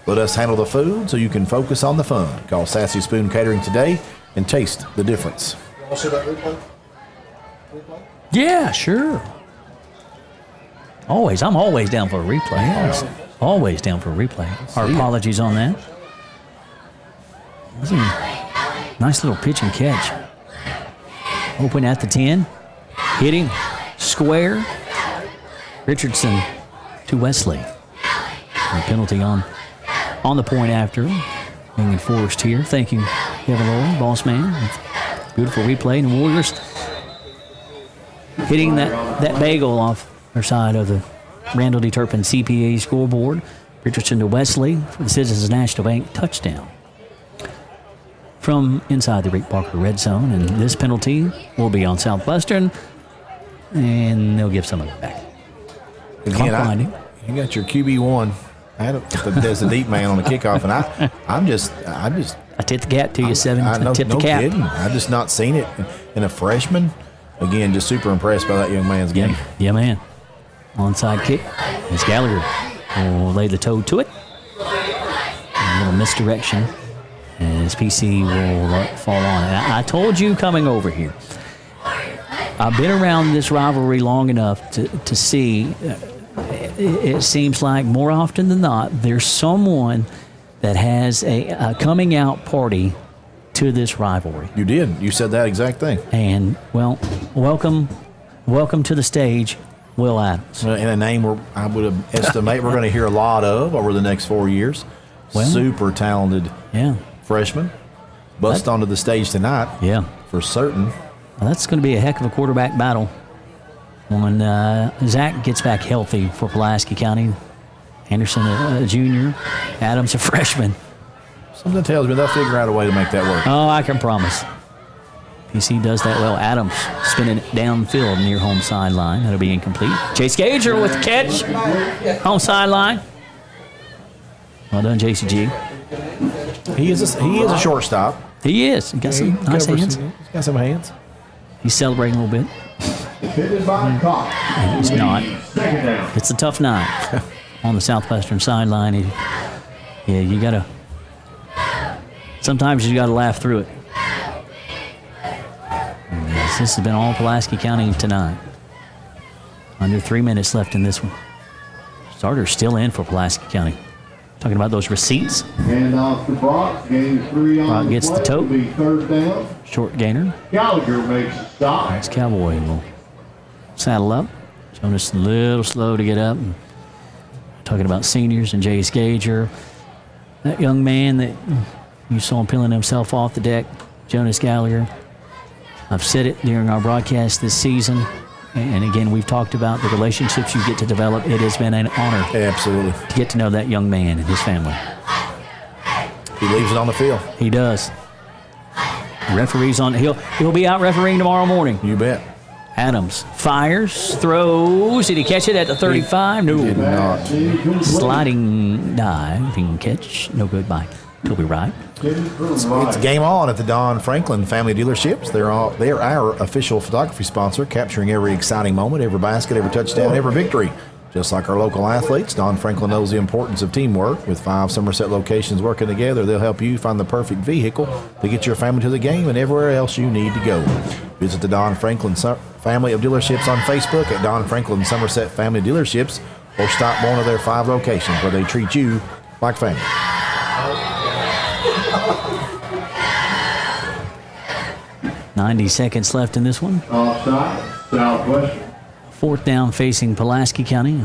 Let us handle the food so you can focus on the fun. Call Sassy Spoon Catering today and taste the difference. Yeah, sure. I'm always down for a replay. Yes. Always down for a replay. Our apologies on that. Nice little pitch and catch. Open at the 10. Hitting square. Richardson to Wesley. And penalty on the point after. Being enforced here. Thank you, Kevin Lowell, boss man. Beautiful replay. And the Warriors hitting that bagel off their side of the Randall D. Turpin CPA scoreboard. Richardson to Wesley for the Citizens National Bank touchdown. From inside the Rick Barker red zone, and this penalty will be on Southwestern, and they'll give some of it back. Again, you got your QB1. There's a deep man on the kickoff, and I tip the cap to you, Seven. I know, tip the no cap. kidding. I've just not seen it in a freshman. Again, just super impressed by that young man's game. Yeah, man. Onside kick. As Gallagher will lay the toe to it. A little misdirection. As PC will fall on it. I told you coming over here, I've been around this rivalry long enough to see, it seems like more often than not, there's someone that has a coming out party to this rivalry. You did. You said that exact thing. And, well, welcome to the stage, Will Adams. In a name I would estimate we're going to hear a lot of over the next 4 years. Well, super talented freshman. Bust onto the stage tonight. Yeah. For certain. Well, that's going to be a heck of a quarterback battle when Zach gets back healthy for Pulaski County. Anderson, a junior. Adams, a freshman. Something tells me they'll figure out a way to make that work. Oh, I can promise. PC does that well. Adams spinning it downfield near home sideline. That'll be incomplete. Chase Gager with the catch. Home sideline. Well done, JCG. He is a shortstop. He is. He got some nice hands. He's got some hands. He's celebrating a little bit. He's not. It's a tough night on the Southwestern sideline. Yeah, you got to. Sometimes you got to laugh through it. Yes, this has been all Pulaski County tonight. Under 3 minutes left in this one. Starter's still in for Pulaski County. Talking about those receipts. Hand off to Brock. Gain 3 on Brock gets the play. toe. It'll be third down. Short gainer. Gallagher makes a stop. This Cowboy will saddle up. Jonas a little slow to get up. Talking about seniors and Jace Gager. That young man that you saw him peeling himself off the deck, Jonas Gallagher. I've said it during our broadcast this season. And again, we've talked about the relationships you get to develop. It has been an honor, absolutely, to get to know that young man and his family. He leaves it on the field. He does. Referees on. He'll be out refereeing tomorrow morning. You bet. Adams fires, throws. Did he catch it at the 35? No. He did not. Sliding diving catch. No good by Toby Wright. It's game on at the Don Franklin Family Dealerships. They're our official photography sponsor, capturing every exciting moment, every basket, every touchdown, every victory. Just like our local athletes, Don Franklin knows the importance of teamwork. With 5 Somerset locations working together, they'll help you find the perfect vehicle to get your family to the game and everywhere else you need to go. Visit the Don Franklin Family of Dealerships on Facebook at Don Franklin Somerset Family Dealerships, or stop one of their 5 locations where they treat you like family. .90 seconds left in this one. Offside, Southwestern. 4th down facing Pulaski County.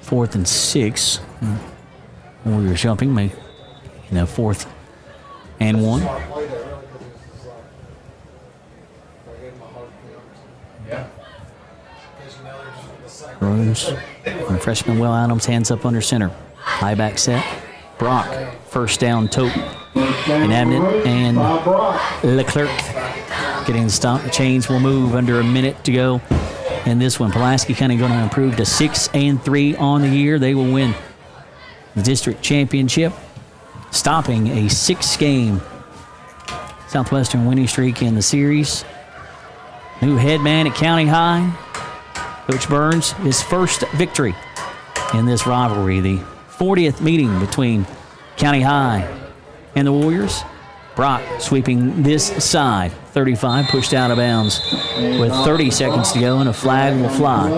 4th and 6. Warriors jumping, may 4th and 1. Rose and freshman Will Adams, hands up under center. High back set. Brock, first down, Tote. And Abnett and Leclerc getting the stop. The chains will move under a minute to go. And this one, Pulaski County going to improve to 6-3 on the year. They will win the district championship, stopping a 6-game Southwestern winning streak in the series. New head man at County High, Coach Burns, his first victory in this rivalry. The 40th meeting between County High and the Warriors. Brock sweeping this side. 35 pushed out of bounds with 30 seconds to go, and a flag will fly.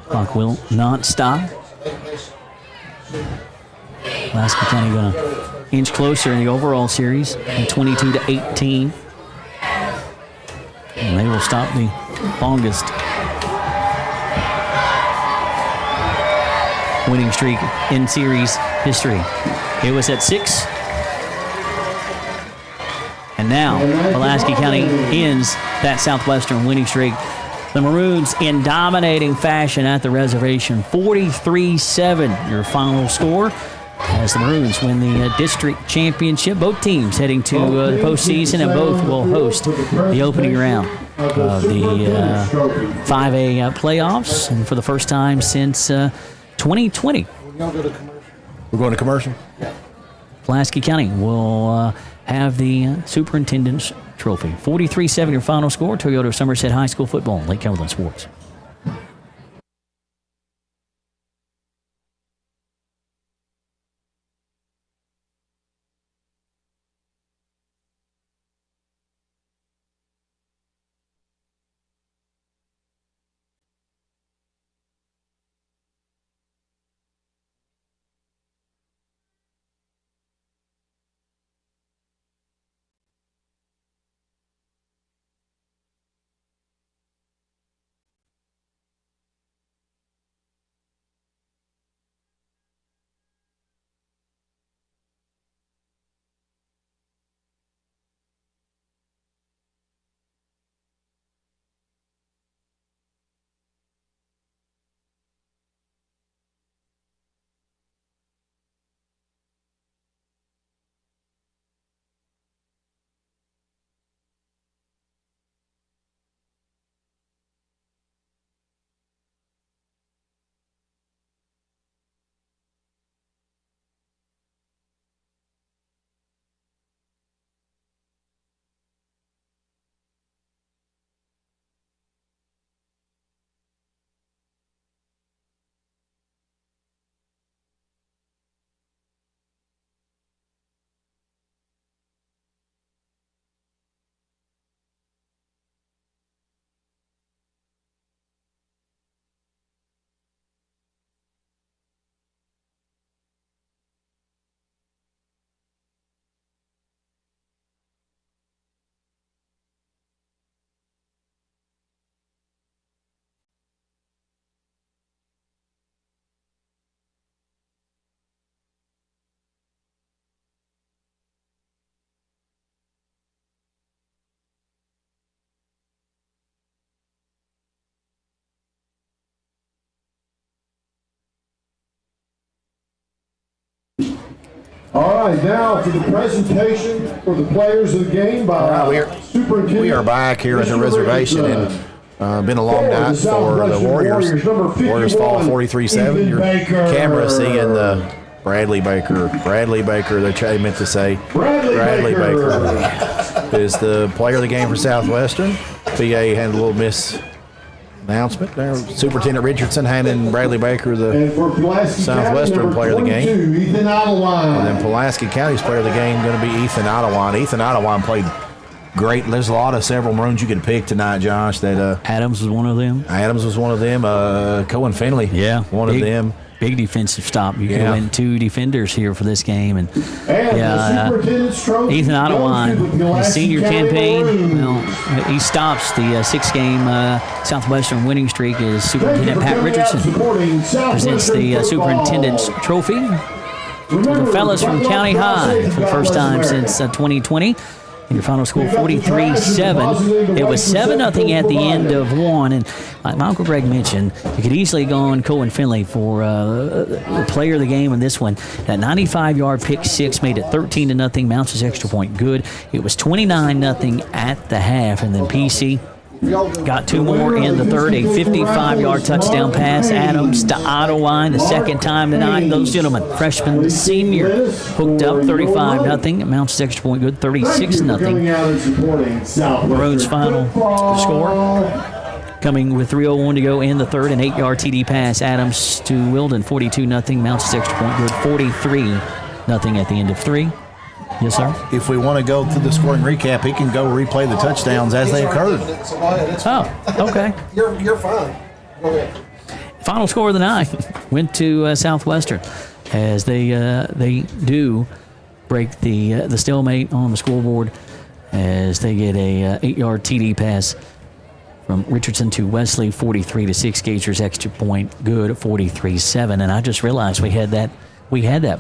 Clock will not stop. Pulaski County going to inch closer in the overall series, 22-18. And they will stop the longest winning streak in series history. It was at 6. And now Pulaski County ends that Southwestern winning streak. The Maroons in dominating fashion at the reservation. 43-7 your final score as the Maroons win the district championship. Both teams heading to the postseason, and both will host the opening round of the 5A playoffs, and for the first time since 2020. We're going to commercial? Pulaski County will have the superintendent's trophy. 43-7 your final score. Toyota Somerset High School football, Lake Cumberland Sports. All right, now for the presentation for the players of the game by Superintendent. We are back here at the reservation, and been a long night for the Warriors. Warriors fall 43-7. Your camera seeing the Bradley Baker. They meant to say Bradley Baker is the player of the game for Southwestern. PA had a little announcement there. Superintendent Richardson handing Bradley Baker the Southwestern player of the game. Ethan Ottawa. And then Pulaski County's player of the game going to be Ethan Ottawa. Ethan Ottawa played great. There's several Maroons you could pick tonight, Josh. That Adams was one of them. Cohen Finley, one of them. Big defensive stop. You went 2 defenders here for this game, and Ethan Ottawa, his senior campaign, he stops the 6-game Southwestern winning streak as Superintendent Pat Richardson presents the Superintendent's Trophy to the fellas from County High for the first time since 2020. And your final score 43-7. It was 7-0 at the end of one, and like my Uncle Greg mentioned, you could easily go on Cohen Finley for the player of the game in this one. That 95-yard pick six made it 13-0. Mounts' extra point good. It was 29-0 at the half, and then PC got 2 more in the third. A 55-yard touchdown pass, Adams to Ottawa, the second time tonight. Those gentlemen, freshman, senior, hooked up 35-0. Mounts' extra point good, 36-0. Maroons' final score. Coming with 3:01 to go in the third, an 8-yard TD pass, Adams to Wilden, 42-0. Mounts' extra point good, 43-0 at the end of 3. Yes, sir. If we want to go through the scoring recap, he can go replay the touchdowns as they occurred. Oh, okay. You're fine. Go ahead. Final score of the night went to Southwestern as they do break the stalemate on the scoreboard as they get a 8-yard TD pass from Richardson to Wesley, 43-6. Gagers extra point good, 43-7. And I just realized we had that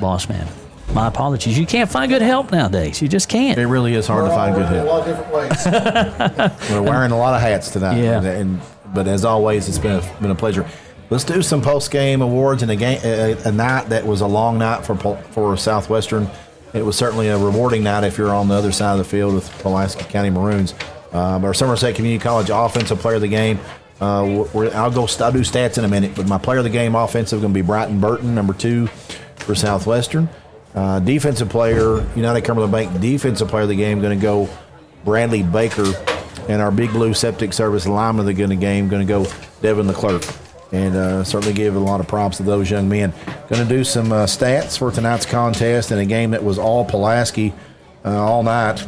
boss man. My apologies. You can't find good help nowadays. You just can't. It really is hard to find good help. A lot of different ways. We're wearing a lot of hats tonight. Yeah. But as always, it's been a pleasure. Let's do some post-game awards in a night that was a long night for Southwestern. It was certainly a rewarding night if you're on the other side of the field with Pulaski County Maroons. Our Somerset Community College offensive player of the game. I'll do stats in a minute, but my player of the game offensive going to be Bryton Burton, number 2 for Southwestern. Defensive player, United Cumberland Bank defensive player of the game, going to go Bradley Baker, and our Big Blue Septic Service lineman of the game going to go Devin Leclerc, and certainly give a lot of props to those young men. Going to do some stats for tonight's contest in a game that was all Pulaski all night,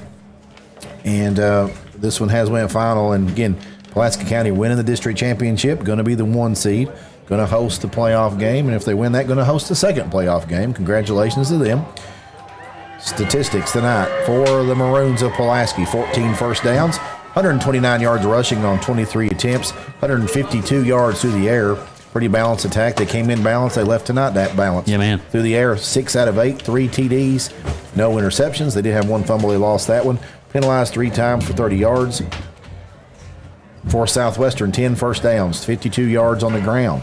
and this one has went final, and again, Pulaski County winning the district championship, going to be the 1 seed. Going to host the playoff game, and if they win that, going to host the second playoff game. Congratulations to them. Statistics tonight for the Maroons of Pulaski: 14 first downs, 129 yards rushing on 23 attempts, 152 yards through the air. Pretty balanced attack. They came in balanced. They left tonight that balanced. Yeah, man. Through the air, 6 out of 8, 3 TDs, no interceptions. They did have 1 fumble. They lost that one. Penalized 3 times for 30 yards. For Southwestern, 10 first downs, 52 yards on the ground,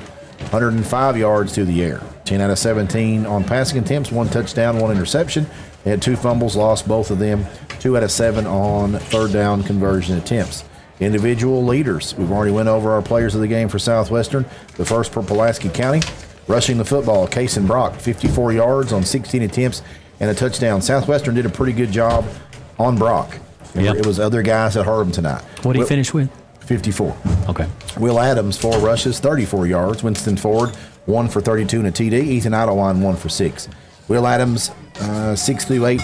105 yards through the air, 10 out of 17 on passing attempts, 1 touchdown, 1 interception. They had 2 fumbles, lost both of them, 2 out of 7 on third down conversion attempts. Individual leaders. We've already went over our players of the game for Southwestern. The first for Pulaski County. Rushing the football, Kason Brock, 54 yards on 16 attempts and a touchdown. Southwestern did a pretty good job on Brock. Yep. It was other guys that hurt him tonight. What did he finish with? 54. Okay. Will Adams, 4 rushes, 34 yards. Winston Ford, 1 for 32 and a TD. Ethan Ottawa, 1 for 6. Will Adams, 6 through 8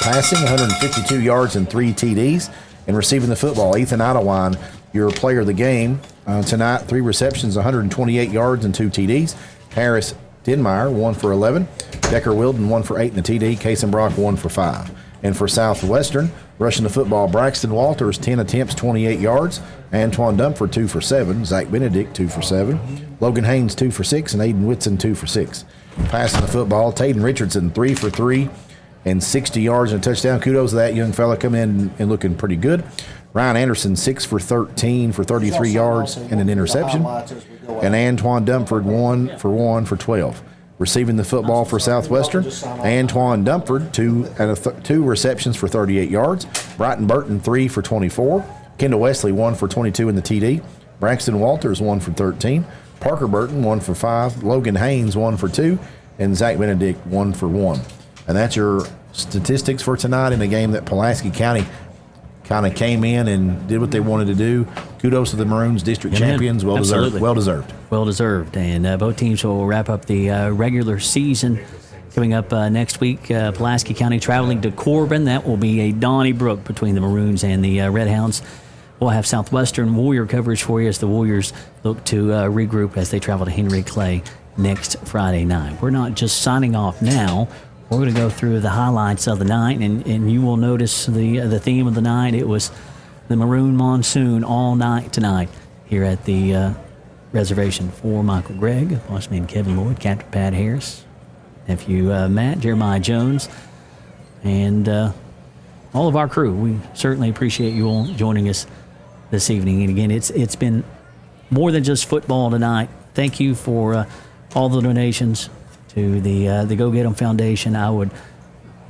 passing, 152 yards and 3 TDs. And receiving the football, Ethan Ottawa, your player of the game tonight, 3 receptions, 128 yards and 2 TDs. Harris Denmeyer, 1 for 11. Decker Wilden, 1 for 8 and a TD. Kason Brock, 1 for 5. And for Southwestern, rushing the football, Braxton Walters, 10 attempts, 28 yards. Antoine Dumford, 2 for 7. Zach Benedict, 2 for 7. Logan Haynes, 2 for 6. And Aiden Whitson, 2 for 6. Passing the football, Tayden Richardson, 3 for 3 and 60 yards and a touchdown. Kudos to that young fella coming in and looking pretty good. Ryan Anderson, 6 for 13 for 33 yards and an interception. And Antoine Dumford, 1 for 1 for 12. Receiving the football for Southwestern, Antoine Dumford, two receptions for 38 yards. Brighton Burton, 3 for 24. Kendall Wesley, 1 for 22 in the TD. Braxton Walters, 1 for 13. Parker Burton, 1 for 5. Logan Haynes, 1 for 2. And Zach Benedict, 1 for 1. And that's your statistics for tonight in a game that Pulaski County kind of came in and did what they wanted to do. Kudos to the Maroons, district champions. Well deserved. Well deserved. Well deserved. And both teams will wrap up the regular season coming up next week. Pulaski County traveling to Corbin. That will be a Donnybrook between the Maroons and the Red Hounds. We'll have Southwestern Warrior coverage for you as the Warriors look to regroup as they travel to Henry Clay next Friday night. We're not just signing off now. We're going to go through the highlights of the night, and you will notice the theme of the night. It was the Maroon Monsoon all night tonight here at the reservation. For Michael Gregg, boss man Kevin Lloyd, Captain Pat Harris, nephew Matt, Jeremiah Jones, and all of our crew. We certainly appreciate you all joining us this evening. And again, it's been more than just football tonight. Thank you for all the donations to the Go Get 'Em Foundation. I'm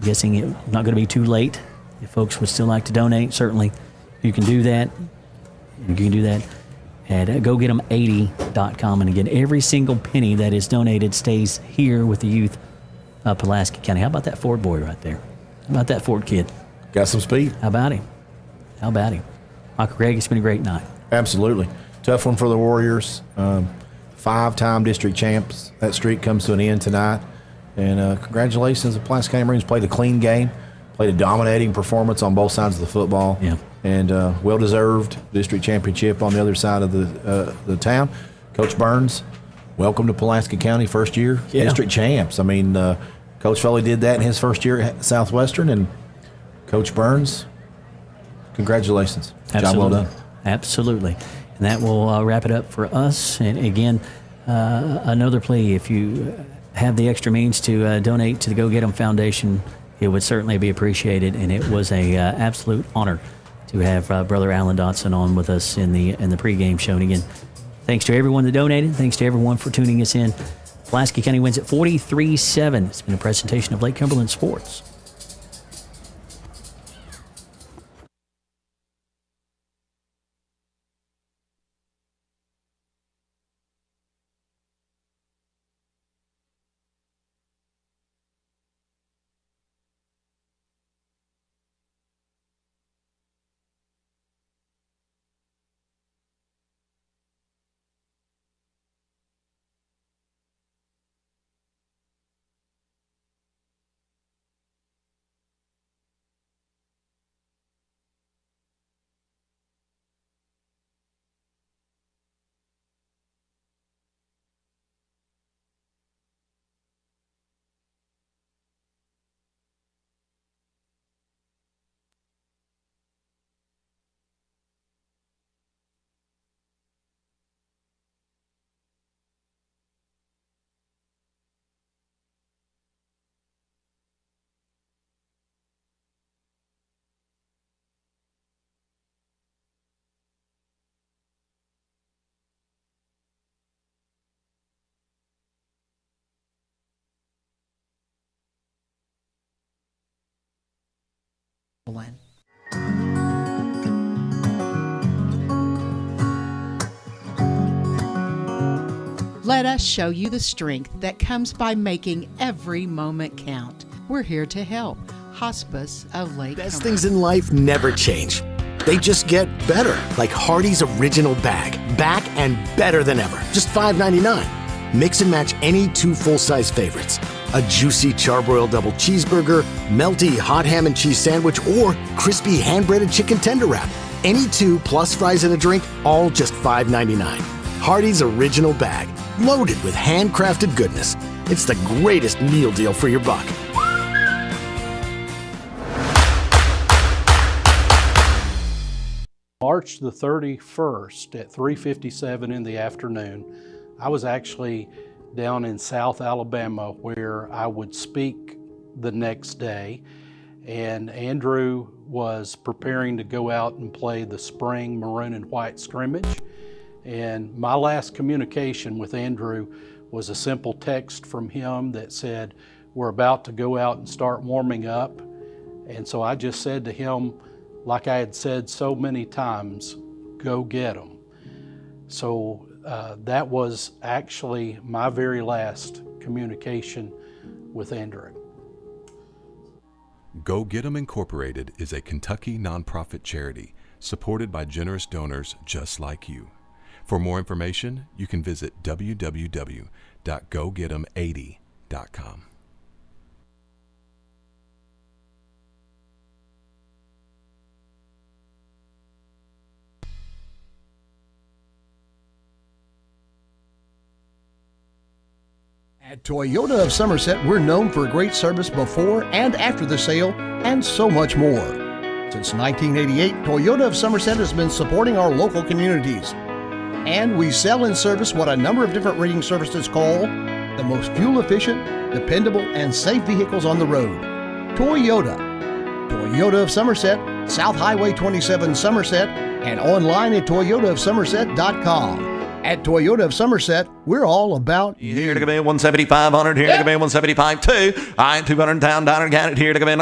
guessing it's not going to be too late. If folks would still like to donate, certainly you can do that. You can do that at gogetem80.com. And again, every single penny that is donated stays here with the youth of Pulaski County. How about that Ford boy right there? How about that Ford kid? Got some speed. How about him? Michael Gregg, it's been a great night. Absolutely. Tough one for the Warriors. 5-time district champs. That streak comes to an end tonight. And congratulations, the Pulaski County Maroons played a clean game, played a dominating performance on both sides of the football. Yeah. And well-deserved district championship on the other side of the town. Coach Burns, welcome to Pulaski County, first year district champs. I mean, Coach Foley did that in his first year at Southwestern, and Coach Burns, congratulations. Absolutely. Job well done. Absolutely. And that will wrap it up for us. And again, another plea, if you have the extra means to donate to the Go Get 'Em Foundation, it would certainly be appreciated. And it was a absolute honor to have Brother Alan Dotson on with us in the pregame show. And again, thanks to everyone that donated. Thanks to everyone for tuning us in. Pulaski County wins at 43-7. It's been a presentation of Lake Cumberland Sports. Let us show you the strength that comes by making every moment count. We're here to help. Hospice of Lake Best Cumberland. things in life never change. They just get better, like Hardee's Original Bag. Back and better than ever. Just $5.99. Mix and match any 2 full-size favorites. A juicy charbroiled double cheeseburger, melty hot ham and cheese sandwich, or crispy hand-breaded chicken tender wrap. Any 2 plus fries and a drink, all just $5.99. Hardee's Original Bag, loaded with handcrafted goodness. It's the greatest meal deal for your buck. March the 31st at 3:57 in the afternoon, I was actually down in South Alabama where I would speak the next day, and Andrew was preparing to go out and play the spring maroon and white scrimmage. And my last communication with Andrew was a simple text from him that said, "We're about to go out and start warming up." And so I just said to him, like I had said so many times, "Go get them." So that was actually my very last communication with Andrew. Go Get 'em Incorporated is a Kentucky nonprofit charity supported by generous donors just like you. For more information, you can visit www.gogetem80.com. At Toyota of Somerset, we're known for great service before and after the sale, and so much more. Since 1988, Toyota of Somerset has been supporting our local communities. And we sell and service what a number of different rating services call the most fuel-efficient, dependable, and safe vehicles on the road. Toyota. Toyota of Somerset, South Highway 27 Somerset, and online at toyotaofsomerset.com. At Toyota of Somerset, we're all about you. Here to come in 175, 100, here to come in 175, 2. I ain't 200 down, down, got it here to come in.